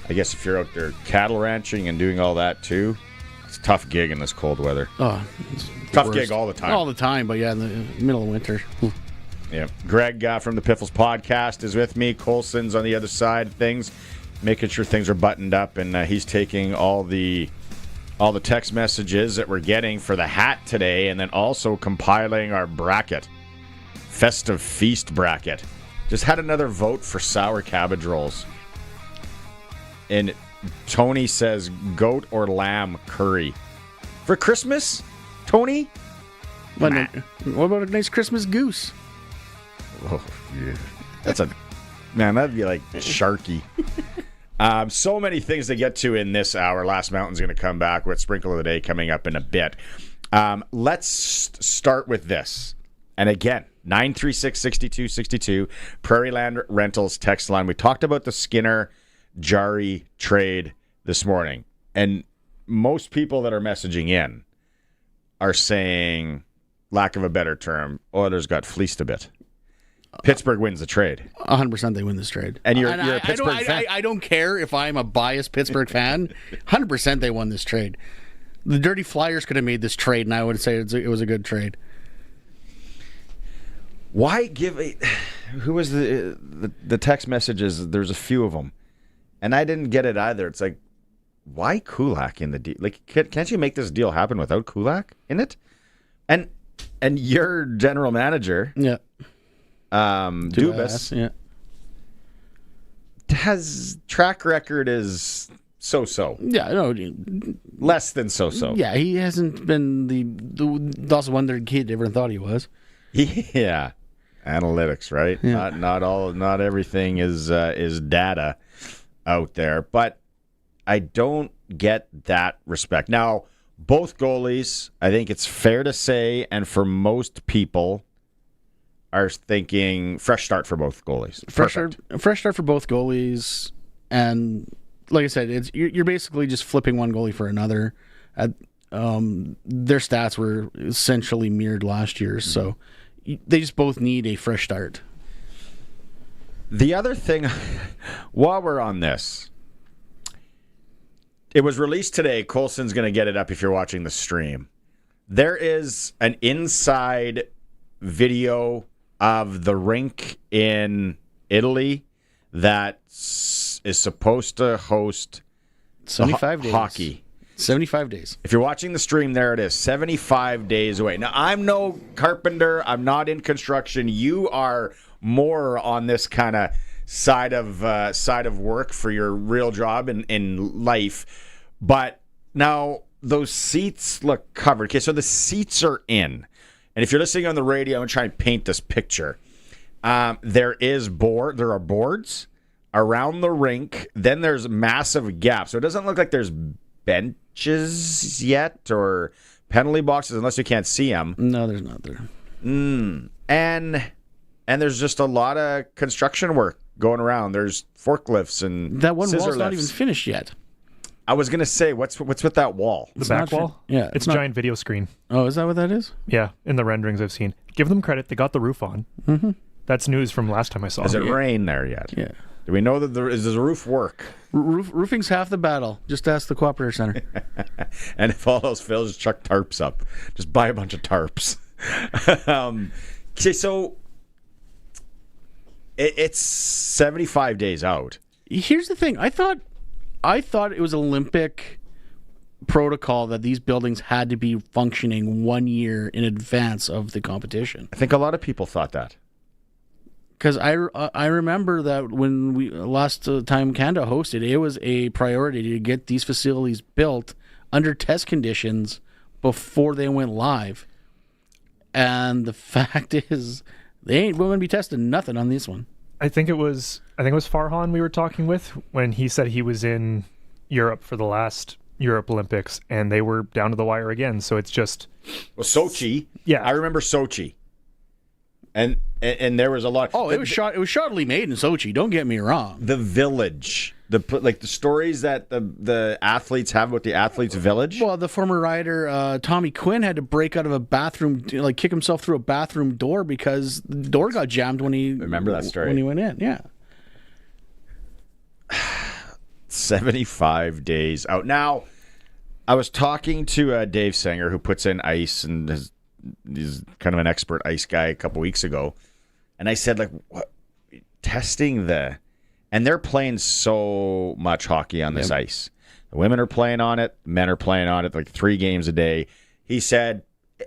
Speaker 2: I guess if you're out there cattle ranching and doing all that too, it's a tough gig in this cold weather.
Speaker 5: Oh,
Speaker 2: tough gig all the time.
Speaker 5: All the time, but yeah, in the middle of winter.
Speaker 2: Yeah, Greg from the Piffles podcast is with me. Colson's on the other side of things, making sure things are buttoned up, and he's taking all the text messages that we're getting for the hat today, and then also compiling our bracket, Festive Feast bracket. Just had another vote for sour cabbage rolls, and Tony says goat or lamb curry for Christmas. Tony,
Speaker 5: What about a nice Christmas goose?
Speaker 2: Oh, yeah. That'd be like Sharky. So many things to get to in this hour. Last Mountain's going to come back with Sprinkle of the Day coming up in a bit. Let's start with this. And again, 936-6262, Prairie Land Rentals text line. We talked about the Skinner-Jari trade this morning. And most people that are messaging in are saying, lack of a better term, Oilers got fleeced a bit. Pittsburgh wins the trade.
Speaker 5: 100% they win this trade.
Speaker 2: And you're a Pittsburgh fan?
Speaker 5: I don't care if I'm a biased Pittsburgh fan. 100% they won this trade. The Dirty Flyers could have made this trade, and I would say it was a good trade.
Speaker 2: Why give a... Who was the text messages? There's a few of them. And I didn't get it either. It's like, why Kulak in the deal? Like, can't you make this deal happen without Kulak in it? And your general manager...
Speaker 5: Yeah.
Speaker 2: Dubas has track record is so-so.
Speaker 5: Yeah, no,
Speaker 2: less than so-so.
Speaker 5: Yeah, he hasn't been the also wonder kid everyone thought he was.
Speaker 2: Yeah, analytics, right? Yeah. Not everything is data out there, but I don't get that respect. Now, both goalies, I think it's fair to say, and for most people, are thinking fresh start for both goalies.
Speaker 5: Fresh start for both goalies, and like I said, you're basically just flipping one goalie for another. Their stats were essentially mirrored last year, so they just both need a fresh start.
Speaker 2: The other thing, while we're on this, it was released today. Colson's going to get it up if you're watching the stream. There is an inside video of the rink in Italy that is supposed to host
Speaker 5: 75 days.
Speaker 2: Hockey.
Speaker 5: 75 days.
Speaker 2: If you're watching the stream, there it is. 75 days away. Now, I'm no carpenter. I'm not in construction. You are more on this kind of side of work for your real job in life. But now those seats look covered. Okay, so the seats are in. And if you're listening on the radio, I'm going to try and paint this picture. There are boards around the rink. Then there's massive gaps. So it doesn't look like there's benches yet or penalty boxes unless you can't see them.
Speaker 5: No, there's not there.
Speaker 2: And there's just a lot of construction work going around. There's forklifts and
Speaker 5: that one
Speaker 2: scissor
Speaker 5: wall's not
Speaker 2: lifts.
Speaker 5: even finished yet.
Speaker 2: I was going to say, what's with that wall?
Speaker 6: The back wall?
Speaker 5: Yeah.
Speaker 6: It's a giant video screen.
Speaker 5: Oh, is that what that is?
Speaker 6: Yeah, in the renderings I've seen. Give them credit. They got the roof on.
Speaker 5: Mm-hmm.
Speaker 6: That's news from last time I saw it.
Speaker 2: Has it rained there yet?
Speaker 5: Yeah.
Speaker 2: Do we know that does the roof work?
Speaker 5: Roofing's half the battle. Just ask the Cooperative Center.
Speaker 2: And if all else fails, just chuck tarps up. Just buy a bunch of tarps. So it's 75 days out.
Speaker 5: Here's the thing. I thought it was Olympic protocol that these buildings had to be functioning 1 year in advance of the competition.
Speaker 2: I think a lot of people thought that.
Speaker 5: Because I remember that when we last time Canada hosted, it was a priority to get these facilities built under test conditions before they went live. And the fact is, they ain't going to be testing nothing on this one.
Speaker 6: I think it was Farhan we were talking with when he said he was in Europe for the last Europe Olympics and they were down to the wire again. So it's just
Speaker 2: Sochi.
Speaker 6: Yeah,
Speaker 2: I remember Sochi. And there was a lot.
Speaker 5: Oh, it was shoddily made in Sochi. Don't get me wrong.
Speaker 2: The village, the stories that the athletes have with the athletes' village.
Speaker 5: Well, the former rider Tommy Quinn had to break out of a bathroom, kick himself through a bathroom door because the door got jammed when he
Speaker 2: remember that story
Speaker 5: when he went in. Yeah.
Speaker 2: 75 days out. Now, I was talking to Dave Sanger, who puts in ice and he's kind of an expert ice guy, a couple weeks ago. And I said, what? Testing and they're playing so much hockey on this ice. The women are playing on it. Men are playing on it like 3 games a day. He said,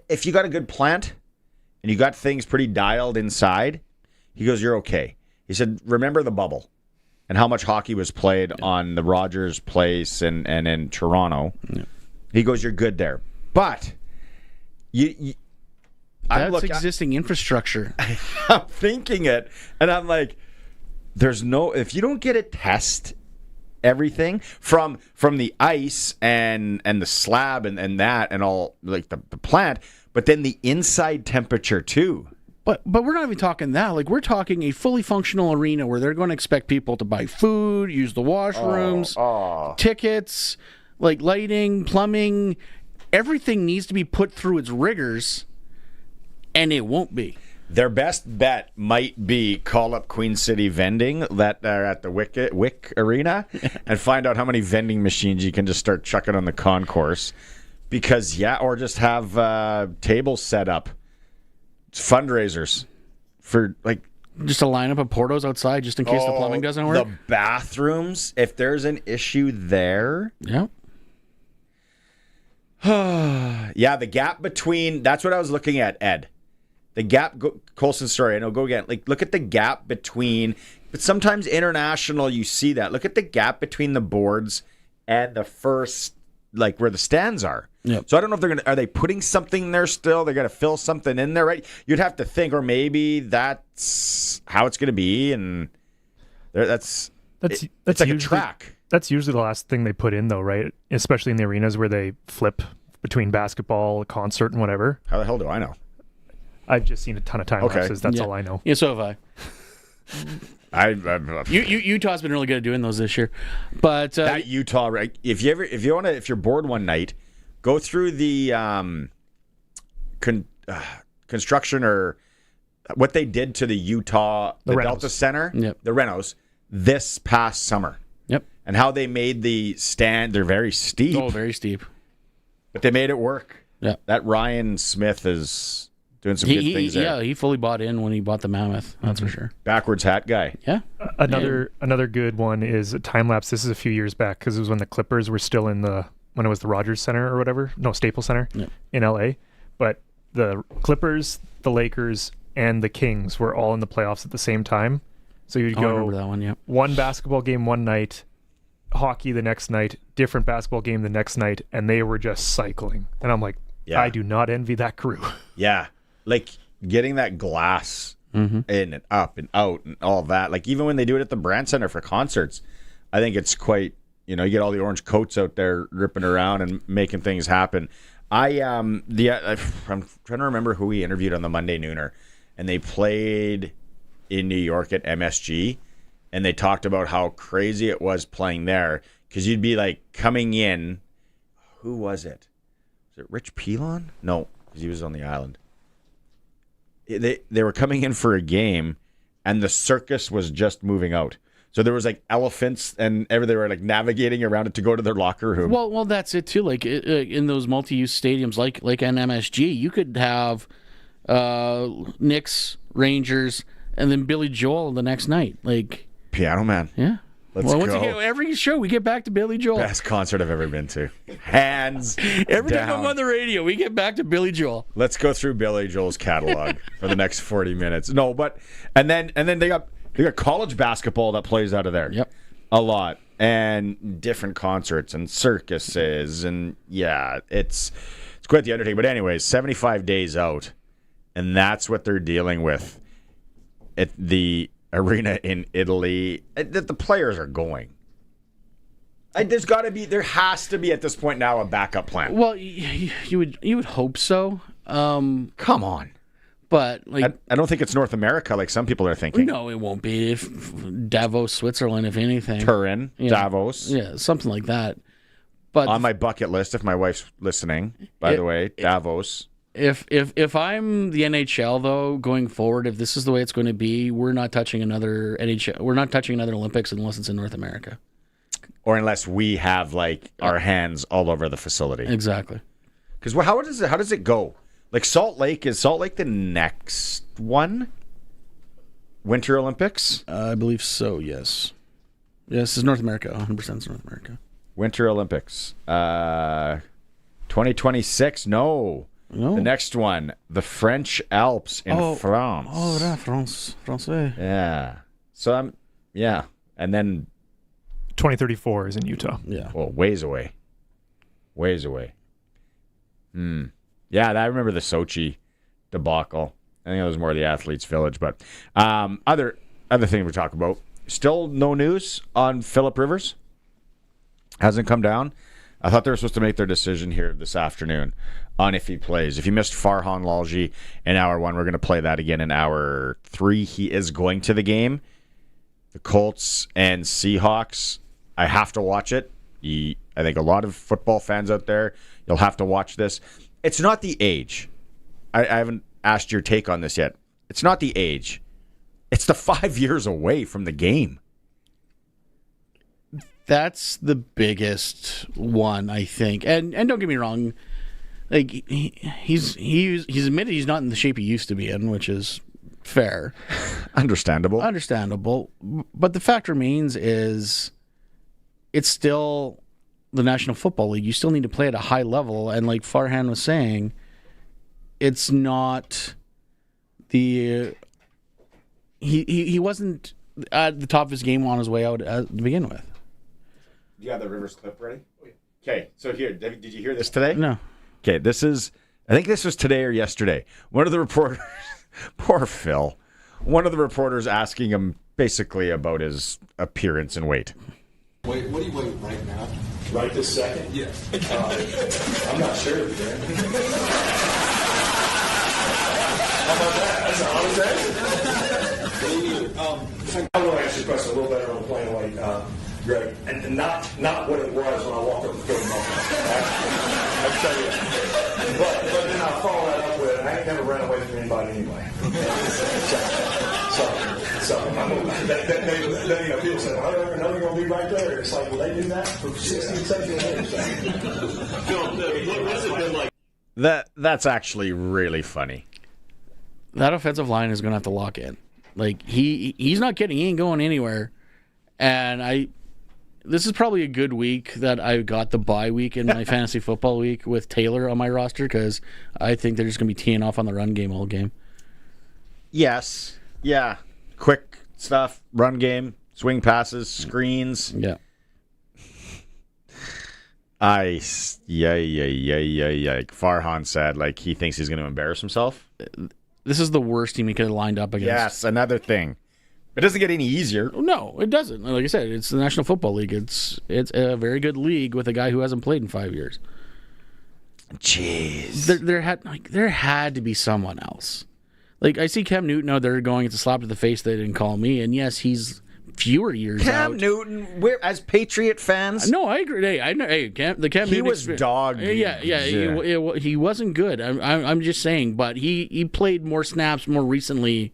Speaker 2: if you got a good plant and you got things pretty dialed inside, he goes, you're okay. He said, remember the bubble and how much hockey was played on the Rogers Place and in Toronto. Yeah. He goes, you're good there. But
Speaker 5: That's existing infrastructure.
Speaker 2: I'm thinking it, and I'm like, there's no, if you don't get a test everything from the ice and the slab and that and all, like the plant, but then the inside temperature too.
Speaker 5: But we're not even talking that. Like, we're talking a fully functional arena where they're going to expect people to buy food, use the washrooms, tickets, like lighting, plumbing. Everything needs to be put through its rigors, and it won't be.
Speaker 2: Their best bet might be call up Queen City Vending that are at the Wick Arena and find out how many vending machines you can just start chucking on the concourse. Because, or just have tables set up. Fundraisers for, like...
Speaker 5: Just a lineup of portos outside just in case the plumbing doesn't work?
Speaker 2: The bathrooms, if there's an issue there...
Speaker 5: Yeah.
Speaker 2: Yeah, the gap between... That's what I was looking at, Ed. The gap... Colson's story, I know, go again. Like, look at the gap between... But sometimes international, you see that. Look at the gap between the boards and the first... Like, where the stands are.
Speaker 5: Yep.
Speaker 2: So I don't know if they're going to... Are they putting something there still? They're going to fill something in there, right? You'd have to think, or maybe that's how it's going to be, and that's like usually, a track.
Speaker 6: That's usually the last thing they put in, though, right? Especially in the arenas where they flip between basketball, concert, and whatever.
Speaker 2: How the hell do I know?
Speaker 6: I've just seen a ton of time lapses. That's all I know.
Speaker 5: Yeah, so have I. Utah's been really good at doing those this year, but
Speaker 2: that Utah, right? If you're bored one night, go through the construction or what they did to the Utah the Delta Center, the renos this past summer.
Speaker 5: Yep,
Speaker 2: and how they made the stand. They're very steep.
Speaker 5: Oh, very steep,
Speaker 2: but they made it work.
Speaker 5: Yeah,
Speaker 2: that Ryan Smith is doing some good things there.
Speaker 5: Yeah, he fully bought in when he bought the Mammoth. That's for sure.
Speaker 2: Backwards hat guy.
Speaker 5: Yeah.
Speaker 6: Another good one is a time lapse. This is a few years back because it was when the Clippers were still when it was the Rogers Center or whatever. No, Staples Center in LA. But the Clippers, the Lakers, and the Kings were all in the playoffs at the same time. So you'd go
Speaker 5: I remember that one,
Speaker 6: one basketball game one night, hockey the next night, different basketball game the next night, and they were just cycling. And I'm like, I do not envy that crew.
Speaker 2: Yeah. Like getting that glass in and up and out and all that. Like even when they do it at the Brand Center for concerts, I think it's quite, you get all the orange coats out there ripping around and making things happen. I'm trying to remember who we interviewed on the Monday Nooner, and they played in New York at MSG, and they talked about how crazy it was playing there because you'd be like coming in. Who was it? Was it Rich Pilon? No, because he was on the island. They were coming in for a game, and the circus was just moving out. So there was like elephants, and they were like navigating around it to go to their locker room.
Speaker 5: Well, that's it too. Like in those multi-use stadiums, like an MSG, you could have Knicks, Rangers, and then Billy Joel the next night. Like
Speaker 2: Piano Man.
Speaker 5: Yeah.
Speaker 2: Let's go.
Speaker 5: Every show we get back to Billy Joel.
Speaker 2: Best concert I've ever been to. Hands
Speaker 5: Every
Speaker 2: down.
Speaker 5: time I'm on the radio, we get back to Billy Joel.
Speaker 2: Let's go through Billy Joel's catalog for the next 40 minutes. No, but and then they got college basketball that plays out of there.
Speaker 5: Yep.
Speaker 2: A lot. And different concerts and circuses and it's quite the undertaking. But anyways, 75 days out, and that's what they're dealing with at the arena in Italy that the players are going. There has to be at this point now a backup plan.
Speaker 5: Well, you would hope so.
Speaker 2: Come on,
Speaker 5: but like
Speaker 2: I don't think it's North America like some people are thinking.
Speaker 5: No, it won't be. If Davos, Switzerland, if anything,
Speaker 2: Turin, Davos,
Speaker 5: something like that. But
Speaker 2: on my bucket list, if my wife's listening, by the way, Davos.
Speaker 5: If I'm the NHL though, going forward, if this is the way it's going to be, we're not touching another NHL. We're not touching another Olympics unless it's in North America,
Speaker 2: or unless we have like our hands all over the facility.
Speaker 5: Exactly.
Speaker 2: Because how does it go? Like Salt Lake, is Salt Lake the next one? Winter Olympics?
Speaker 5: I believe so. Yes. Yes, it's North America. 100% it's North America.
Speaker 2: Winter Olympics. 2026. No. The next one, the French Alps in France.
Speaker 5: Oh, France.
Speaker 2: Yeah. So and then
Speaker 6: 2034 is in Utah.
Speaker 5: Yeah.
Speaker 2: Well, ways away. Yeah, I remember the Sochi debacle. I think it was more the Athletes Village. But other thing we talk about, still no news on Philip Rivers. Hasn't come down. I thought they were supposed to make their decision here this afternoon on if he plays. If you missed Farhan Lalji in hour 1, we're going to play that again in hour 3. He is going to the game. The Colts and Seahawks. I have to watch it. I think a lot of football fans out there, you'll have to watch this. It's not the age. I haven't asked your take on this yet. It's not the age. It's the 5 years away from the game.
Speaker 5: That's the biggest one, I think. And don't get me wrong, like he's admitted he's not in the shape he used to be in, which is fair.
Speaker 2: Understandable.
Speaker 5: But the fact remains is it's still the National Football League. You still need to play at a high level, and like Farhan was saying, it's not the he wasn't at the top of his game on his way out to begin with.
Speaker 2: You have the Rivers clip ready? Okay, so here, did you hear this today?
Speaker 5: No.
Speaker 2: Okay, I think this was today or yesterday. One of the reporters, poor Phil, one of the reporters asking him basically about his appearance and weight.
Speaker 3: Wait, what are you weighing right now?
Speaker 22: Right this second?
Speaker 3: Yes.
Speaker 22: I'm not sure, man. How about that? That's an honest answer. I want to answer your question a little better on playing weight, Greg, and not what it was when I walked up the field. I'll tell you that. But then I'll follow that up with, I ain't never ran away from anybody anyway. So then people say, well, I know you're going to be right there. It's like, well, they do that for 16, 17 years. What's it been like?
Speaker 2: That's actually really funny.
Speaker 5: That offensive line is going to have to lock in. Like, he's not kidding. He ain't going anywhere. And this is probably a good week that I got the bye week in my fantasy football week with Taylor on my roster, because I think they're just going to be teeing off on the run game all game.
Speaker 2: Yes. Yeah. Quick stuff, run game, swing passes, screens.
Speaker 5: Yeah.
Speaker 2: Farhan said, like, he thinks he's going to embarrass himself.
Speaker 5: This is the worst team he could have lined up against.
Speaker 2: Yes, another thing. It doesn't get any easier.
Speaker 5: No, it doesn't. Like I said, it's the National Football League. It's a very good league with a guy who hasn't played in 5 years.
Speaker 2: Jeez.
Speaker 5: There had to be someone else. Like, I see Cam Newton out there going, it's a slap to the face they didn't call me. And yes, he's fewer years out.
Speaker 2: Cam Newton, as Patriot fans?
Speaker 5: No, I agree. Cam Newton.
Speaker 2: He was dog.
Speaker 5: Yeah. He wasn't good. I'm just saying, but he played more snaps more recently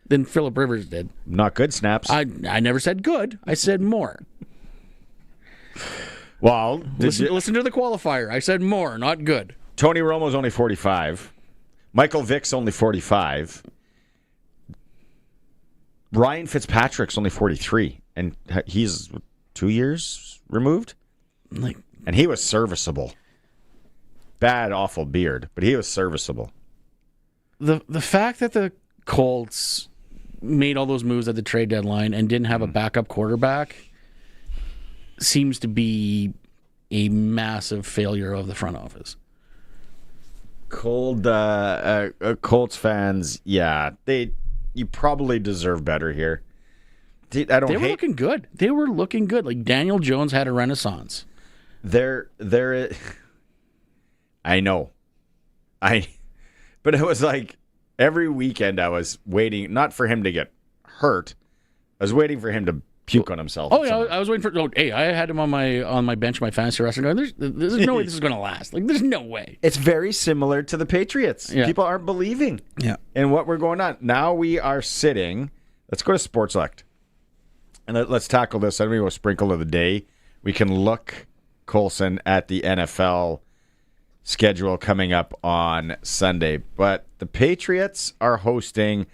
Speaker 5: than Philip Rivers did.
Speaker 2: Not good snaps.
Speaker 5: I never said good. I said more.
Speaker 2: Well,
Speaker 5: listen to the qualifier. I said more, not good.
Speaker 2: Tony Romo's only 45. Michael Vick's only 45. Ryan Fitzpatrick's only 43, and he's 2 years removed. And he was serviceable. Bad, awful beard, but he was serviceable.
Speaker 5: The fact that the Colts made all those moves at the trade deadline and didn't have a backup quarterback seems to be a massive failure of the front office.
Speaker 2: Colts fans, yeah, you probably deserve better here. They were
Speaker 5: looking good. They were looking good. Like, Daniel Jones had a renaissance.
Speaker 2: I know. But it was like every weekend I was waiting, not for him to get hurt. I was waiting for him to puke on himself.
Speaker 5: Oh yeah, I was waiting for. I had him on my bench, my fantasy roster. Going, there's no way this is going to last. Like, there's no way.
Speaker 2: It's very similar to the Patriots.
Speaker 5: Yeah.
Speaker 2: People aren't believing.
Speaker 5: Yeah.
Speaker 2: In what we're going on now, we are sitting. Let's go to Sports Select, and let's tackle this. I don't know, a sprinkle of the day. We can look, Colson, at the NFL schedule coming up on Sunday, but the Patriots are hosting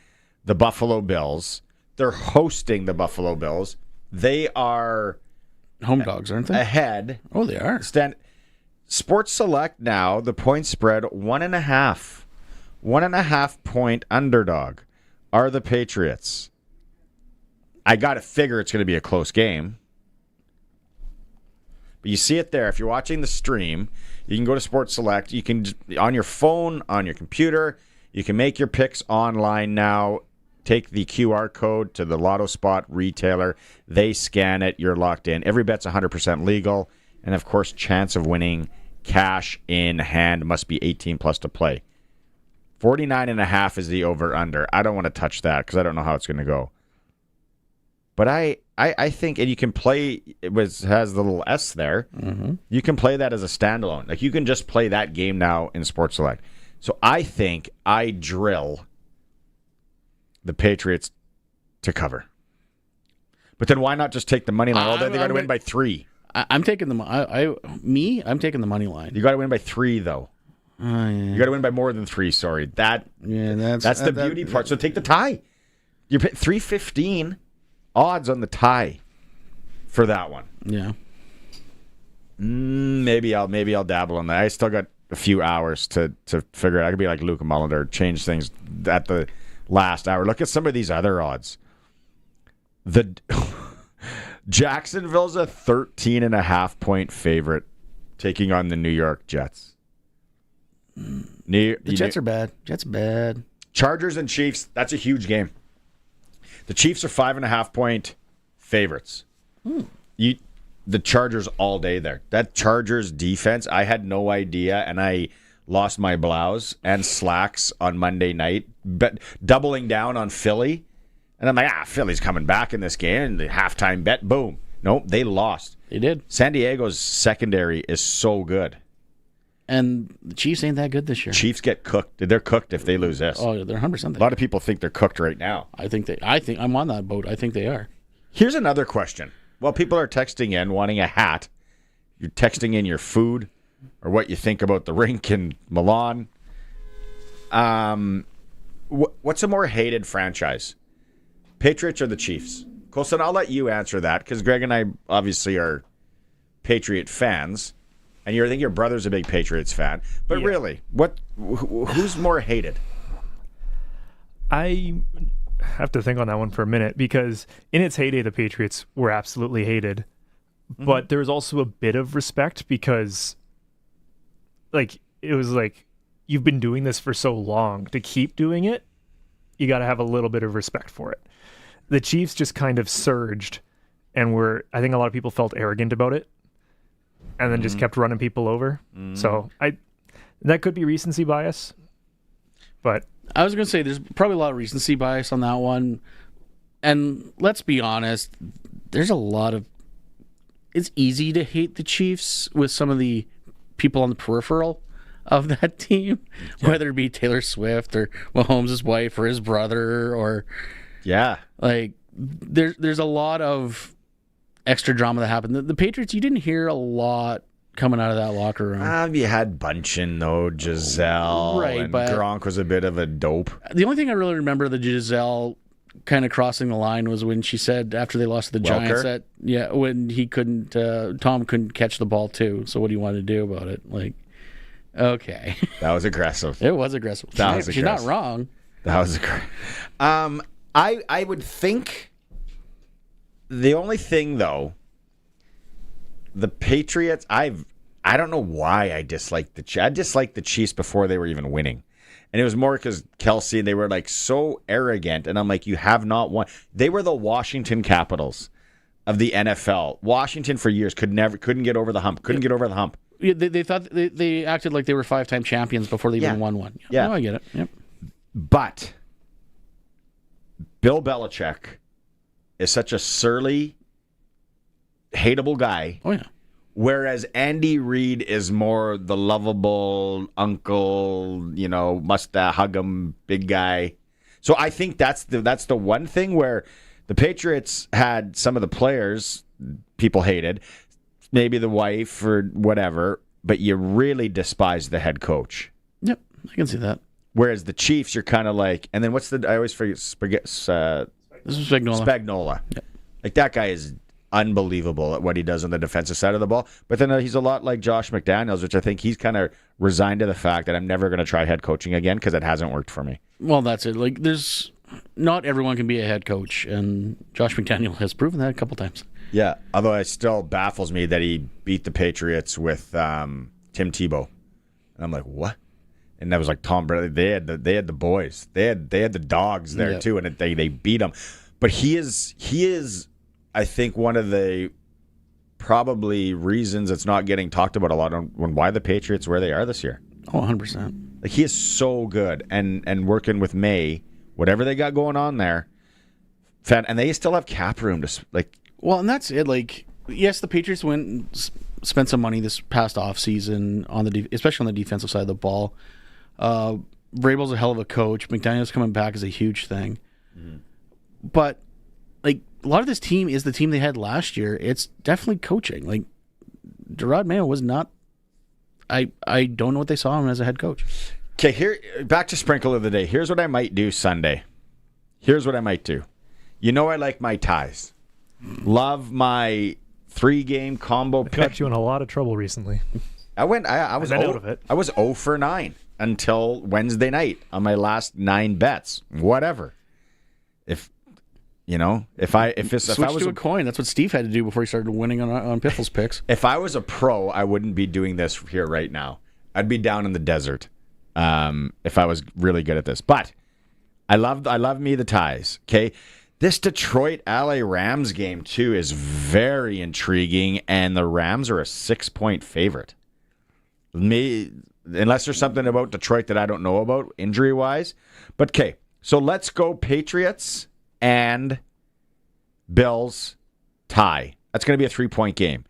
Speaker 2: the Buffalo Bills. They're hosting the Buffalo Bills. They are
Speaker 5: home dogs, aren't they?
Speaker 2: Ahead.
Speaker 5: Oh, they are.
Speaker 2: Sports Select now, the point spread 1.5. 1.5 point underdog are the Patriots. I got to figure it's going to be a close game. But you see it there. If you're watching the stream, you can go to Sports Select. You can, on your phone, on your computer, You can make your picks online now. Take the QR code to the Lotto Spot retailer. They scan it. You're locked in. Every bet's 100% legal. And, of course, chance of winning cash in hand must be 18 plus to play. 49.5 is the over-under. I don't want to touch that because I don't know how it's going to go. But I think, and you can play, has the little S there.
Speaker 5: Mm-hmm.
Speaker 2: You can play that as a standalone. Like, you can just play that game now in Sports Select. So I think I drill the Patriots to cover. But then why not just take the money line? Oh, then they got to win by 3.
Speaker 5: I'm taking I'm taking the money line.
Speaker 2: You got to win by 3, though.
Speaker 5: Yeah.
Speaker 2: You got to win by more than 3. Sorry, that's the beauty part. So take the tie. You're 315 odds on the tie for that one.
Speaker 5: Yeah.
Speaker 2: Maybe I'll dabble on that. I still got a few hours to figure it out. I could be like Luke Mullender, change things at the last hour. Look at some of these other odds. Jacksonville's a 13.5 point taking on the New York Jets.
Speaker 5: The Jets are bad. Jets bad.
Speaker 2: Chargers and Chiefs, that's a huge game. The Chiefs are 5.5 point favorites. The Chargers all day there. That Chargers defense, I had no idea, and I lost my blouse and slacks on Monday night, but doubling down on Philly. And I'm like, Philly's coming back in this game. And the halftime bet, boom. Nope, they lost.
Speaker 5: They did.
Speaker 2: San Diego's secondary is so good.
Speaker 5: And the Chiefs ain't that good this year.
Speaker 2: Chiefs get cooked. They're cooked if they lose this.
Speaker 5: Oh, they're 100%.
Speaker 2: A lot of people think they're cooked right now.
Speaker 5: I think I'm on that boat. I think they are.
Speaker 2: Here's another question. Well, people are texting in wanting a hat. You're texting in your food or what you think about the rink in Milan. What's a more hated franchise? Patriots or the Chiefs? Colson, I'll let you answer that because Greg and I obviously are Patriot fans. And I think your brother's a big Patriots fan. But really, who's more hated?
Speaker 6: I have to think on that one for a minute because in its heyday, the Patriots were absolutely hated. Mm-hmm. But there was also a bit of respect because it was like, you've been doing this for so long. To keep doing it, you got to have a little bit of respect for it. The Chiefs just kind of surged and I think a lot of people felt arrogant about it. And then just kept running people over. So that could be recency bias. But
Speaker 5: I was going to say there's probably a lot of recency bias on that one. And let's be honest, there's a lot of... It's easy to hate the Chiefs with some of the people on the peripheral of that team, whether it be Taylor Swift or Mahomes' wife or his brother or...
Speaker 2: Yeah.
Speaker 5: There's a lot of extra drama that happened. The Patriots, you didn't hear a lot coming out of that locker room.
Speaker 2: You had Bunchin, though, Giselle, and but Gronk was a bit of a dope.
Speaker 5: The only thing I really remember the Giselle kind of crossing the line was when she said after they lost to the Giants that when he couldn't, Tom couldn't catch the ball too. So what do you want to do about it? Okay,
Speaker 2: that was aggressive.
Speaker 5: It was aggressive. She's not wrong.
Speaker 2: That was aggressive. I would think. The only thing, though, the Patriots, I don't know why I disliked I disliked the Chiefs before they were even winning. And it was more because Kelsey, they were so arrogant. And I'm like, you have not won. They were the Washington Capitals of the NFL. Washington for years couldn't get over the hump.
Speaker 5: Yeah, they thought they acted like they were 5-time champions before they even won one.
Speaker 2: Yeah.
Speaker 5: No, I get it. Yep.
Speaker 2: But Bill Belichick is such a surly, hateable guy.
Speaker 5: Oh, yeah.
Speaker 2: Whereas Andy Reid is more the lovable uncle, mustache, hug him, big guy. So I think that's the one thing where the Patriots had some of the players people hated, maybe the wife or whatever, but you really despise the head coach.
Speaker 5: Yep, I can see that.
Speaker 2: Whereas the Chiefs, you're kind of and then I always forget
Speaker 5: this is
Speaker 2: Spagnuolo.
Speaker 5: Yep.
Speaker 2: That guy is unbelievable at what he does on the defensive side of the ball. But then he's a lot like Josh McDaniels, which I think he's kind of resigned to the fact that I'm never going to try head coaching again because it hasn't worked for me.
Speaker 5: Well, that's it. Not everyone can be a head coach, and Josh McDaniel has proven that a couple times.
Speaker 2: Yeah, although it still baffles me that he beat the Patriots with Tim Tebow. And I'm like, what? And that was like Tom Brady. They had the boys. They had the dogs there too, and they beat him. But he is, I think, one of the probably reasons it's not getting talked about a lot on why the Patriots where they are this year.
Speaker 5: Oh, 100%.
Speaker 2: Like, he is so good, and working with May, whatever they got going on there, and they still have cap room to like.
Speaker 5: Well, and that's it. Like, yes, the Patriots went and spent some money this past offseason on especially on the defensive side of the ball. Vrabel's a hell of a coach. McDaniel's coming back is a huge thing. But like, a lot of this team is the team they had last year. It's definitely coaching. Like, Gerard Mayo was not. I don't know what they saw him as a head coach.
Speaker 2: Okay, here, back to sprinkle of the day. Here's what I might do Sunday. Here's what I might do. You know, I like my ties. Love my 3-game combo pick.
Speaker 6: Got you in a lot of trouble recently.
Speaker 2: I was
Speaker 6: out of it.
Speaker 2: I was 0 for 9 until Wednesday night on my last 9 bets. Whatever. If I was
Speaker 5: to a coin, that's what Steve had to do before he started winning on Piffle's picks.
Speaker 2: If I was a pro, I wouldn't be doing this here right now. I'd be down in the desert if I was really good at this. But I love me the ties. Okay, this Detroit LA Rams game too is very intriguing, and the Rams are a 6-point favorite. Unless there's something about Detroit that I don't know about injury wise. But okay, so let's go Patriots and Bills tie. That's going to be a 3-point game.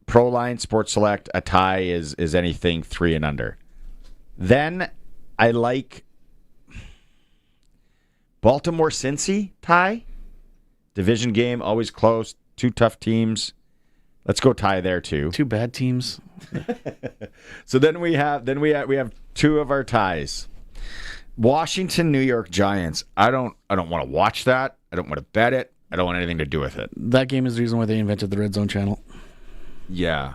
Speaker 2: Pro line, Sports Select, a tie is anything 3 and under. Then I like Baltimore-Cincy tie. Division game, always close. 2 tough teams. Let's go tie there too.
Speaker 5: 2 bad teams.
Speaker 2: So then we have 2 of our ties. Washington, New York Giants. I don't want to watch that. I don't want to bet it. I don't want anything to do with it.
Speaker 5: That game is the reason why they invented the Red Zone channel.
Speaker 2: Yeah.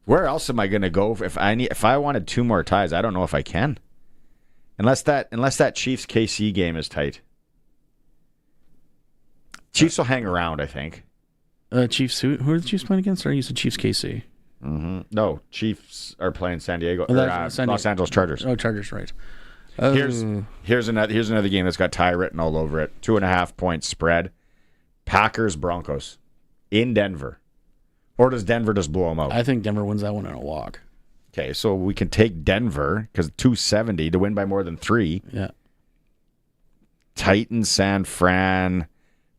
Speaker 2: Where else am I going to go if I wanted 2 more ties? I don't know if I can. Unless that Chiefs KC game is tight. Chiefs will hang around, I think.
Speaker 5: Chiefs. Who are the Chiefs playing against? Or you said Chiefs KC?
Speaker 2: Mm-hmm. No, Chiefs are playing San Diego. Los Angeles Chargers.
Speaker 5: Oh, Chargers, right.
Speaker 2: Here's another game that's got tie written all over it. 2.5-point spread. Packers Broncos in Denver, or does Denver just blow them out?
Speaker 5: I think Denver wins that one in a walk.
Speaker 2: Okay, so we can take Denver because 270 to win by more than 3.
Speaker 5: Yeah.
Speaker 2: Titans San Fran.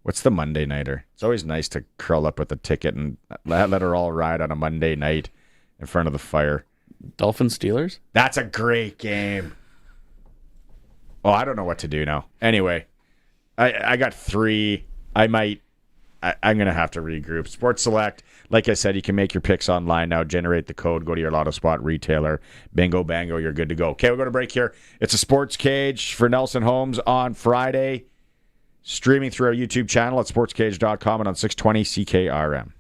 Speaker 2: What's the Monday nighter? It's always nice to curl up with a ticket and let her all ride on a Monday night in front of the fire.
Speaker 5: Dolphins Steelers.
Speaker 2: That's a great game. Oh, I don't know what to do now. Anyway, I got 3. I'm going to have to regroup. Sports Select, like I said, you can make your picks online now. Generate the code. Go to your Lotto Spot retailer. Bingo, bango, you're good to go. Okay, we'll go to break here. It's a Sports Cage for Nelson Holmes on Friday. Streaming through our YouTube channel at sportscage.com and on 620 CKRM.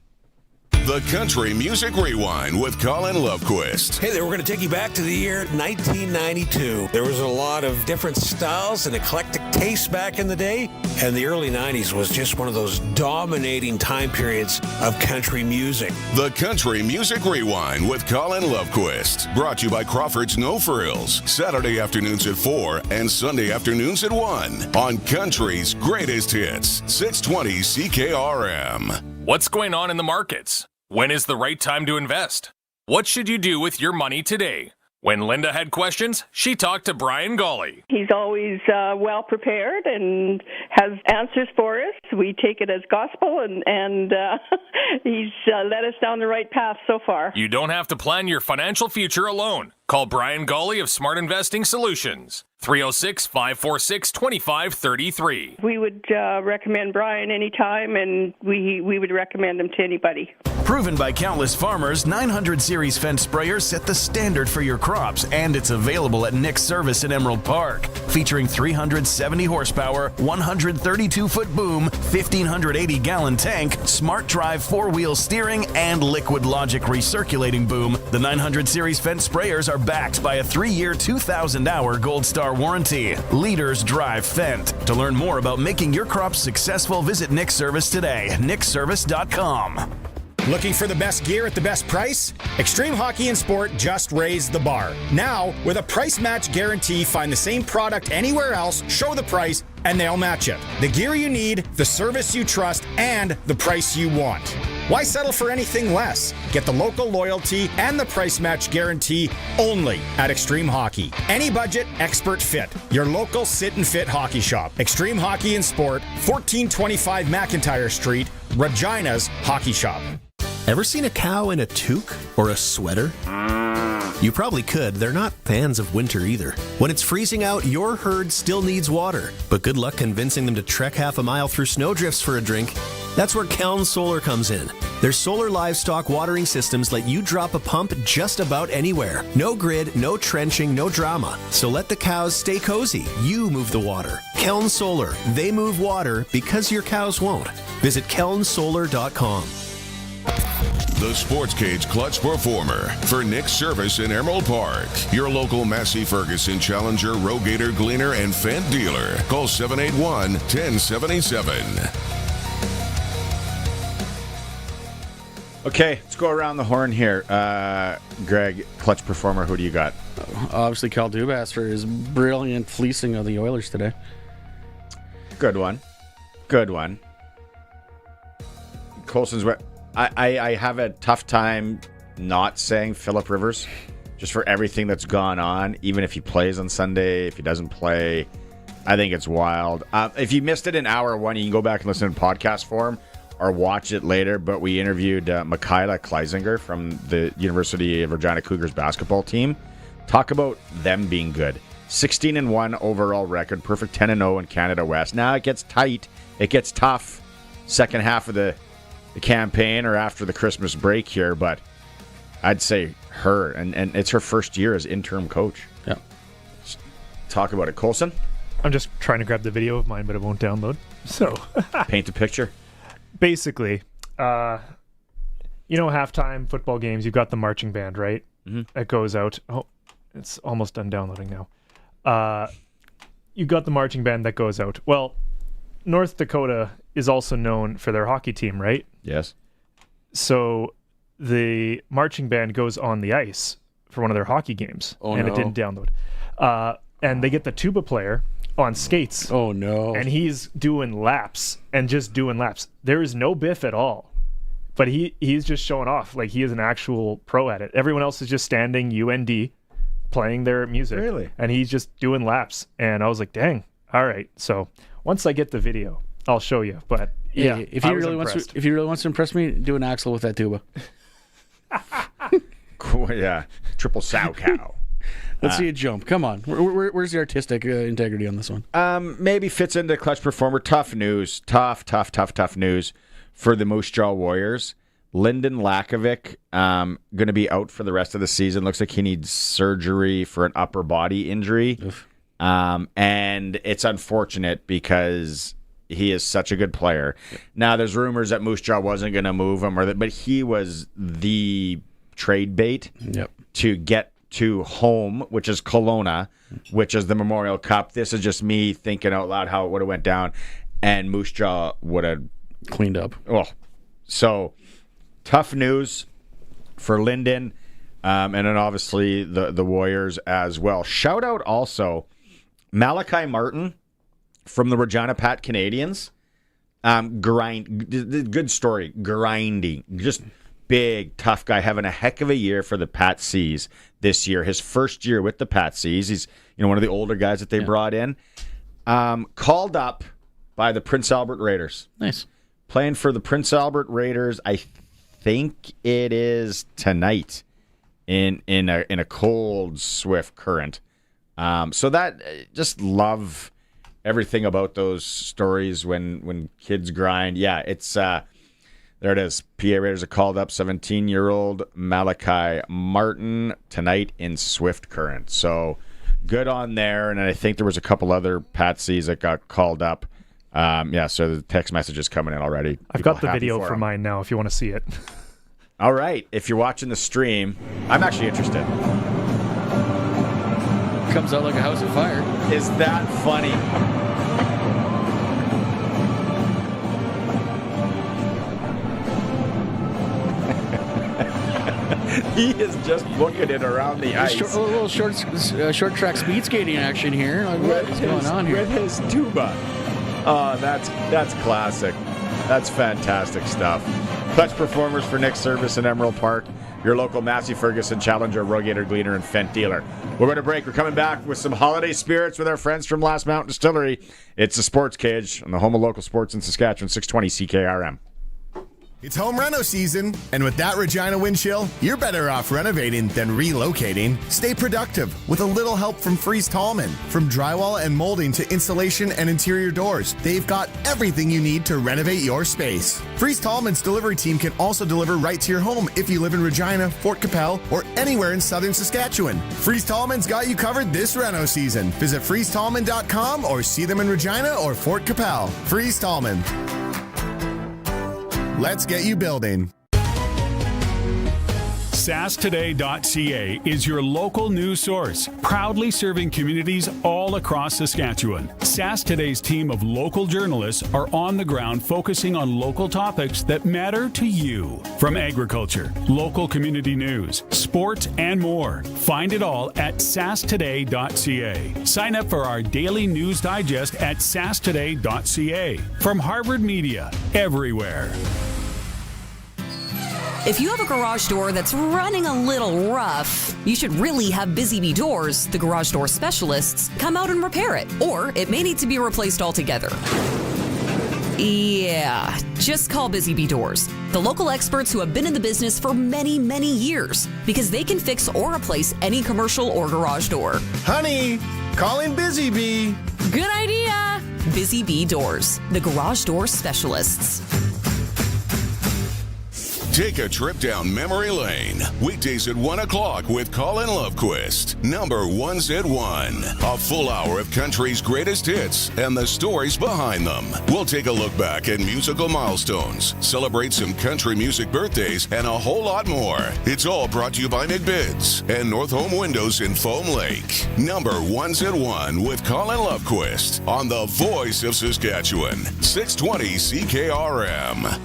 Speaker 4: The Country Music Rewind with Colin Lovequist.
Speaker 17: Hey there, we're going to take you back to the year 1992. There was a lot of different styles and eclectic tastes back in the day, and the early 90s was just one of those dominating time periods of country music.
Speaker 4: The Country Music Rewind with Colin Lovequist. Brought to you by Crawford's No Frills. Saturday afternoons at 4 and Sunday afternoons at 1 on Country's Greatest Hits, 620 CKRM.
Speaker 7: What's going on in the markets? When is the right time to invest? What should you do with your money today? When Linda had questions, she talked to Brian Golly.
Speaker 10: He's always well prepared and has answers for us. We take it as gospel, and he's led us down the right path so far.
Speaker 7: You don't have to plan your financial future alone. Call Brian Golly of Smart Investing Solutions. 306-546-2533.
Speaker 10: We would recommend Brian anytime, and we would recommend him to anybody.
Speaker 21: Proven by countless farmers, 900 Series fence sprayers set the standard for your crops, and it's available at Nick's Service in Emerald Park. Featuring 370 horsepower, 132-foot boom, 1,580-gallon tank, smart drive 4-wheel steering, and Liquid Logic recirculating boom, the 900 Series fence sprayers are backed by a 3-year, 2,000-hour Gold Star warranty. Leaders drive Fendt. To learn more about making your crops successful, visit Nick's Service today. nicksservice.com.
Speaker 11: Looking for the best gear at the best price? Extreme Hockey and Sport just raised the bar. Now, with a price match guarantee, find the same product anywhere else, show the price, and they'll match it. The gear you need, the service you trust, and the price you want. Why settle for anything less? Get the local loyalty and the price match guarantee only at Extreme Hockey. Any budget, expert fit. Your local sit and fit hockey shop. Extreme Hockey and Sport, 1425 McIntyre Street, Regina's hockey shop.
Speaker 12: Ever seen a cow in a toque or a sweater? You probably could. They're not fans of winter either. When it's freezing out, your herd still needs water. But good luck convincing them to trek half a mile through snowdrifts for a drink. That's where Keln Solar comes in. Their solar livestock watering systems let you drop a pump just about anywhere. No grid, no trenching, no drama. So let the cows stay cozy. You move the water. Keln Solar. They move water because your cows won't. Visit kelnsolar.com.
Speaker 4: The Sports Cage Clutch Performer for Nick's Service in Emerald Park. Your local Massey Ferguson Challenger, Rogator, Gleaner, and Fendt dealer. Call 781-1077.
Speaker 2: Okay, let's go around the horn here. Greg, Clutch Performer, who do you got?
Speaker 5: Obviously, Cal Dubas for his brilliant fleecing of the Oilers today.
Speaker 2: Good one. Good one. Colson's wet. I have a tough time not saying Phillip Rivers, just for everything that's gone on, even if he plays on Sunday, if he doesn't play. I think it's wild. If you missed it in hour one, you can go back and listen to podcast form or watch it later, but we interviewed Michaela Kleisinger from the University of Regina Cougars basketball team. Talk about them being good. 16-1 overall record, perfect 10-0 in Canada West. Now it gets tight. It gets tough second half of the campaign or after the Christmas break here, but I'd say her, and it's her first year as interim coach.
Speaker 5: Yeah.
Speaker 2: Just talk about it. Colson?
Speaker 6: I'm just trying to grab the video of mine, but it won't download. So
Speaker 2: paint a picture.
Speaker 6: Basically, halftime football games, you've got the marching band, right?
Speaker 2: Mm-hmm.
Speaker 6: That goes out. Oh, it's almost done downloading now. You've got the marching band that goes out. Well, North Dakota is also known for their hockey team, right?
Speaker 2: Yes.
Speaker 6: So the marching band goes on the ice for one of their hockey games, and it didn't download. And they get the tuba player on skates.
Speaker 5: Oh, no.
Speaker 6: And he's doing laps and just doing laps. There is no biff at all. But he's just showing off like he is an actual pro at it. Everyone else is just standing UND playing their music.
Speaker 2: Really?
Speaker 6: And he's just doing laps. And I was like, dang, all right. So once I get the video, I'll show you. But yeah,
Speaker 5: if he really wants to impress me, do an axle with that tuba.
Speaker 2: Cool, yeah. Triple sow cow.
Speaker 5: Let's see a jump. Come on. Where's the artistic integrity on this one?
Speaker 2: Maybe fits into Clutch Performer. Tough news. Tough news for the Moose Jaw Warriors. Lyndon Lakovic going to be out for the rest of the season. Looks like he needs surgery for an upper body injury. And it's unfortunate because he is such a good player. Now, there's rumors that Moose Jaw wasn't going to move him, but he was the trade bait to get to home, which is Kelowna, which is the Memorial Cup. This is just me thinking out loud how it would have went down, and Moose Jaw would have
Speaker 5: cleaned up.
Speaker 2: Oh, so tough news for Lyndon, and then obviously the Warriors as well. Shout out also Malachi Martin from the Regina Pats Canadians. Good story. Grinding, just big, tough guy, having a heck of a year for the Patsies this year. His first year with the Patsies. He's one of the older guys that they brought in. Called up by the Prince Albert Raiders.
Speaker 5: Nice.
Speaker 2: Playing for the Prince Albert Raiders, I think it is tonight in a cold, swift current. So that, just love everything about those stories when kids grind. Yeah, it's there it is. PA Raiders are called up 17-year-old Malachi Martin tonight in swift current. So good on there. And I think there was a couple other Patsies that got called up. So the text message is coming in already.
Speaker 6: I've got the video for mine now if you want to see it.
Speaker 2: All right. If you're watching the stream, I'm actually interested.
Speaker 5: Comes out like a house of fire.
Speaker 2: Is that funny? He is just booking it around the ice.
Speaker 5: A little short track speed skating action here. Like, what is going on here?
Speaker 2: With his tuba. Oh, that's classic. That's fantastic stuff. Clutch performers for Nick Service in Emerald Park. Your local Massey Ferguson Challenger, Rogator, Gleaner, and Fent dealer. We're going to break. We're coming back with some holiday spirits with our friends from Last Mountain Distillery. It's the Sports Cage on the home of local sports in Saskatchewan, 620 CKRM.
Speaker 21: It's home reno season, and with that Regina wind chill, you're better off renovating than relocating. Stay productive with a little help from Freeze Tallman. From drywall and molding to installation and interior doors, they've got everything you need to renovate your space. Freeze Tallman's delivery team can also deliver right to your home if you live in Regina, Fort Capel, or anywhere in southern Saskatchewan. Freeze Tallman's got you covered this reno season. Visit freezetallman.com or see them in Regina or Fort Capel. Freeze Tallman. Let's get you building.
Speaker 13: SaskToday.ca is your local news source, proudly serving communities all across Saskatchewan. Sask Today's team of local journalists are on the ground focusing on local topics that matter to you. From agriculture, local community news, sports, and more. Find it all at SaskToday.ca. Sign up for our daily news digest at SaskToday.ca. From Harvard Media, everywhere.
Speaker 14: If you have a garage door that's running a little rough, you should really have Busy Bee Doors, the garage door specialists, come out and repair it. Or it may need to be replaced altogether. Yeah, just call Busy Bee Doors, the local experts who have been in the business for many, many years, because they can fix or replace any commercial or garage door.
Speaker 21: Honey, calling Busy Bee.
Speaker 14: Good idea. Busy Bee Doors, the garage door specialists.
Speaker 4: Take a trip down memory lane. Weekdays at 1 o'clock with Colin Lovequist. Number 1Z1. A full hour of country's greatest hits and the stories behind them. We'll take a look back at musical milestones, celebrate some country music birthdays, and a whole lot more. It's all brought to you by McBids and North Home Windows in Foam Lake. Number 1Z1 with Colin Lovequist on the voice of Saskatchewan. 620 CKRM.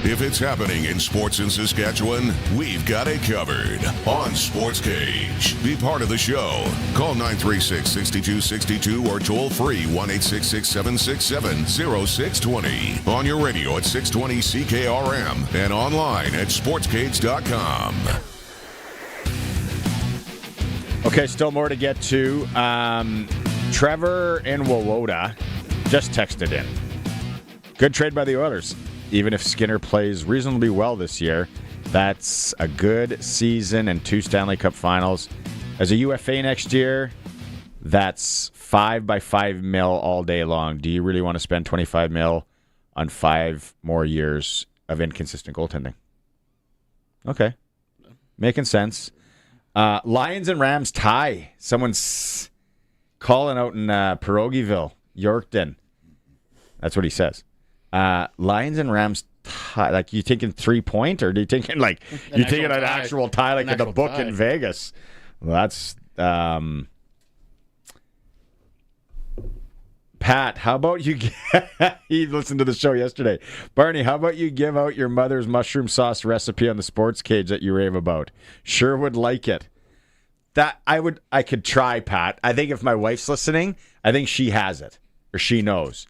Speaker 4: If it's happening in sports in Saskatchewan, we've got it covered on Sportscage. Be part of the show. Call 936-6262 or toll free 1-866-767-0620. On your radio at 620 CKRM and online at sportscage.com.
Speaker 2: Okay, still more to get to. Trevor in Wawota just texted in. Good trade by the Oilers. Even if Skinner plays reasonably well this year, that's a good season and 2 Stanley Cup finals. As a UFA next year, that's $5 by $5 mil all day long. Do you really want to spend $25 mil on 5 more years of inconsistent goaltending? Okay. Making sense. Lions and Rams tie. Someone's calling out in Pierogieville, Yorkton. That's what he says. Lions and Rams tie. Like, you thinking 3-point, or do you thinking like you thinking an actual tie, like in the book in Vegas? Well, that's Pat. How about you? He listened to the show yesterday. Barney, how about you give out your mother's mushroom sauce recipe on the Sports Cage that you rave about? Sure would like it. That I could try, Pat. I think if my wife's listening, I think she has it or she knows.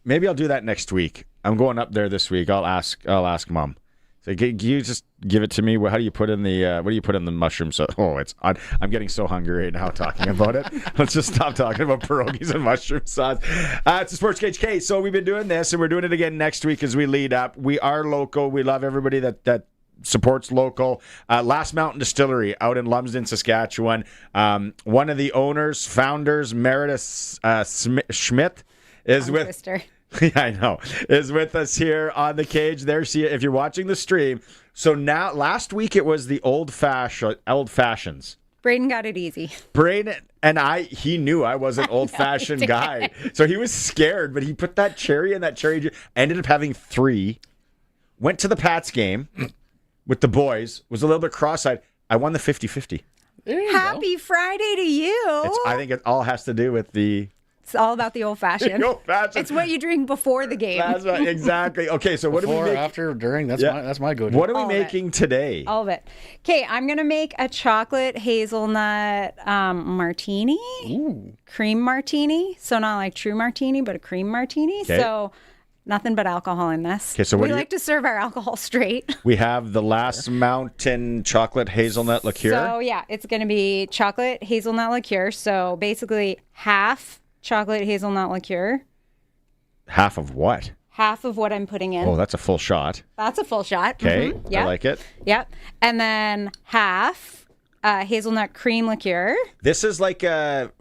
Speaker 2: Maybe I'll do that next week. I'm going up there this week. I'll ask Mom. So can you just give it to me? How do you put in the what do you put in the mushroom sauce? Oh, I'm getting so hungry right now talking about it. Let's just stop talking about pierogies and mushroom sauce. It's a Sports Cage case. So we've been doing this, and we're doing it again next week as we lead up. We are local. We love everybody that supports local. Last Mountain Distillery out in Lumsden, Saskatchewan. One of the owners, founders, Meredith Schmidt, is with.
Speaker 23: Twister.
Speaker 2: Yeah, I know. Is with us here on the cage. There, see if you're watching the stream. So now, last week it was the old fashions.
Speaker 23: Braden got it easy.
Speaker 2: Braden and he knew I was an old fashioned guy, so he was scared. But he put that cherry in that cherry juice. Ended up having 3. Went to the Pats game with the boys. Was a little bit cross-eyed. I won the 50-50.
Speaker 23: Happy Friday to you.
Speaker 2: I think it all has to do with the
Speaker 15: It's all about the old fashioned.
Speaker 2: The old-fashioned.
Speaker 15: It's what you drink before the game.
Speaker 2: That's right, exactly. Okay, so what do we
Speaker 5: Before,
Speaker 2: make?
Speaker 5: after, during. That's my go-to.
Speaker 2: What are we
Speaker 15: All of it.
Speaker 2: making today?
Speaker 15: All of it. Okay, I'm going to make a chocolate hazelnut martini.
Speaker 5: Ooh.
Speaker 15: Cream martini. So not like true martini, but a cream martini.
Speaker 2: Okay.
Speaker 15: So nothing but alcohol in this.
Speaker 2: Okay, so what
Speaker 15: we
Speaker 2: do you-
Speaker 15: like to serve our alcohol straight.
Speaker 2: We have the Last Mountain chocolate hazelnut liqueur.
Speaker 15: So yeah, it's going to be chocolate hazelnut liqueur. So basically half chocolate hazelnut liqueur,
Speaker 2: Half of what?
Speaker 15: half of what I'm putting in.
Speaker 2: Oh, that's a full shot.
Speaker 15: That's a full shot.
Speaker 2: Okay,
Speaker 15: Mhm. Yep.
Speaker 2: I like it.
Speaker 15: Yep. And then half hazelnut cream liqueur.
Speaker 2: This is like for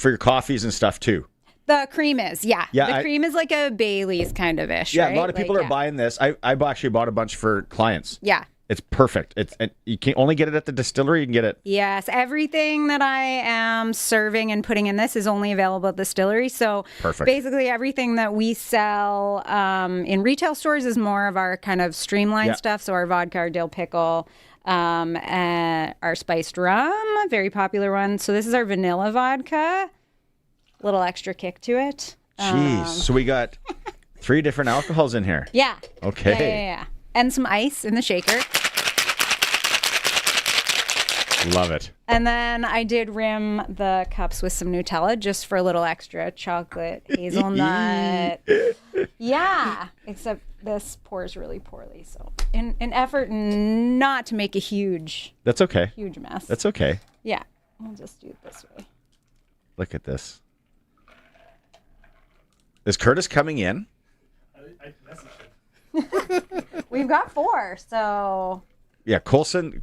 Speaker 2: your coffees and stuff too.
Speaker 15: The cream is, yeah.
Speaker 2: Yeah,
Speaker 15: The cream is like a Bailey's kind of ish.
Speaker 2: Yeah,
Speaker 15: right?
Speaker 2: a lot of people
Speaker 15: Like,
Speaker 2: are buying this. I actually bought a bunch for clients.
Speaker 15: Yeah.
Speaker 2: It's perfect. And you can only get it at the distillery. You can get it.
Speaker 15: Yes, everything that I am serving and putting in this is only available at the distillery. So
Speaker 2: Perfect.
Speaker 15: basically everything that we sell in retail stores is more of our kind of streamlined
Speaker 2: Yeah.
Speaker 15: stuff. So our vodka, our dill pickle, and our spiced rum, a very popular one. So this is our vanilla vodka. Little extra kick to it.
Speaker 2: Jeez. So we got 3 different alcohols in here.
Speaker 15: Yeah.
Speaker 2: Okay.
Speaker 15: Yeah. And some ice in the shaker.
Speaker 2: Love it.
Speaker 15: And then I did rim the cups with some Nutella just for a little extra chocolate hazelnut. Yeah. Except this pours really poorly. So in an effort not to make a huge
Speaker 2: That's okay.
Speaker 15: mess.
Speaker 2: That's okay.
Speaker 15: Yeah. We'll just do it this way.
Speaker 2: Look at this. Is Curtis coming in?
Speaker 15: We've got 4, so
Speaker 2: Yeah, Colson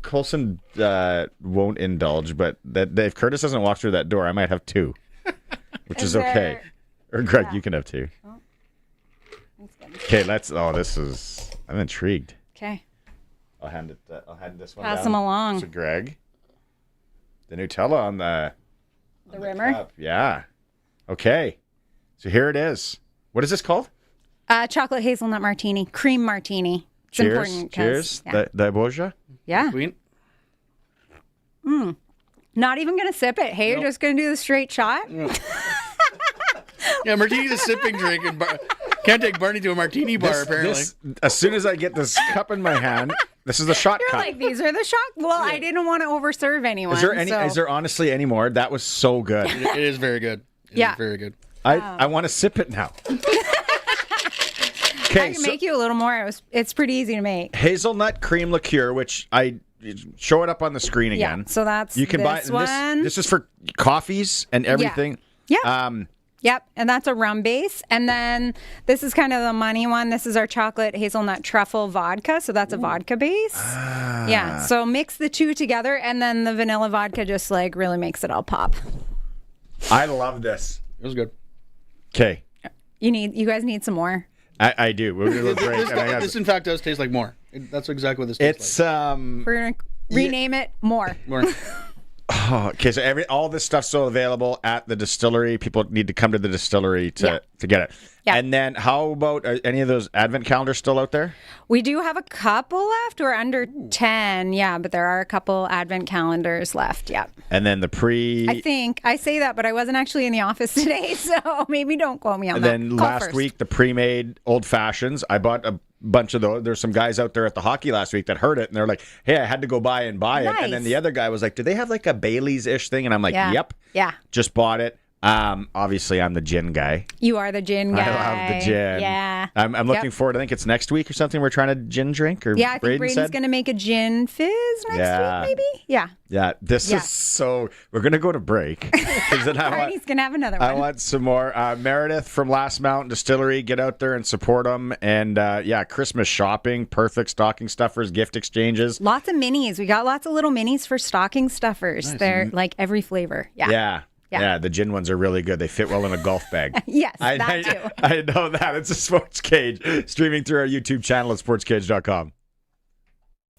Speaker 2: won't indulge, but that if Curtis doesn't walk through that door, I might have 2, which is okay. Or Greg, you can have 2. Okay, I'm intrigued.
Speaker 15: okay.
Speaker 2: I'll hand this one
Speaker 15: Pass
Speaker 2: down
Speaker 15: them along.
Speaker 2: to Greg. The Nutella on the
Speaker 15: rimmer.
Speaker 2: cup. Yeah. Okay. So here it is. What is this called?
Speaker 15: Chocolate hazelnut martini, cream martini. It's
Speaker 2: Cheers.
Speaker 15: important. 'Cause,
Speaker 2: Cheers.
Speaker 15: Yeah.
Speaker 2: The Boja.
Speaker 15: Yeah.
Speaker 5: Queen.
Speaker 15: Not even gonna sip it. Hey, you're just gonna do the straight shot.
Speaker 5: Yeah, martini's a sipping drink, and can't take Barney to a martini bar. Apparently,
Speaker 2: As soon as I get this cup in my hand, this is the shot
Speaker 15: You're
Speaker 2: cup.
Speaker 15: like, these are the shot. Well, I didn't want to overserve anyone.
Speaker 2: Is there honestly any more? That was so good.
Speaker 5: it is very good. It
Speaker 15: Yeah.
Speaker 5: is very good.
Speaker 2: I want to sip it now.
Speaker 15: I
Speaker 2: Okay,
Speaker 15: can make you a little more. It's pretty easy to make.
Speaker 2: hazelnut cream liqueur, which I show it up on the screen again.
Speaker 15: Yeah. So that's
Speaker 2: You can buy
Speaker 15: this one.
Speaker 2: This is for coffees and everything.
Speaker 15: Yeah. Yep, and that's a rum base. And then this is kind of the money one. This is our chocolate hazelnut truffle vodka. So that's a vodka base. Yeah. So mix the 2 together, and then the vanilla vodka just like really makes it all pop.
Speaker 2: I love this.
Speaker 5: It was good.
Speaker 2: Okay.
Speaker 15: You guys need some more.
Speaker 2: I do. We're gonna go break.
Speaker 5: This, in fact, does taste like more. That's exactly what this tastes
Speaker 2: It's
Speaker 15: We're gonna rename it more.
Speaker 5: like. More.
Speaker 2: Oh, okay, so all this stuff's still available at the distillery. People need to come to the distillery to get it.
Speaker 15: Yeah.
Speaker 2: And then how about any of those advent calendars still out there?
Speaker 15: We do have a couple left. We're under 10, yeah, but there are a couple advent calendars left, yeah.
Speaker 2: And then the
Speaker 15: I think I say that, but I wasn't actually in the office today, so maybe don't quote me on
Speaker 2: and
Speaker 15: that.
Speaker 2: then
Speaker 15: Call
Speaker 2: last
Speaker 15: first.
Speaker 2: week, the pre-made old fashions. I bought a bunch of those. There's some guys out there at the hockey last week that heard it, and they're like, hey, I had to go buy it. And then
Speaker 15: Nice.
Speaker 2: the other guy was like, do they have like a Bailey's-ish thing? And I'm like,
Speaker 15: Yeah.
Speaker 2: yep.
Speaker 15: Yeah.
Speaker 2: Just bought it. Obviously, I'm the gin guy.
Speaker 15: You are the gin guy.
Speaker 2: I love the gin.
Speaker 15: Yeah.
Speaker 2: I'm looking
Speaker 15: Yep.
Speaker 2: forward. I think it's next week or something. We're trying to gin drink. Or
Speaker 15: Yeah, I think
Speaker 2: Braden
Speaker 15: Braden's
Speaker 2: said.
Speaker 15: going to make a gin fizz next week, maybe? Yeah.
Speaker 2: Yeah, this
Speaker 15: Yeah.
Speaker 2: is so. We're gonna go to break. 'Cause then
Speaker 15: Barney's going to have another one.
Speaker 2: I want some more. Meredith from Last Mountain Distillery, get out there and support them. And Christmas shopping, perfect stocking stuffers, gift exchanges.
Speaker 15: Lots of minis. We got lots of little minis for stocking stuffers.
Speaker 2: Nice.
Speaker 15: They're like every flavor. Yeah.
Speaker 2: Yeah, the gin ones are really good. They fit well in a golf bag.
Speaker 15: Yes, that too.
Speaker 2: I know that. It's a Sports Cage streaming through our YouTube channel at sportscage.com.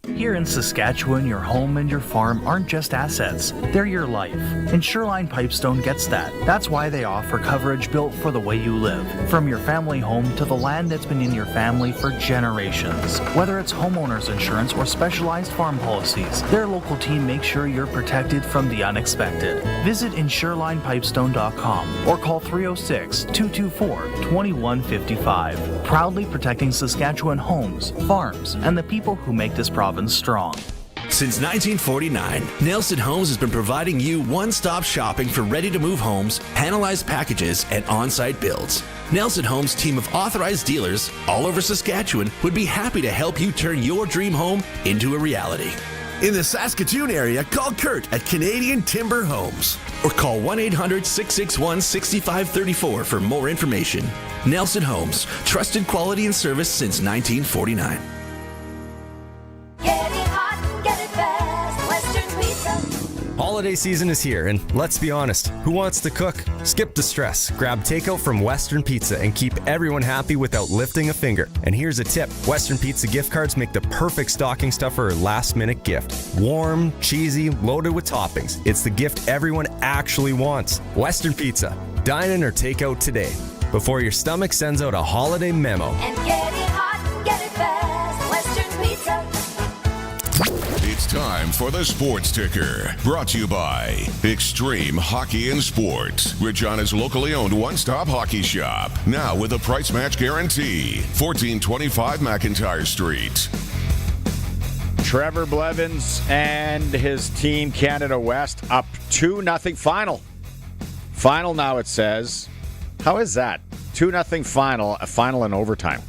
Speaker 8: Here in Saskatchewan, your home and your farm aren't just assets, they're your life. And Shoreline Pipestone gets that. That's why they offer coverage built for the way you live. From your family home to the land that's been in your family for generations. Whether it's homeowners insurance or specialized farm policies, their local team makes sure you're protected from the unexpected. Visit insurelinepipestone.com or call 306-224-2155. Proudly protecting Saskatchewan homes, farms, and the people who make this province strong.
Speaker 9: Since 1949, Nelson Homes has been providing you one-stop shopping for ready-to-move homes, panelized packages, and on-site builds. Nelson Homes' team of authorized dealers all over Saskatchewan would be happy to help you turn your dream home into a reality.
Speaker 18: In the Saskatoon area, call Kurt at Canadian Timber Homes.
Speaker 9: Or call 1-800-661-6534 for more information. Nelson Homes, trusted quality and service since 1949.
Speaker 16: Holiday season is here, and let's be honest, who wants to cook? Skip the stress. Grab takeout from Western Pizza and keep everyone happy without lifting a finger. And here's a tip. Western Pizza gift cards make the perfect stocking stuffer or last-minute gift. Warm, cheesy, loaded with toppings. It's the gift everyone actually wants. Western Pizza. Dine in or take out today, before your stomach sends out a holiday memo.
Speaker 23: And get it hot and get it fast. Western Pizza.
Speaker 4: It's time for the Sports Ticker, brought to you by Extreme Hockey and Sports, Regina's locally owned one-stop hockey shop. Now with a price match guarantee. 1425 McIntyre Street.
Speaker 2: Trevor Blevins and his team, Canada West, up 2-0 final. Final now, it says. How is that? 2-0 final, a final in overtime.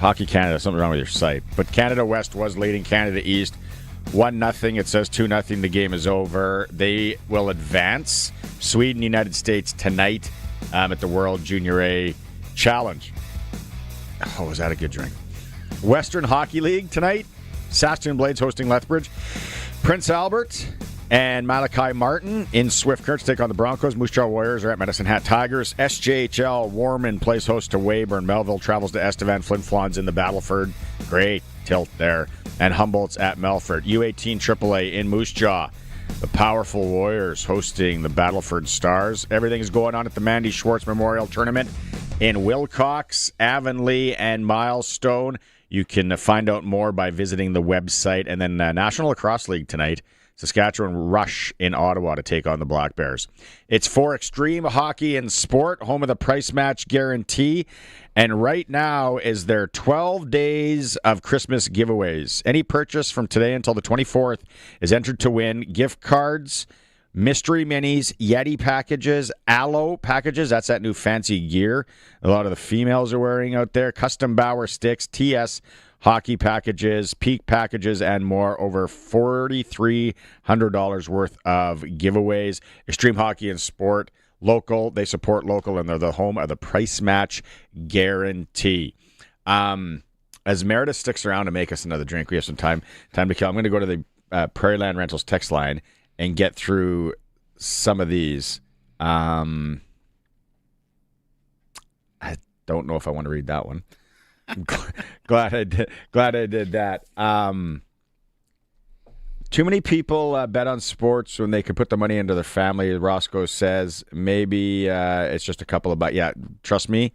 Speaker 2: Hockey Canada, something wrong with your site. But Canada West was leading Canada East 1-0. It says 2-0. The game is over. They will advance. Sweden, United States tonight at the World Junior A Challenge. Oh, was that a good drink? Western Hockey League tonight. Saskatoon Blades hosting Lethbridge. Prince Albert and Malachi Martin in Swift Current take on the Broncos. Moose Jaw Warriors are at Medicine Hat Tigers. SJHL Warman plays host to Weyburn. Melville travels to Estevan. Flin Flon's in the Battleford. Great tilt there. And Humboldt's at Melfort. U18 AAA in Moose Jaw. The powerful Warriors hosting the Battleford Stars. Everything is going on at the Mandy Schwartz Memorial Tournament in Wilcox, Avonlea, and Milestone. You can find out more by visiting the website. And then National Lacrosse League tonight. Saskatchewan Rush in Ottawa to take on the Black Bears. It's for Extreme Hockey and Sport, home of the price match guarantee. And right now is their 12 days of Christmas giveaways. Any purchase from today until the 24th is entered to win gift cards, mystery minis, Yeti packages, Aloe packages. That's that new fancy gear a lot of the females are wearing out there. Custom Bauer sticks, TS hockey packages, peak packages, and more. Over $4,300 worth of giveaways. Extreme Hockey and Sport, local. They support local, and they're the home of the price match guarantee. As Meredith sticks around to make us another drink, we have some time to kill. I'm going to go to the Prairie Land Rentals text line and get through some of these. I don't know if I want to read that one. Glad I did that. Too many people bet on sports when they could put the money into their family. Roscoe says maybe it's just a couple of. But yeah, trust me,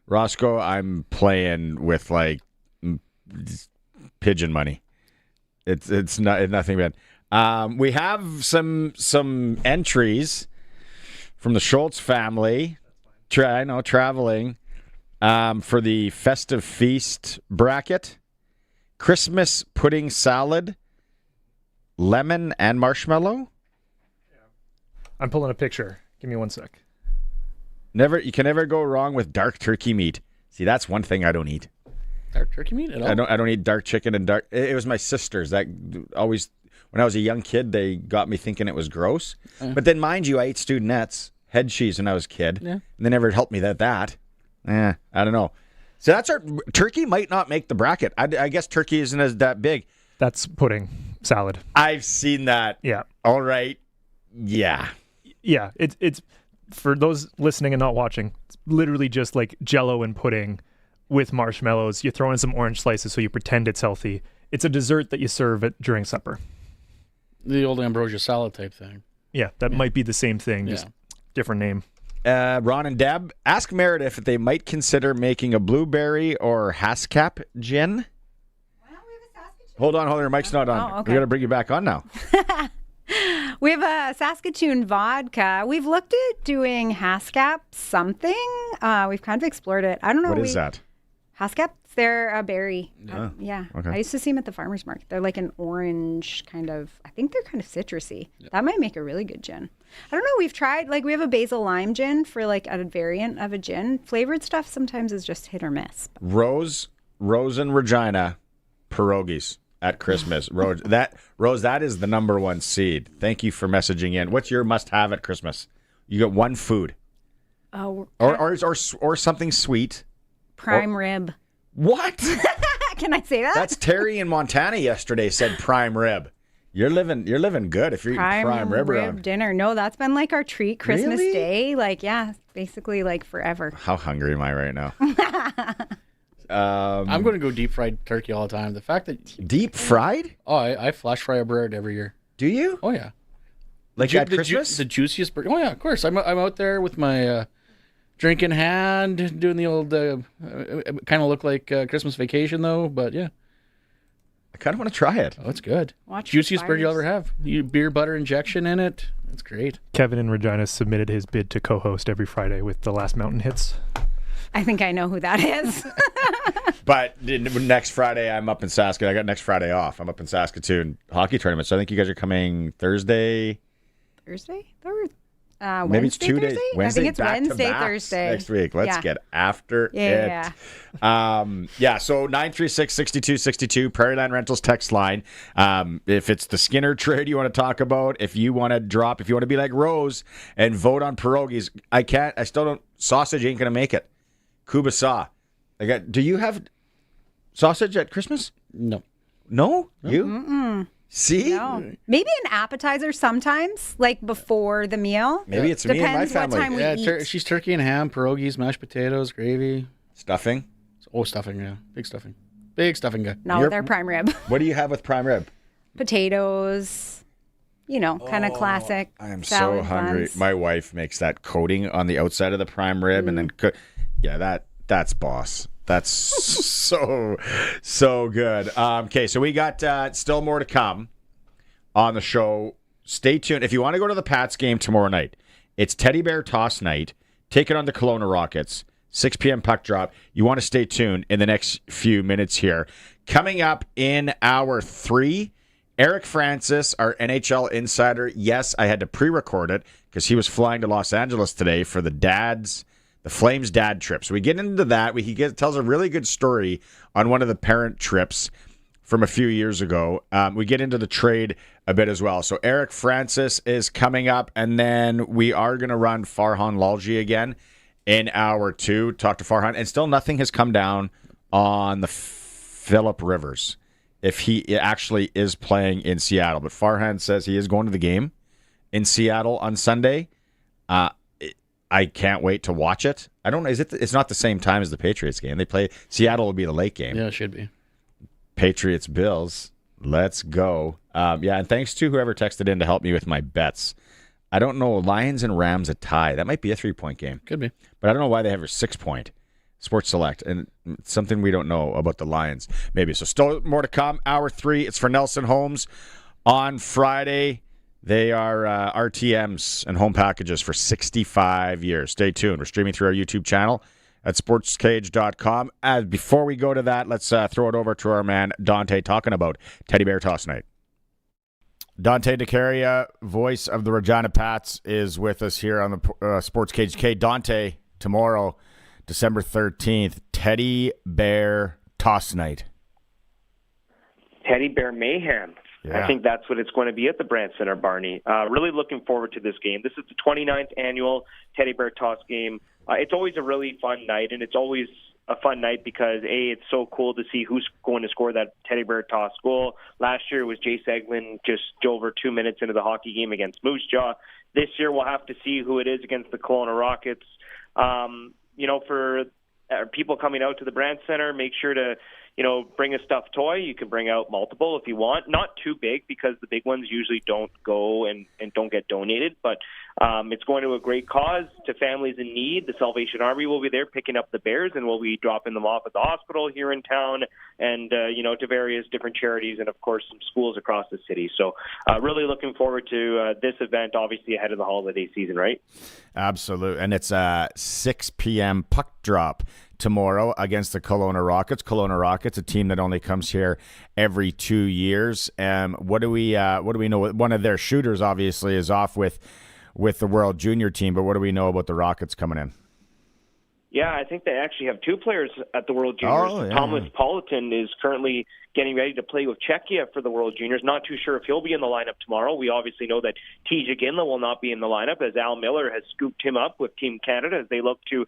Speaker 2: Roscoe. I'm playing with like pigeon money. It's nothing bad. We have some entries from the Schultz family. Traveling. For the festive feast bracket, Christmas pudding salad, lemon and marshmallow.
Speaker 6: I'm pulling a picture. Give me one sec.
Speaker 2: You can never go wrong with dark turkey meat. See, that's one thing I don't eat.
Speaker 5: Dark turkey meat at all?
Speaker 2: I don't eat dark chicken and dark. It was my sisters that always, when I was a young kid, they got me thinking it was gross. But then, mind you, I ate Studenettes, head cheese when I was a kid, and they never helped me that. I don't know. So that's turkey might not make the bracket. I guess turkey isn't as that big.
Speaker 6: That's pudding salad.
Speaker 2: I've seen that.
Speaker 6: Yeah.
Speaker 2: All right. Yeah.
Speaker 6: Yeah. It's for those listening and not watching. It's literally just like Jell-O and pudding with marshmallows. You throw in some orange slices so you pretend it's healthy. It's a dessert that you serve during supper.
Speaker 5: The old ambrosia salad type thing.
Speaker 6: Yeah, that might be the same thing, just different name.
Speaker 2: Ron and Deb, ask Meredith if they might consider making a blueberry or Haskap gin. Hold on, your mic's not on.
Speaker 15: Oh, okay.
Speaker 2: We got to bring you back on now.
Speaker 15: We have a Saskatchewan vodka. We've looked at doing Haskap something. We've kind of explored it. I don't know.
Speaker 2: What is that?
Speaker 15: Haskaps, they're a berry.
Speaker 2: Yeah. Okay.
Speaker 15: I used to see them at the farmer's market. They're like an orange kind of, I think they're kind of citrusy. That might make a really good gin. I don't know. We've tried, like we have a basil lime gin for like a variant of a gin. Flavored stuff sometimes is just hit or miss.
Speaker 2: Rose and Regina pierogies at Christmas. Rose, that is the number one seed. Thank you for messaging in. What's your must-have at Christmas? You get one food.
Speaker 15: Oh.
Speaker 2: Or something sweet.
Speaker 15: Prime rib.
Speaker 2: What?
Speaker 15: Can I say that?
Speaker 2: That's Terry in Montana yesterday said prime rib. You're living good if you're eating prime rib around.
Speaker 15: Dinner. No, that's been like our treat Christmas
Speaker 2: Really?
Speaker 15: Day. Like, yeah, basically like forever.
Speaker 2: How hungry am I right now?
Speaker 5: I'm going to go deep fried turkey all the time. The fact that
Speaker 2: deep fried?
Speaker 5: Oh, I flash fry a bird every year.
Speaker 2: Do you?
Speaker 5: Oh yeah.
Speaker 2: Like at Christmas?
Speaker 5: The juiciest bird. Oh yeah, of course. I'm out there with my drink in hand, doing the old kind of look like Christmas vacation though. But yeah,
Speaker 2: I kind of want to try it.
Speaker 5: Oh, it's good.
Speaker 15: Watch
Speaker 5: Juiciest bird you'll ever have. You beer butter injection in it. It's great.
Speaker 6: Kevin in Regina submitted his bid to co-host every Friday with the Last Mountain Hits.
Speaker 15: I think I know who that is.
Speaker 2: But next Friday, I'm up in Saskatoon. I got next Friday off. I'm up in Saskatoon hockey tournament. So I think you guys are coming Thursday.
Speaker 15: Thursday?
Speaker 2: Maybe it's 2 days.
Speaker 15: Thursday?
Speaker 2: Wednesday,
Speaker 15: I think it's
Speaker 2: back to
Speaker 15: Wednesday,
Speaker 2: backs
Speaker 15: Thursday.
Speaker 2: next week. Let's get after it.
Speaker 15: Yeah.
Speaker 2: So 936-6262, Prairieland Rentals text line. If it's the Skinner trade you want to talk about, if you want to drop, if you want to be like Rose and vote on pierogies, I still don't. Sausage ain't going to make it. Kubasa. Do you have sausage at Christmas?
Speaker 5: No.
Speaker 2: No? You?
Speaker 15: Mm-mm.
Speaker 2: See?
Speaker 15: No. Maybe an appetizer sometimes, like before the meal.
Speaker 2: Maybe it's me and my
Speaker 15: Depends what
Speaker 2: family.
Speaker 15: time we eat.
Speaker 5: She's turkey and ham, pierogies, mashed potatoes, gravy.
Speaker 2: Stuffing?
Speaker 5: Oh, stuffing, yeah. Big stuffing. Big stuffing guy.
Speaker 15: No, they're prime rib.
Speaker 2: What do you have with prime rib?
Speaker 15: Potatoes, kind of classic.
Speaker 2: I am
Speaker 15: salad
Speaker 2: so hungry.
Speaker 15: buns.
Speaker 2: My wife makes that coating on the outside of the prime rib and then cook. Yeah, that's boss. That's so good. Okay, so we got still more to come on the show. Stay tuned. If you want to go to the Pats game tomorrow night, it's Teddy Bear Toss night. Take it on the Kelowna Rockets. 6 p.m. puck drop. You want to stay tuned in the next few minutes here. Coming up in hour 3, Eric Francis, our NHL insider. Yes, I had to pre-record it because he was flying to Los Angeles today for the Flames dad trip. So we get into that. He tells a really good story on one of the parent trips from a few years ago. We get into the trade a bit as well. So Eric Francis is coming up, and then we are going to run Farhan Lalji again in hour 2. Talk to Farhan, and still nothing has come down on the Phillip Rivers if he actually is playing in Seattle. But Farhan says he is going to the game in Seattle on Sunday. I can't wait to watch it. I don't know. It's not the same time as the Patriots game. They play Seattle will be the late game.
Speaker 5: Yeah, it should be.
Speaker 2: Patriots Bills. Let's go. And thanks to whoever texted in to help me with my bets. I don't know. Lions and Rams a tie. That might be a 3-point game.
Speaker 5: Could be.
Speaker 2: But I don't know why they have a 6-point. Sports Select. And it's something we don't know about the Lions. Maybe. So still more to come. Hour 3. It's for Nelson Homes on Friday. They are RTMs and home packages for 65 years. Stay tuned. We're streaming through our YouTube channel at sportscage.com. Before we go to that, let's throw it over to our man Dante talking about Teddy Bear Toss Night. Dante DeCaria, voice of the Regina Pats, is with us here on the Sports Cage. Dante, tomorrow, December 13th, Teddy Bear Toss Night.
Speaker 1: Teddy Bear Mayhem.
Speaker 2: Yeah.
Speaker 1: I think that's what it's going to be at the Brandt Center, Barney. Really looking forward to this game. This is the 29th annual Teddy Bear Toss game. It's always a really fun night, and it's always a fun night because, it's so cool to see who's going to score that Teddy Bear Toss goal. Last year it was Jay Seglin just over 2 minutes into the hockey game against Moose Jaw. This year we'll have to see who it is against the Kelowna Rockets. For people coming out to the Brandt Center, make sure to bring a stuffed toy. You can bring out multiple if you want. Not too big, because the big ones usually don't go and don't get donated. But it's going to a great cause, to families in need. The Salvation Army will be there picking up the bears, and we'll be dropping them off at the hospital here in town, and to various different charities, and of course some schools across the city. So really looking forward to this event, obviously ahead of the holiday season, right?
Speaker 2: Absolutely. And it's a 6 p.m. puck drop tomorrow against the Kelowna Rockets. Kelowna Rockets, a team that only comes here every 2 years. What do we know? One of their shooters obviously is off with the World Junior team, but what do we know about the Rockets coming in?
Speaker 1: Yeah, I think they actually have two players at the World Juniors.
Speaker 2: Oh, yeah.
Speaker 1: Thomas Politan is currently getting ready to play with Czechia for the World Juniors. Not too sure if he'll be in the lineup tomorrow. We obviously know that TJ Ginla will not be in the lineup, as Al Miller has scooped him up with Team Canada as they look to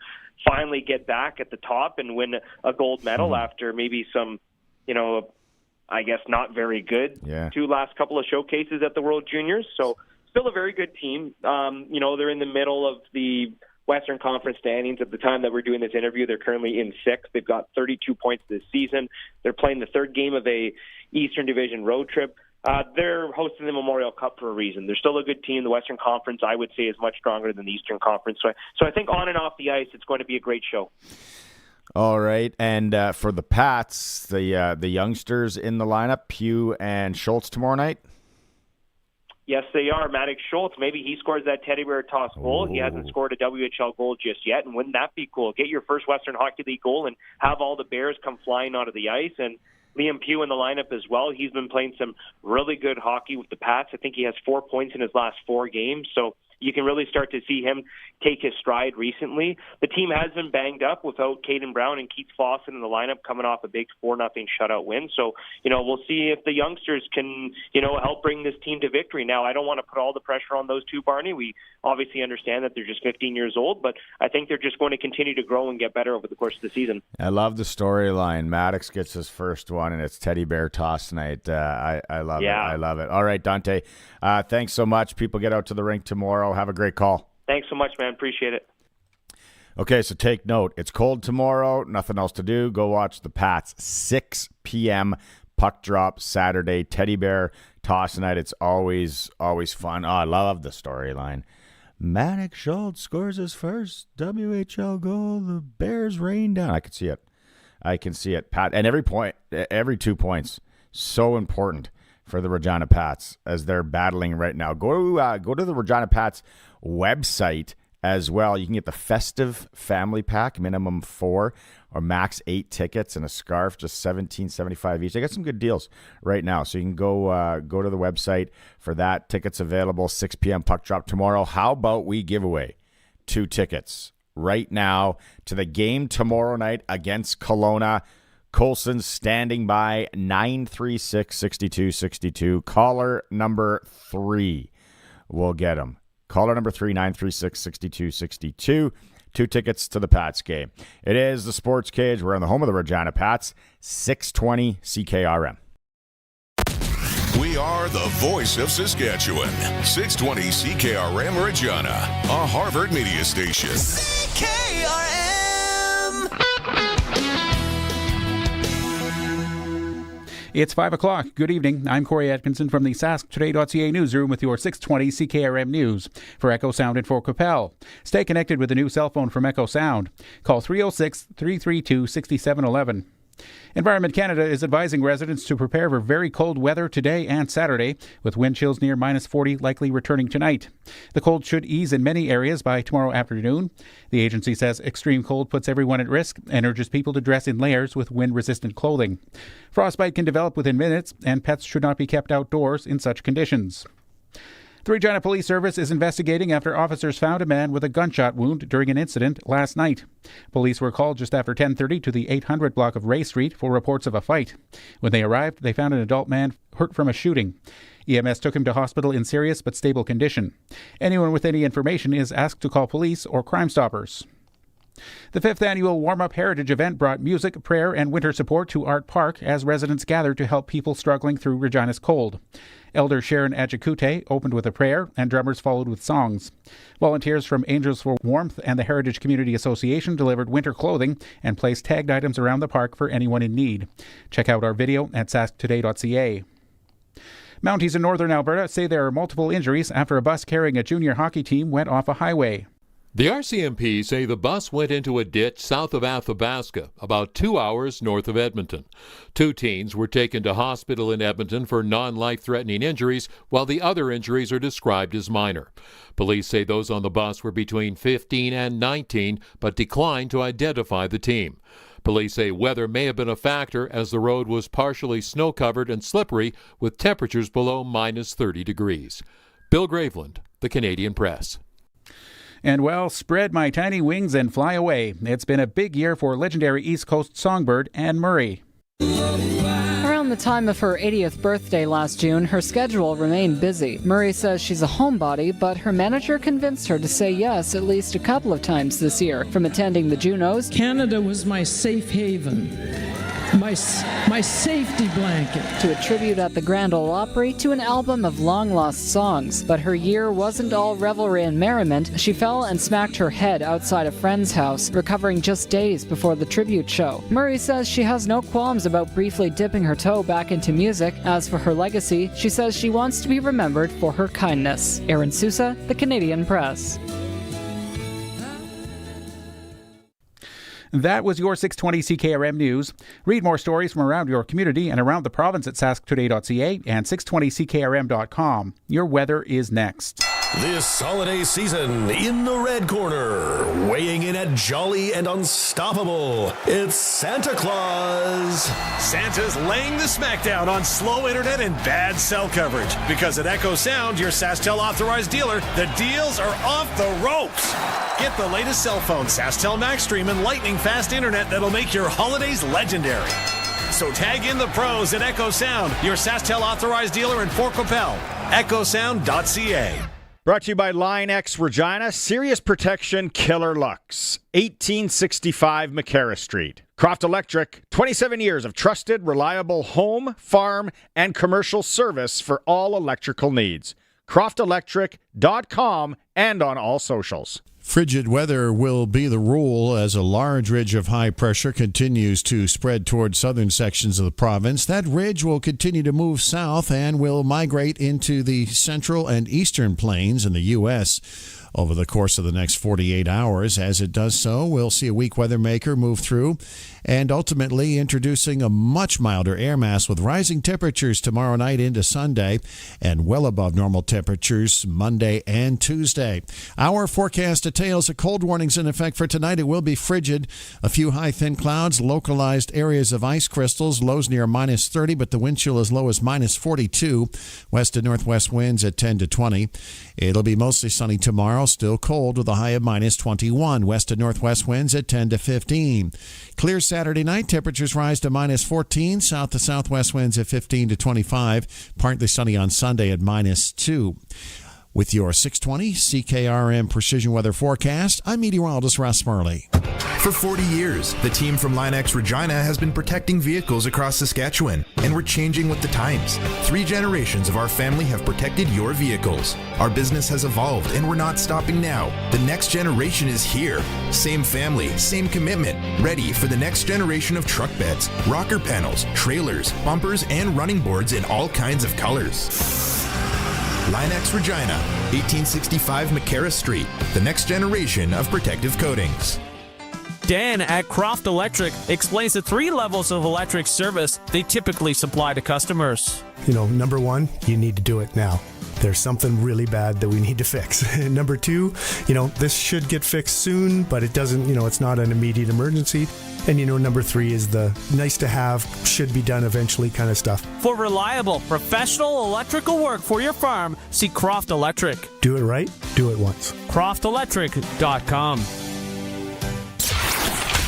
Speaker 1: finally get back at the top and win a gold medal after maybe some, I guess not very good two last couple of showcases at the World Juniors. So still a very good team. They're in the middle of the Western Conference standings at the time that we're doing this interview. They're currently in sixth. They've got 32 points this season. They're playing the third game of a Eastern Division road trip. They're hosting the Memorial Cup for a reason. They're still a good team. The Western Conference, I would say, is much stronger than the Eastern Conference. So I think on and off the ice, it's going to be a great show.
Speaker 2: All right. And for the Pats, the youngsters in the lineup, Pugh and Schultz tomorrow night?
Speaker 1: Yes, they are. Maddox Schultz, maybe he scores that teddy bear toss goal. He hasn't scored a WHL goal just yet, and wouldn't that be cool? Get your first Western Hockey League goal and have all the Bears come flying onto the ice. And Liam Pugh in the lineup as well. He's been playing some really good hockey with the Pats. I think he has 4 points in his last 4 games. So you can really start to see him take his stride recently. The team has been banged up without Caden Brown and Keith Fawcett in the lineup coming off a big 4-0 shutout win. So, we'll see if the youngsters can, help bring this team to victory. Now, I don't want to put all the pressure on those two, Barney. We obviously understand that they're just 15 years old, but I think they're just going to continue to grow and get better over the course of the season.
Speaker 2: I love the storyline. Maddox gets his first one, and it's teddy bear toss night. I love it. I love it. All right, Dante, thanks so much. People get out to the rink tomorrow. Have a great call.
Speaker 1: Thanks so much, man. Appreciate it.
Speaker 2: Okay, so take note. It's cold tomorrow. Nothing else to do. Go watch the Pats. 6 p.m. puck drop Saturday. Teddy bear toss night. It's always fun. Oh, I love the storyline. Maddox Schultz scores his first WHL goal. The Bears rain down. I can see it. Pat, and every 2 points, so important for the Regina Pats as they're battling right now. Go to the Regina Pats website as well. You can get the Festive family pack, minimum 4 or max 8 tickets and a scarf, just $17.75 each. They got some good deals right now, so you can go to the website for that. Tickets available. 6 p.m. puck drop tomorrow. How about we give away 2 tickets right now to the game tomorrow night against Kelowna? Colson standing by, 936-6262. Caller number 3 will get him. Caller number 3, 936-6262. 2 tickets to the Pats game. It is the Sports Cage. We're in the home of the Regina Pats, 620 CKRM.
Speaker 4: We are the voice of Saskatchewan. 620 CKRM Regina, a Harvard media station.
Speaker 3: CKRM.
Speaker 19: It's 5 o'clock. Good evening. I'm Corey Atkinson from the SaskToday.ca newsroom with your 620 CKRM News. For Echo Sound and for Capel, stay connected with the new cell phone from Echo Sound. Call 306-332-6711. Environment Canada is advising residents to prepare for very cold weather today and Saturday, with wind chills near -40 likely returning tonight. The cold should ease in many areas by tomorrow afternoon. The agency says extreme cold puts everyone at risk and urges people to dress in layers with wind-resistant clothing. Frostbite can develop within minutes, and pets should not be kept outdoors in such conditions. The Regina Police Service is investigating after officers found a man with a gunshot wound during an incident last night. Police were called just after 10:30 to the 800 block of Ray Street for reports of a fight. When they arrived, they found an adult man hurt from a shooting. EMS took him to hospital in serious but stable condition. Anyone with any information is asked to call police or Crime Stoppers. The 5th annual Warm-Up Heritage event brought music, prayer, and winter support to Art Park as residents gathered to help people struggling through Regina's cold. Elder Sharon Ajikute opened with a prayer, and drummers followed with songs. Volunteers from Angels for Warmth and the Heritage Community Association delivered winter clothing and placed tagged items around the park for anyone in need. Check out our video at sasktoday.ca. Mounties in northern Alberta say there are multiple injuries after a bus carrying a junior hockey team went off a highway.
Speaker 17: The RCMP say the bus went into a ditch south of Athabasca, about 2 hours north of Edmonton. 2 teens were taken to hospital in Edmonton for non-life-threatening injuries, while the other injuries are described as minor. Police say those on the bus were between 15 and 19, but declined to identify the team. Police say weather may have been a factor as the road was partially snow-covered and slippery with temperatures below minus 30 degrees. Bill Graveland, the Canadian Press.
Speaker 19: And well, spread my tiny wings and fly away. It's been a big year for legendary East Coast songbird Anne Murray.
Speaker 20: Around the time of her 80th birthday last June, her schedule remained busy. Murray says she's a homebody, but her manager convinced her to say yes at least a couple of times this year. From attending the Junos,
Speaker 22: Canada was my safe haven, my safety blanket.
Speaker 20: To a tribute at the Grand Ole Opry, to an album of long-lost songs. But her year wasn't all revelry and merriment. She fell and smacked her head outside a friend's house, recovering just days before the tribute show. Murray says she has no qualms about briefly dipping her toe back into music. As for her legacy, she says she wants to be remembered for her kindness. Aaron Sousa, the Canadian Press.
Speaker 19: That was your 620 CKRM News. Read more stories from around your community and around the province at sasktoday.ca and 620ckrm.com. Your weather is next.
Speaker 18: This holiday season, in the red corner, weighing in at jolly and unstoppable, it's Santa Claus.
Speaker 24: Santa's laying the smackdown on slow internet and bad cell coverage. Because at Echo Sound, your SaskTel authorized dealer, the deals are off the ropes. Get the latest cell phone, SaskTel MaxStream, and lightning fast internet that'll make your holidays legendary. So tag in the pros at Echo Sound, your SaskTel authorized dealer in Fort Qu'Appelle. EchoSound.ca.
Speaker 2: Brought to you by Line X Regina, Serious Protection Killer Lux, 1865 McCarra Street. Croft Electric, 27 years of trusted, reliable home, farm, and commercial service for all electrical needs. CroftElectric.com and on all socials.
Speaker 25: Frigid weather will be the rule as a large ridge of high pressure continues to spread toward southern sections of the province. That ridge will continue to move south and will migrate into the central and eastern plains in the U.S. over the course of the next 48 hours. As it does so, we'll see a weak weather maker move through and ultimately introducing a much milder air mass with rising temperatures tomorrow night into Sunday and well above normal temperatures Monday and Tuesday. Our forecast details the cold warnings in effect for tonight. It will be frigid. A few high thin clouds, localized areas of ice crystals, lows near minus 30, but the wind chill as low as minus 42. West and northwest winds at 10 to 20. It'll be mostly sunny tomorrow, still cold with a high of minus 21. West and northwest winds at 10 to 15. Clear Saturday night, temperatures rise to minus 14. South to southwest winds at 15 to 25. Partly sunny on Sunday at minus 2. With your 620 CKRM Precision Weather Forecast, I'm meteorologist Russ Murley.
Speaker 21: For 40 years, the team from Line X Regina has been protecting vehicles across Saskatchewan, and we're changing with the times. 3 generations of our family have protected your vehicles. Our business has evolved, and we're not stopping now. The next generation is here. Same family, same commitment, ready for the next generation of truck beds, rocker panels, trailers, bumpers, and running boards in all kinds of colors. Line X Regina, 1865 McCarra Street, the next generation of protective coatings.
Speaker 26: Dan at Croft Electric explains the 3 levels of electric service they typically supply to customers.
Speaker 27: Number 1, you need to do it now. There's something really bad that we need to fix. Number 2, this should get fixed soon, but it doesn't, it's not an immediate emergency. And number 3 is the nice to have, should be done eventually kind of stuff.
Speaker 26: For reliable, professional electrical work for your farm, see Croft Electric.
Speaker 27: Do it right, do it once.
Speaker 26: CroftElectric.com.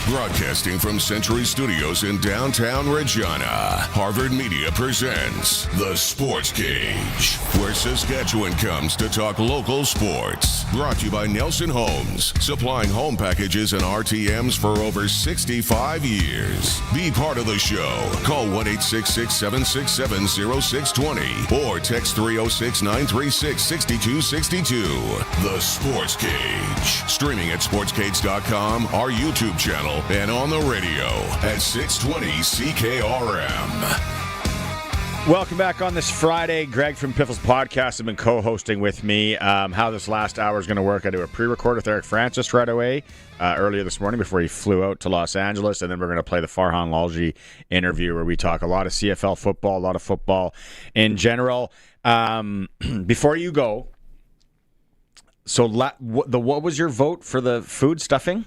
Speaker 4: Broadcasting from Century Studios in downtown Regina, Harvard Media presents The Sports Cage, where Saskatchewan comes to talk local sports. Brought to you by Nelson Homes, supplying home packages and RTMs for over 65 years. Be part of the show. Call 1-866-767-0620 or text 306-936-6262. The Sports Cage. Streaming at sportscage.com, our YouTube channel, and on the radio at 620 CKRM.
Speaker 2: Welcome back on this Friday. Greg from Piffles Podcast has been co-hosting with me. How this last hour is going to work, I do a pre-record with Eric Francis right away earlier this morning before he flew out to Los Angeles, and then we're going to play the Farhan Lalji interview where we talk a lot of CFL football, a lot of football in general. Before you go, so what was your vote for the food stuffing?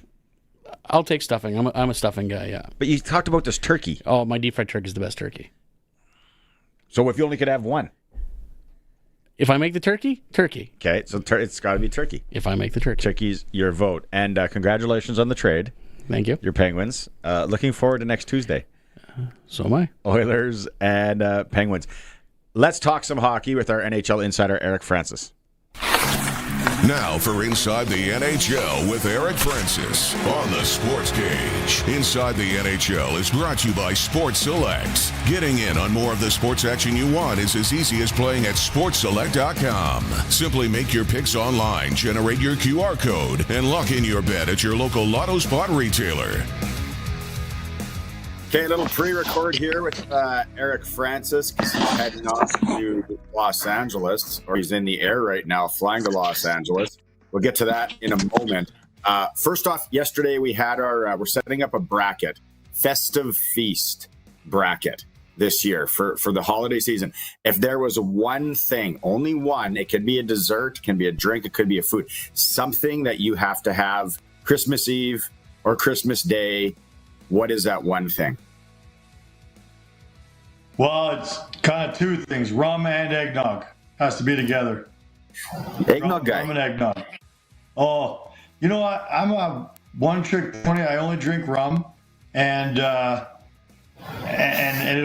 Speaker 5: I'll take stuffing. I'm a stuffing guy, yeah.
Speaker 2: But you talked about this turkey.
Speaker 5: Oh, my deep fried turkey is the best turkey.
Speaker 2: So if you only could have one?
Speaker 5: If I make the turkey, turkey.
Speaker 2: Okay, so it's got to be turkey.
Speaker 5: If I make the turkey.
Speaker 2: Turkey's your vote. And congratulations on the trade.
Speaker 5: Thank you.
Speaker 2: Your Penguins. Looking forward to next Tuesday.
Speaker 5: So am I.
Speaker 2: Oilers and Penguins. Let's talk some hockey with our NHL insider, Eric Francis.
Speaker 4: Now for Inside the NHL with Eric Francis on the Sports Cage. Inside the NHL is brought to you by Sports Select. Getting in on more of the sports action you want is as easy as playing at sportsselect.com. Simply make your picks online, generate your QR code, and lock in your bet at your local Lotto Spot retailer.
Speaker 2: Okay, a little pre-record here with Eric Francis because he's heading off to Los Angeles, or he's in the air right now, flying to Los Angeles. We'll get to that in a moment. First off, yesterday we had we're setting up a bracket, Festive Feast bracket this year for the holiday season. If there was one thing, only one, it could be a dessert, it can be a drink, it could be a food, something that you have to have Christmas Eve or Christmas Day. What is that one thing?
Speaker 7: Well, it's kind of two things. Rum and eggnog has to be together.
Speaker 2: Eggnog guy.
Speaker 7: Rum and eggnog. Oh, you know what? I'm a one-trick pony. I only drink rum, and it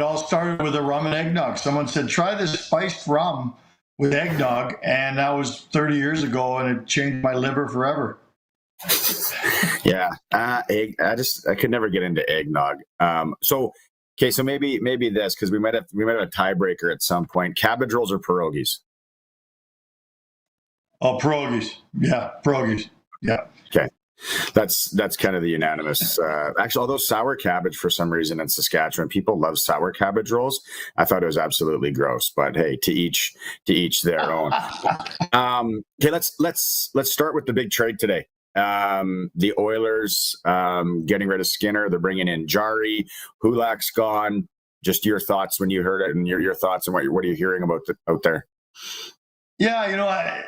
Speaker 7: all started with a rum and eggnog. Someone said, try this spiced rum with eggnog, and that was 30 years ago, and it changed my liver forever.
Speaker 2: Yeah, I could never get into eggnog. So maybe this, because we might have a tiebreaker at some point. Cabbage rolls or pierogies?
Speaker 7: Oh, pierogies. Yeah, pierogies. Yeah.
Speaker 2: Okay, that's kind of the unanimous. Actually, although sour cabbage for some reason in Saskatchewan, people love sour cabbage rolls. I thought it was absolutely gross, but hey, to each their own. Okay, let's start with the big trade today. The Oilers getting rid of Skinner. They're bringing in Jari. Hulak's gone. Just your thoughts when you heard it, and your thoughts and what are you hearing about out there?
Speaker 7: Yeah, you know, I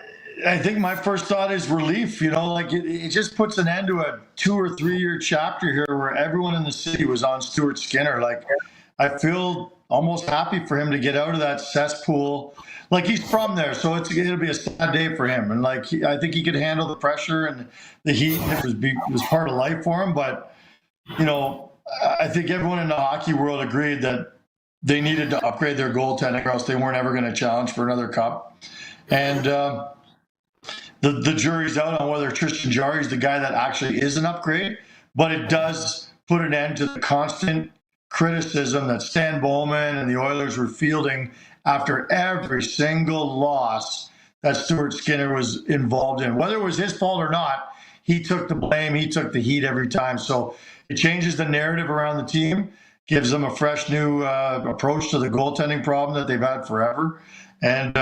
Speaker 7: think my first thought is relief. You know, like it just puts an end to a 2 or 3 year chapter here where everyone in the city was on Stuart Skinner. Like, I feel almost happy for him to get out of that cesspool. Like, he's from there, so it'll be a sad day for him. And like, I think he could handle the pressure and the heat. It was part of life for him. But you know, I think everyone in the hockey world agreed that they needed to upgrade their goaltending, or else they weren't ever going to challenge for another cup. And the jury's out on whether Tristan Jarry is the guy that actually is an upgrade. But it does put an end to the constant criticism that Stan Bowman and the Oilers were fielding after every single loss that Stuart Skinner was involved in. Whether it was his fault or not, he took the blame, he took the heat every time. So it changes the narrative around the team, gives them a fresh new approach to the goaltending problem that they've had forever. And,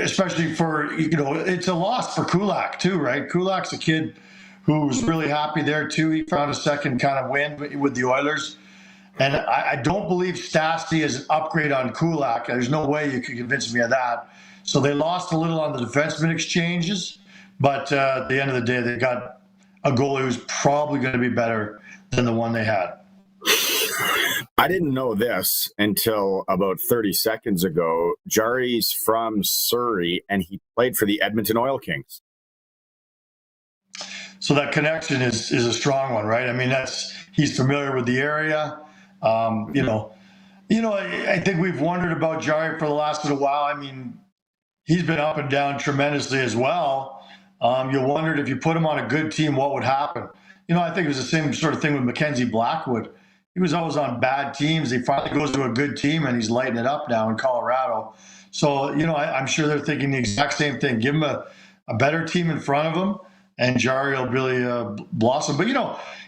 Speaker 7: especially for, it's a loss for Kulak too, right? Kulak's a kid who was really happy there too. He found a second kind of win with the Oilers. And I don't believe Stastny is an upgrade on Kulak. There's no way you could convince me of that. So they lost a little on the defenseman exchanges, but at the end of the day, they got a goalie who's probably going to be better than the one they had.
Speaker 2: I didn't know this until about 30 seconds ago. Jari's from Surrey, and he played for the Edmonton Oil Kings.
Speaker 7: So that connection is a strong one, right? I mean, he's familiar with the area. I think we've wondered about Jari for the last little while. I mean, he's been up and down tremendously as well. You wondered if you put him on a good team, what would happen? I think it was the same sort of thing with Mackenzie Blackwood. He was always on bad teams. He finally goes to a good team, and he's lighting it up now in Colorado. So, I'm sure they're thinking the exact same thing. Give him a better team in front of him, and Jari will really blossom. But,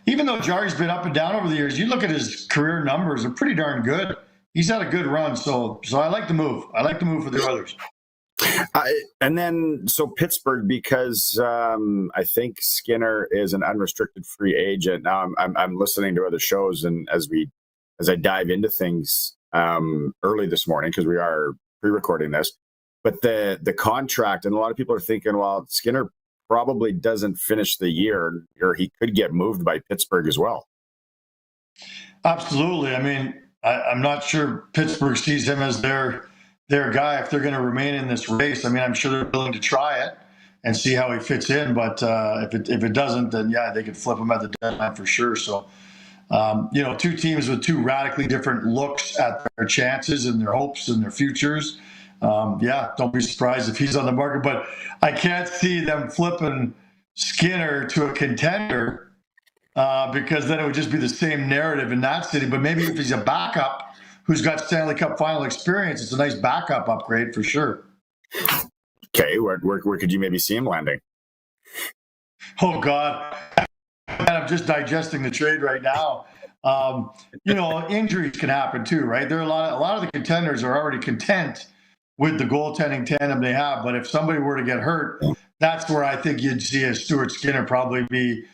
Speaker 7: even though Jari's been up and down over the years, you look at his career numbers, they're pretty darn good. He's had a good run, so I like the move. I like the move for the Oilers.
Speaker 2: And then, Pittsburgh, because I think Skinner is an unrestricted free agent. Now I'm listening to other shows, and as I dive into things early this morning, because we are pre-recording this, but the contract, and a lot of people are thinking, well, Skinner probably doesn't finish the year, or he could get moved by Pittsburgh as well.
Speaker 7: Absolutely. I mean, I'm not sure Pittsburgh sees him as their guy if they're going to remain in this race. I mean, I'm sure they're willing to try it and see how he fits in. But if it doesn't, then yeah, they could flip him at the deadline for sure. So, two teams with two radically different looks at their chances and their hopes and their futures. Don't be surprised if he's on the market. But I can't see them flipping Skinner to a contender because then it would just be the same narrative in that city. But maybe if he's a backup who's got Stanley Cup final experience, it's a nice backup upgrade for sure.
Speaker 2: Okay, where could you maybe see him landing?
Speaker 7: Oh, God. I'm just digesting the trade right now. Injuries can happen too, right? There are a lot of the contenders are already content with the goaltending tandem they have. But if somebody were to get hurt, that's where I think you'd see a Stuart Skinner probably be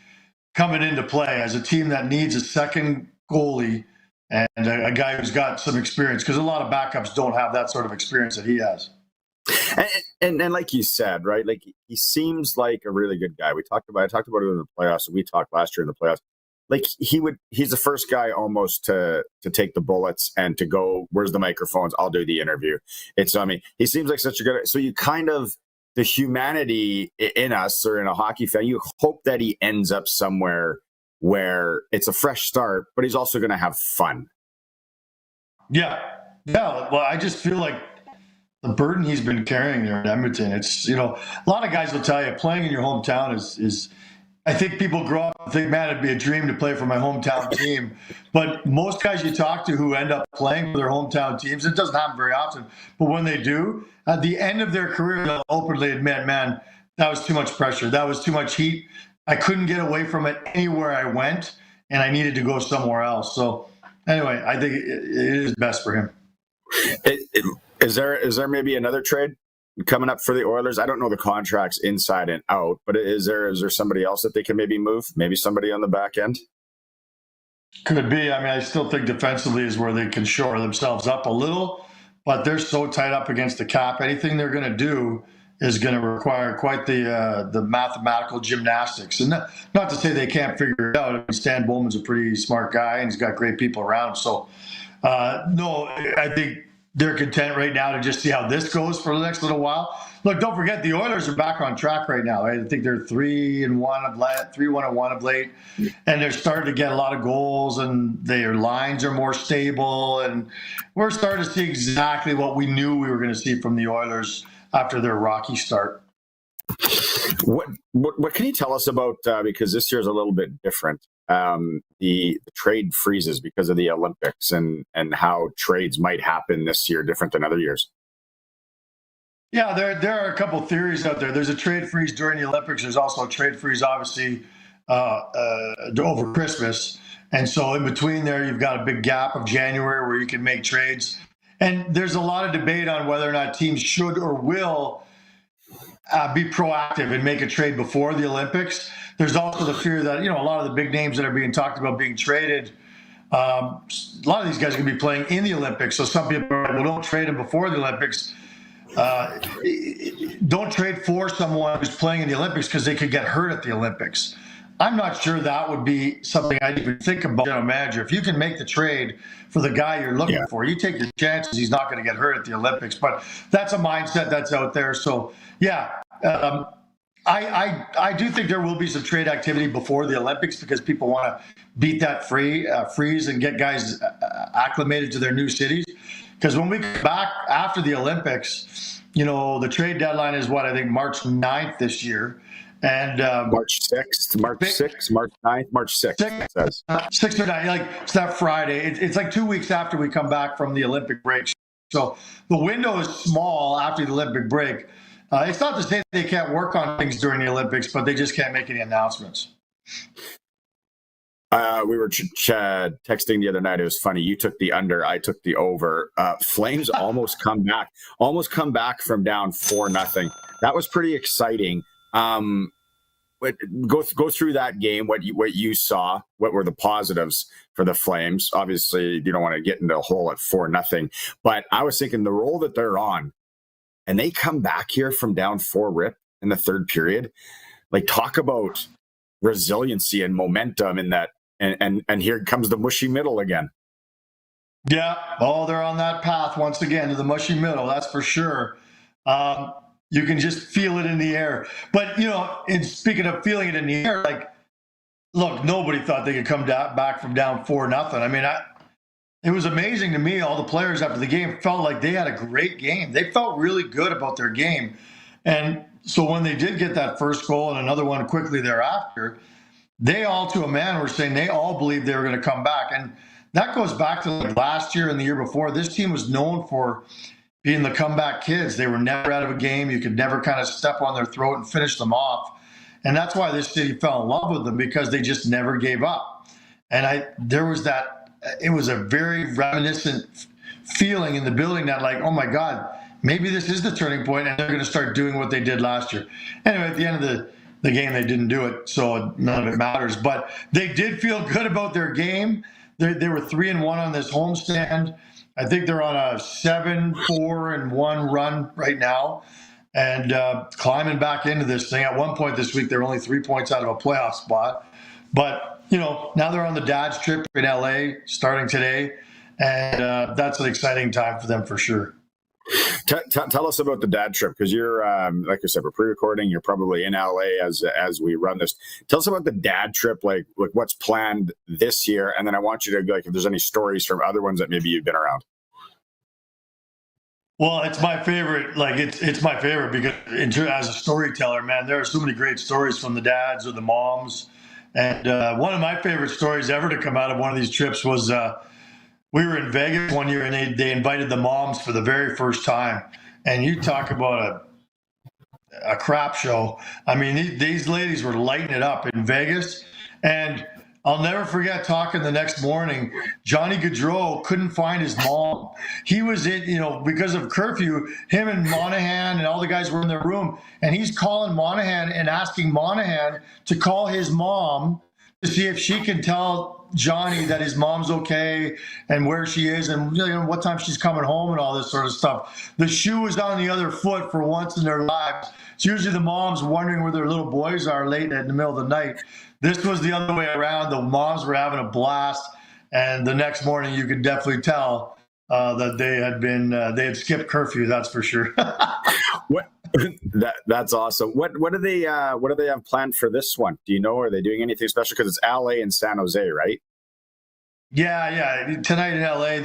Speaker 7: coming into play as a team that needs a second goalie and a guy who's got some experience, because a lot of backups don't have that sort of experience that he has.
Speaker 2: And like you said, right? Like, he seems like a really good guy. I talked about it in the playoffs. We talked last year in the playoffs. Like, he's the first guy almost to take the bullets and to go, where's the microphones? I'll do the interview. He seems like such a good, so you kind of, the humanity in us or in a hockey fan, you hope that he ends up somewhere where it's a fresh start, but he's also going to have fun.
Speaker 7: Yeah. Well, I just feel like the burden he's been carrying there in Edmonton, it's, a lot of guys will tell you playing in your hometown is I think people grow up and think, man, it'd be a dream to play for my hometown team. But most guys you talk to who end up playing for their hometown teams, it doesn't happen very often, but when they do, at the end of their career, they'll openly admit, man, that was too much pressure. That was too much heat. I couldn't get away from it anywhere I went, and I needed to go somewhere else. So anyway, I think it is best for him.
Speaker 2: Is there maybe another trade coming up for the Oilers? I don't know the contracts inside and out, but is there somebody else that they can maybe move? Maybe somebody on the back end?
Speaker 7: Could be. I mean, I still think defensively is where they can shore themselves up a little, but they're so tight up against the cap. Anything they're going to do is going to require quite the mathematical gymnastics. And not to say they can't figure it out. I mean, Stan Bowman's a pretty smart guy, and he's got great people around him. So, no, I think they're content right now to just see how this goes for the next little while. Look, don't forget the Oilers are back on track right now. Right? I think they're 3-1 of late, and they're starting to get a lot of goals, and their lines are more stable, and we're starting to see exactly what we knew we were going to see from the Oilers after their rocky start.
Speaker 2: What can you tell us about, because this year's a little bit different, the trade freezes because of the Olympics and how trades might happen this year different than other years?
Speaker 7: Yeah, there are a couple theories out there. There's a trade freeze during the Olympics. There's also a trade freeze, obviously, over Christmas. And so in between there, you've got a big gap of January where you can make trades. And there's a lot of debate on whether or not teams should or will be proactive and make a trade before the Olympics. There's also the fear that, a lot of the big names that are being talked about being traded, a lot of these guys are going to be playing in the Olympics. So some people are like, well, don't trade them before the Olympics. Don't trade for someone who's playing in the Olympics because they could get hurt at the Olympics. I'm not sure that would be something I'd even think about, general manager. If you can make the trade for the guy you're looking for, you take your chances he's not going to get hurt at the Olympics. But that's a mindset that's out there. So, I do think there will be some trade activity before the Olympics because people want to beat that freeze and get guys acclimated to their new cities. Because when we come back after the Olympics, the trade deadline is what, I think March 9th this year. And
Speaker 2: March 6th, March 6th, March 9th, March 6th, it says.
Speaker 7: 6th or 9th, it's that Friday. It's like 2 weeks after we come back from the Olympic break. So the window is small after the Olympic break. It's not to say they can't work on things during the Olympics, but they just can't make any announcements.
Speaker 2: We were texting the other night. It was funny. You took the under, I took the over. Flames almost come back from down 4-0. That was pretty exciting. Go through that game. What you saw. What were the positives for the Flames? Obviously, you don't want to get into a hole at 4-0. But I was thinking the role that they're on, and they come back here from down 4-0 in the third period. Like, talk about resiliency and momentum in that. And here comes the mushy middle again.
Speaker 7: Yeah. Oh, they're on that path once again to the mushy middle. That's for sure. You can just feel it in the air. But, in speaking of feeling it in the air, like, look, nobody thought they could come back from down 4-0. I mean, it was amazing to me. All the players after the game felt like they had a great game. They felt really good about their game. And so when they did get that first goal and another one quickly thereafter, they all to a man were saying they all believed they were going to come back. And that goes back to like last year and the year before. This team was known for being the comeback kids. They were never out of a game. You could never kind of step on their throat and finish them off. And that's why this city fell in love with them, because they just never gave up. And it was a very reminiscent feeling in the building that, like, oh my God, maybe this is the turning point and they're going to start doing what they did last year. Anyway, at the end of the game, they didn't do it, so none of it matters. But they did feel good about their game. They were 3-1 on this homestand. I think they're on a 7-4-1 run right now, and climbing back into this thing. At one point this week, they're only 3 points out of a playoff spot. But, now they're on the dad's trip in LA starting today, and that's an exciting time for them for sure.
Speaker 2: Tell us about the dad trip, because you're, like I said, we're pre-recording. You're probably in LA as we run this. Tell us about the dad trip, like what's planned this year, and then I want you to, like, if there's any stories from other ones that maybe you've been around.
Speaker 7: Well, it's my favorite. Like, it's my favorite because as a storyteller, man, there are so many great stories from the dads or the moms. And one of my favorite stories ever to come out of one of these trips was we were in Vegas one year, and they invited the moms for the very first time. And you talk about a crap show. I mean, these ladies were lighting it up in Vegas. And I'll never forget talking the next morning. Johnny Gaudreau couldn't find his mom. He was because of curfew, him and Monahan and all the guys were in their room. And he's calling Monahan and asking Monahan to call his mom to see if she can tell Johnny that his mom's okay and where she is and what time she's coming home and all this sort of stuff. The shoe was on the other foot for once in their lives. It's usually the moms wondering where their little boys are late in the middle of the night. This was the other way around. The moms were having a blast, and the next morning you could definitely tell that they had skipped curfew. That's for sure.
Speaker 2: That's awesome. What do they have planned for this one? Do you know? Are they doing anything special? Because it's LA and San Jose, right?
Speaker 7: Yeah. Tonight in LA,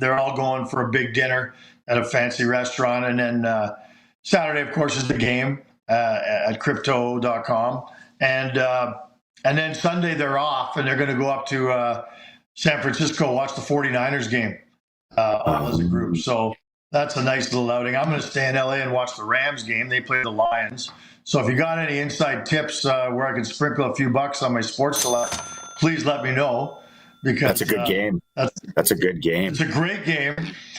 Speaker 7: they're all going for a big dinner at a fancy restaurant, and then Saturday, of course, is the game at crypto.com, and then Sunday they're off, and they're going to go up to San Francisco, watch the 49ers game all as a group. So that's a nice little outing. I'm going to stay in LA and watch the Rams game. They play the Lions. So if you got any inside tips where I can sprinkle a few bucks on my sports select, please let me know. Because
Speaker 2: that's a good game. That's a good game.
Speaker 7: It's a great game.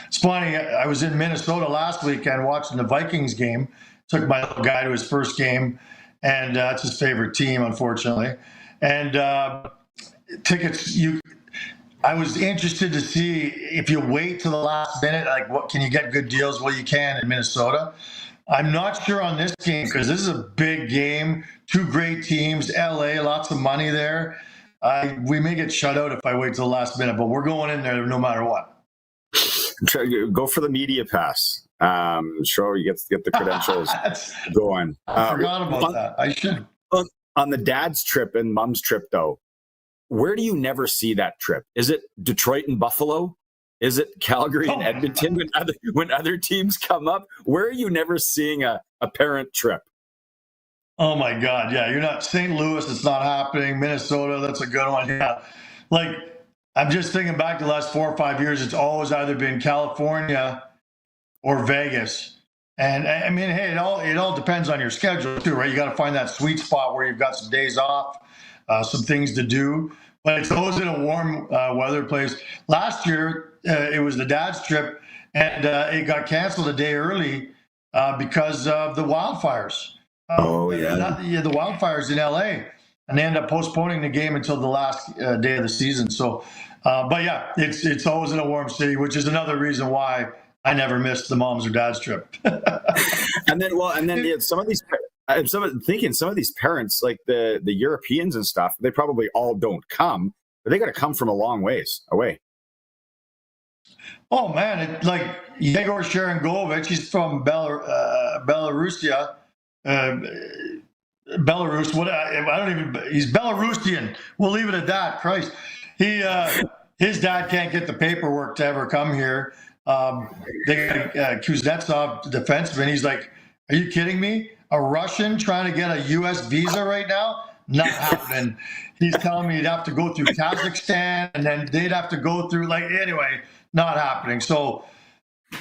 Speaker 7: It's funny. I was in Minnesota last weekend watching the Vikings game. Took my little guy to his first game, and it's his favorite team, unfortunately. And tickets, I was interested to see if you wait till the last minute, like what can you get good deals? Well, you can in Minnesota. I'm not sure on this game because this is a big game. Two great teams, LA, lots of money there. We may get shut out if I wait till the last minute, but we're going in there no matter what.
Speaker 2: Go for the media pass. Show you get the credentials going.
Speaker 7: I forgot about that. I should.
Speaker 2: On the dad's trip and mom's trip, though, where do you never see that trip? Is it Detroit and Buffalo? Is it Calgary and Edmonton when other teams come up? Where are you never seeing a parent trip?
Speaker 7: Oh my God, yeah, you're not St. Louis. It's not happening. Minnesota, that's a good one. Yeah, like I'm just thinking back to the last 4 or 5 years. It's always either been California or Vegas. And I mean, hey, it all depends on your schedule too, right? You got to find that sweet spot where you've got some days off, some things to do. But it's always in a warm weather place. Last year, it was the dad's trip, and it got canceled a day early because of the wildfires. The wildfires in LA, and they end up postponing the game until the last day of the season. So, but yeah, it's always in a warm city, which is another reason why I never missed the mom's or dad's trip.
Speaker 2: and then some of these parents, like the Europeans and stuff, they probably all don't come, but they got to come from a long ways away.
Speaker 7: Oh man, like Yegor Sharangovich, he's from Belarusia. Belarus. He's Belarusian. We'll leave it at that. Christ, his dad can't get the paperwork to ever come here. They got Kuznetsov, the defenseman. He's like, "Are you kidding me? A Russian trying to get a U.S. visa right now? Not happening." He's telling me he'd have to go through Kazakhstan, and then they'd have to go through anyway. Not happening. So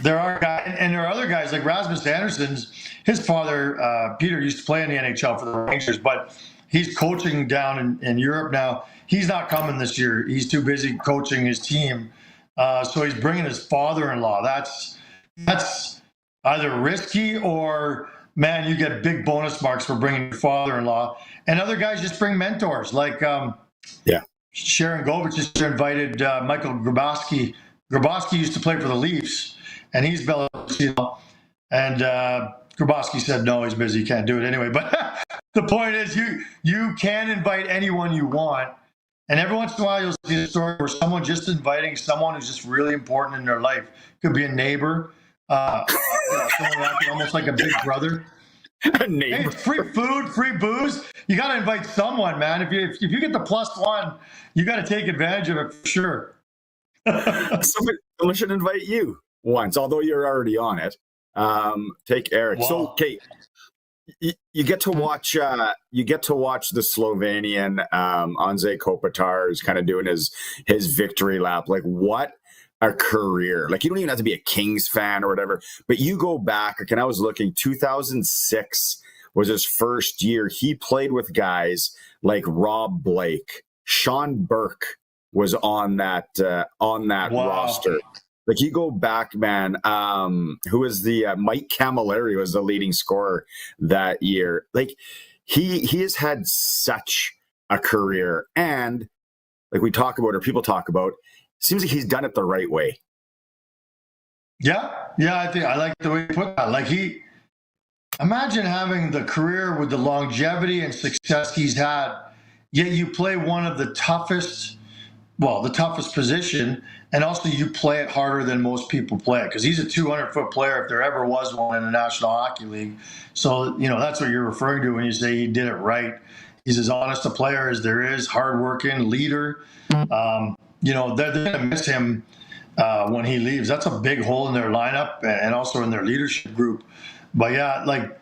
Speaker 7: there are guys, and there are other guys like Rasmus Anderson's. His father, Peter, used to play in the NHL for the Rangers, but he's coaching down in Europe now. He's not coming this year. He's too busy coaching his team. So he's bringing his father-in-law. That's either risky or, man, you get big bonus marks for bringing your father-in-law. And other guys just bring mentors. Like Sharon Govich just invited Michael Grabowski. Grabowski used to play for the Leafs, and he's Belarusian. And Grabowski said, no, he's busy. He can't do it anyway. But the point is you can invite anyone you want. And every once in a while, you'll see a story where someone just inviting someone who's just really important in their life. Could be a neighbor, someone acting almost like a big brother.
Speaker 2: A neighbor.
Speaker 7: Hey, free food, free booze. You got to invite someone, man. If you get the +1, you got to take advantage of it for sure.
Speaker 2: Someone should invite you once, although you're already on it. Take Eric. Wow. So, okay, you get to watch. You get to watch the Slovenian Anze Kopitar is kind of doing his victory lap. Like, what a career! Like, you don't even have to be a Kings fan or whatever. But you go back. And I was looking. 2006 was his first year. He played with guys like Rob Blake, Sean Burke was on that roster. Like, you go back, man, who was the Mike Camilleri was the leading scorer that year. Like, he has had such a career, and like we talk about, or people talk about, seems like he's done it the right way.
Speaker 7: Yeah, I think I like the way you put that. Like, imagine having the career with the longevity and success he's had, yet you play one of the toughest position, and also you play it harder than most people play it, because he's a 200-foot player if there ever was one in the National Hockey League. So, that's what you're referring to when you say he did it right. He's as honest a player as there is, hardworking, leader. They're going to miss him when he leaves. That's a big hole in their lineup and also in their leadership group. But yeah, like,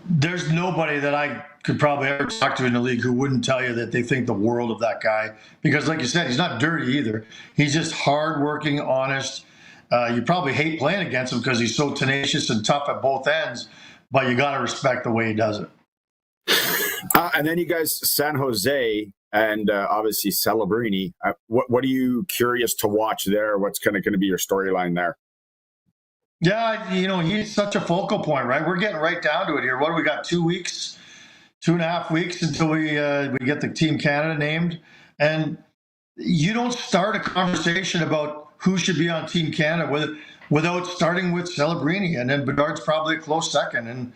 Speaker 7: there's nobody that I could probably ever talk to in the league who wouldn't tell you that they think the world of that guy. Because like you said, he's not dirty either. He's just hardworking, honest. You probably hate playing against him because he's so tenacious and tough at both ends, but you got to respect the way he does it.
Speaker 2: And then you guys, San Jose and obviously Celebrini. What are you curious to watch there? What's kind of going to be your storyline there?
Speaker 7: Yeah, he's such a focal point, right? We're getting right down to it here. What do we got? 2 weeks? 2.5 weeks until we get the Team Canada named, and you don't start a conversation about who should be on Team Canada without starting with Celebrini, and then Bedard's probably a close second. And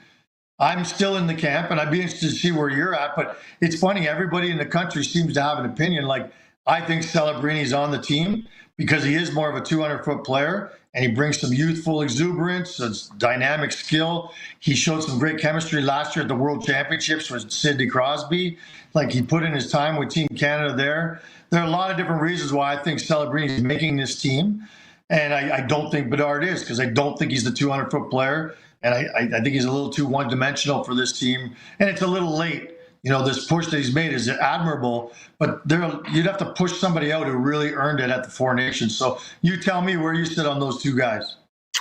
Speaker 7: I'm still in the camp, and I'd be interested to see where you're at. But it's funny, everybody in the country seems to have an opinion. Like, I think Celebrini's on the team because he is more of a 200-foot player, and he brings some youthful exuberance, dynamic skill. He showed some great chemistry last year at the World Championships with Sidney Crosby. Like, he put in his time with Team Canada there. There are a lot of different reasons why I think Celebrini is making this team, and I don't think Bedard is, because I don't think he's the 200-foot player, and I think he's a little too one-dimensional for this team, and it's a little late. This push that he's made is admirable, but you'd have to push somebody out who really earned it at the Four Nations. So you tell me where you sit on those two guys.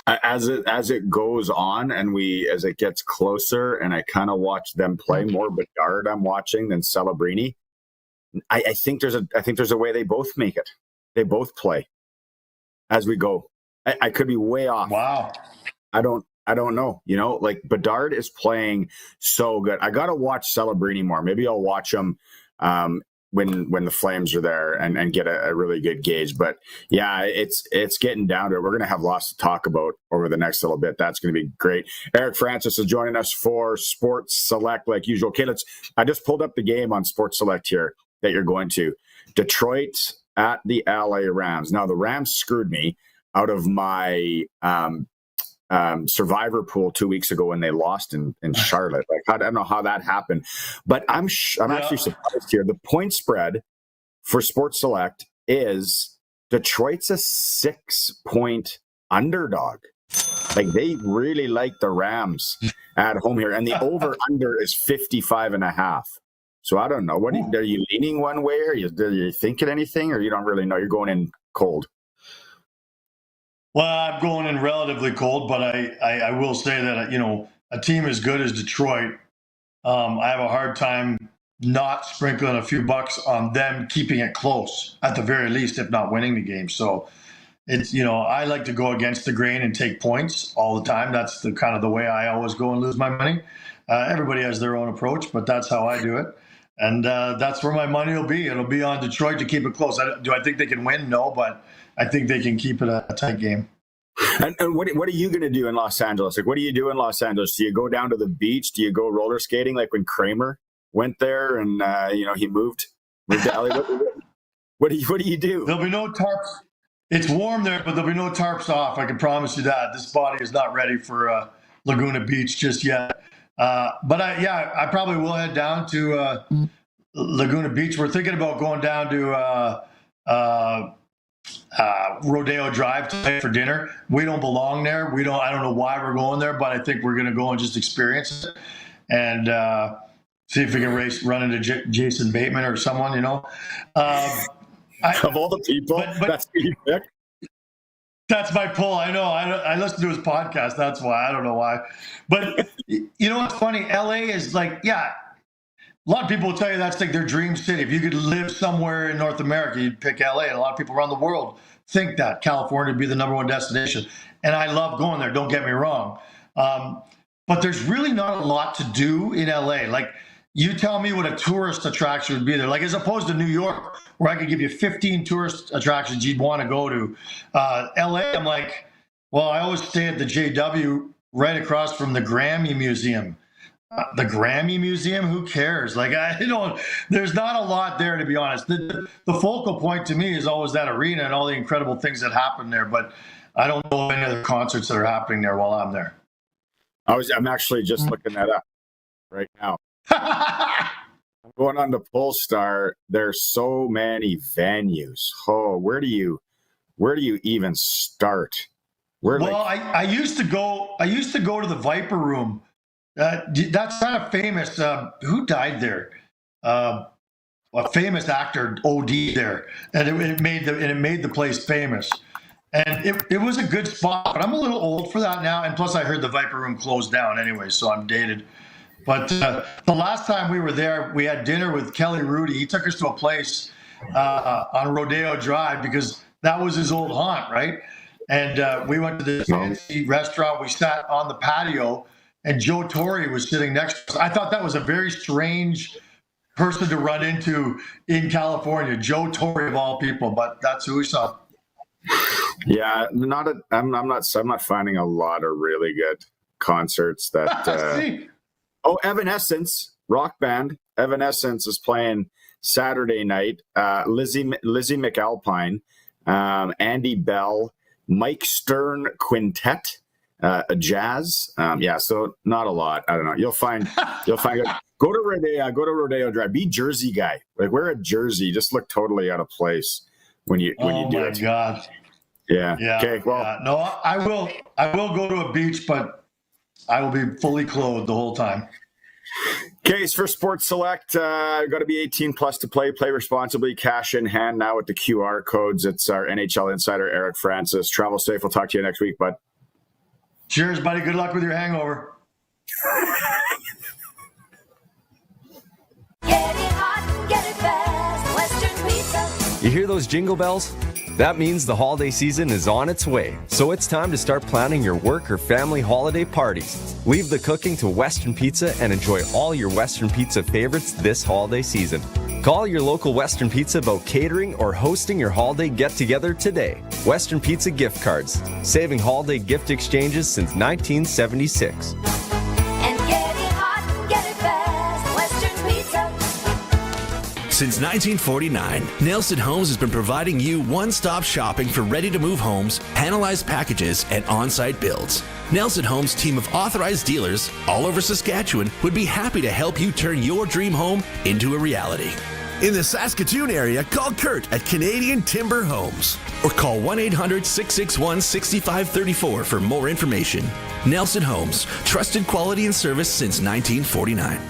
Speaker 8: As it goes on and as it gets closer, and I kind of watch them play more Bedard I'm watching than Celebrini. I think there's a way they both make it. They both play as we go. I could be way off.
Speaker 7: Wow.
Speaker 8: I don't know. Like Bedard is playing so good. I got to watch Celebrini more. Maybe I'll watch him when the Flames are there and get a really good gauge. But yeah, it's getting down to it. We're going to have lots to talk about over the next little bit. That's going to be great. Eric Francis is joining us for Sports Select like usual. Okay, I just pulled up the game on Sports Select here that you're going to. Detroit at the LA Rams. Now, the Rams screwed me out of my survivor pool 2 weeks ago when they lost in Charlotte. Like, I don't know how that happened, but I'm actually surprised here. The point spread for Sports Select is Detroit's a 6-point underdog. Like, they really like the Rams at home here, and the over under is 55.5. So I don't know. Are you leaning one way? Are you thinking anything, or you don't really know? You're going in cold.
Speaker 7: Well, I'm going in relatively cold, but I will say that, a team as good as Detroit, I have a hard time not sprinkling a few bucks on them keeping it close, at the very least, if not winning the game. So it's, I like to go against the grain and take points all the time. That's the kind of the way I always go and lose my money. Everybody has their own approach, but that's how I do it. And that's where my money will be. It'll be on Detroit to keep it close. Do I think they can win? No, but I think they can keep it a tight game.
Speaker 8: And what are you going to do in Los Angeles? Like, what do you do in Los Angeles? Do you go down to the beach? Do you go roller skating like when Kramer went there and he moved to LA? What do you do?
Speaker 7: There'll be no tarps. It's warm there, but there'll be no tarps off. I can promise you that. This body is not ready for Laguna Beach just yet. But I probably will head down to Laguna Beach. We're thinking about going down to Rodeo Drive tonight for dinner. We don't belong there. I don't know why we're going there, but I think we're going to go and just experience it and see if we can run into Jason Bateman or someone. Of
Speaker 8: all the people, that's who you pick.
Speaker 7: That's my pull. I know. I listen to his podcast. That's why. I don't know why. But what's funny? LA is like, a lot of people will tell you that's like their dream city. If you could live somewhere in North America, you'd pick LA. And a lot of people around the world think that California would be the number one destination. And I love going there. Don't get me wrong. But there's really not a lot to do in LA. Like, you tell me what a tourist attraction would be there. Like, as opposed to New York, where I could give you 15 tourist attractions you'd want to go to. LA, I'm like, well, I always stay at the JW right across from the Grammy Museum. The Grammy Museum? Who cares? Like, there's not a lot there, to be honest. The focal point to me is always that arena and all the incredible things that happen there. But I don't know any other concerts that are happening there while I'm there.
Speaker 8: I'm actually just looking that up right now. I'm going on to Polestar. There's so many venues. Oh, where do you even start?
Speaker 7: I used to go to the Viper Room. That's kind of famous. Who died there? A famous actor OD'd there, and it made the place famous. And it was a good spot, but I'm a little old for that now. And plus, I heard the Viper Room closed down anyway, so I'm dated. But the last time we were there, we had dinner with Kelly Rudy. He took us to a place on Rodeo Drive because that was his old haunt, right? And we went to this fancy restaurant. We sat on the patio, and Joe Torre was sitting next to us. I thought that was a very strange person to run into in California, Joe Torre of all people, but that's who we saw.
Speaker 8: Yeah, I'm not finding a lot of really good concerts that. Evanescence, rock band. Evanescence is playing Saturday night. Lizzie McAlpine Andy Bell, Mike Stern Quintet, a Jazz. So not a lot. I don't know. You'll find go to Rodeo Drive. Be Jersey guy. Like, wear a jersey. Just look totally out of place when you do it.
Speaker 7: Oh my God.
Speaker 8: Yeah.
Speaker 7: Okay. Well, no, I will go to a beach, but I will be fully clothed the whole time.
Speaker 8: Case for Sports Select. Got to be 18 plus to play. Play responsibly. Cash in hand now with the QR codes. It's our NHL insider, Eric Francis. Travel safe. We'll talk to you next week, bud.
Speaker 7: Cheers, buddy. Good luck with your hangover.
Speaker 23: Get it hot and get it fast. Western Pizza.
Speaker 9: You hear those jingle bells? That means the holiday season is on its way, so it's time to start planning your work or family holiday parties. Leave the cooking to Western Pizza and enjoy all your Western Pizza favorites this holiday season. Call your local Western Pizza about catering or hosting your holiday get-together today. Western Pizza gift cards, saving holiday gift exchanges since 1976.
Speaker 23: And get it hot and get it fast. Western Pizza.
Speaker 10: Since 1949, Nelson Homes has been providing you one-stop shopping for ready-to-move homes, panelized packages, and on-site builds. Nelson Homes' team of authorized dealers all over Saskatchewan would be happy to help you turn your dream home into a reality. In the Saskatoon area, call Kurt at Canadian Timber Homes or call 1-800-661-6534 for more information. Nelson Homes, trusted quality and service since 1949.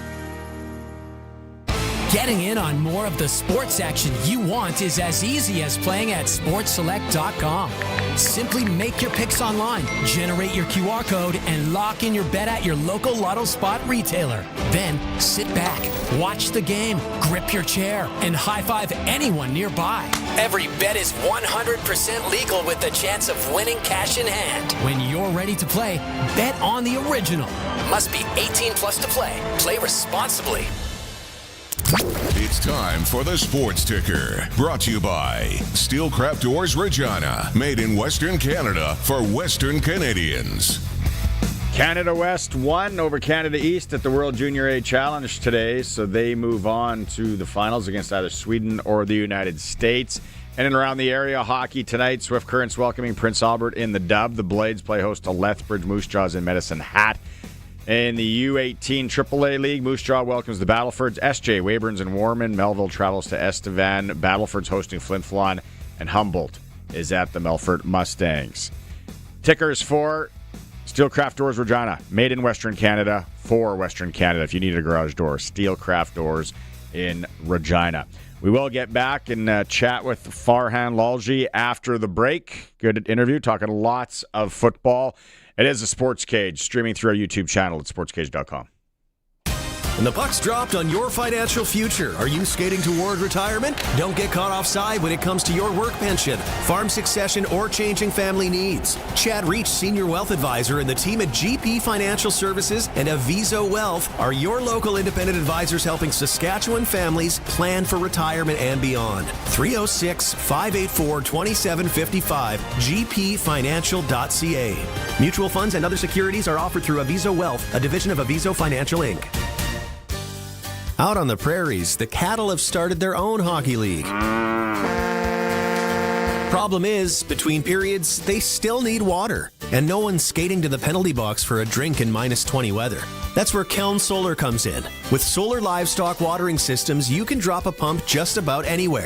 Speaker 11: Getting in on more of the sports action you want is as easy as playing at sportsselect.com. Simply make your picks online, generate your QR code, and lock in your bet at your local Lotto Spot retailer. Then sit back, watch the game, grip your chair, and high-five anyone nearby. Every bet is 100% legal with the chance of winning cash in hand. When you're ready to play, bet on the original. Must be 18 plus to play. Play responsibly.
Speaker 4: It's time for the Sports Ticker, brought to you by Steelcraft Doors Regina, made in Western Canada for Western Canadians.
Speaker 2: Canada West won over Canada East at the World Junior A Challenge today, so they move on to the finals against either Sweden or the United States. And in around the area, hockey tonight, Swift Currents welcoming Prince Albert in the dub. The Blades play host to Lethbridge Moose Jaws in Medicine Hat. In the U18 AAA League, Moose Jaw welcomes the Battlefords. SJ, Weyburn's and Warman. Melville travels to Estevan. Battleford's hosting Flin Flon. And Humboldt is at the Melfort Mustangs. Tickers for Steelcraft Doors Regina, made in Western Canada for Western Canada. If you need a garage door, Steelcraft Doors in Regina. We will get back and chat with Farhan Lalji after the break. Good interview, talking lots of football. It is a Sports Cage, streaming through our YouTube channel at sportscage.com.
Speaker 18: And the puck's dropped on your financial future. Are you skating toward retirement? Don't get caught offside when it comes to your work pension, farm succession, or changing family needs. Chad Reach, Senior Wealth Advisor, and the team at GP Financial Services and Aviso Wealth are your local independent advisors helping Saskatchewan families plan for retirement and beyond. 306-584-2755, gpfinancial.ca. Mutual funds and other securities are offered through Aviso Wealth, a division of Aviso Financial Inc. Out on the prairies, the Cattle have started their own hockey league. Problem is, between periods, they still need water, and no one's skating to the penalty box for a drink in -20 weather. That's where Kelm Solar comes in. With solar livestock watering systems, you can drop a pump just about anywhere.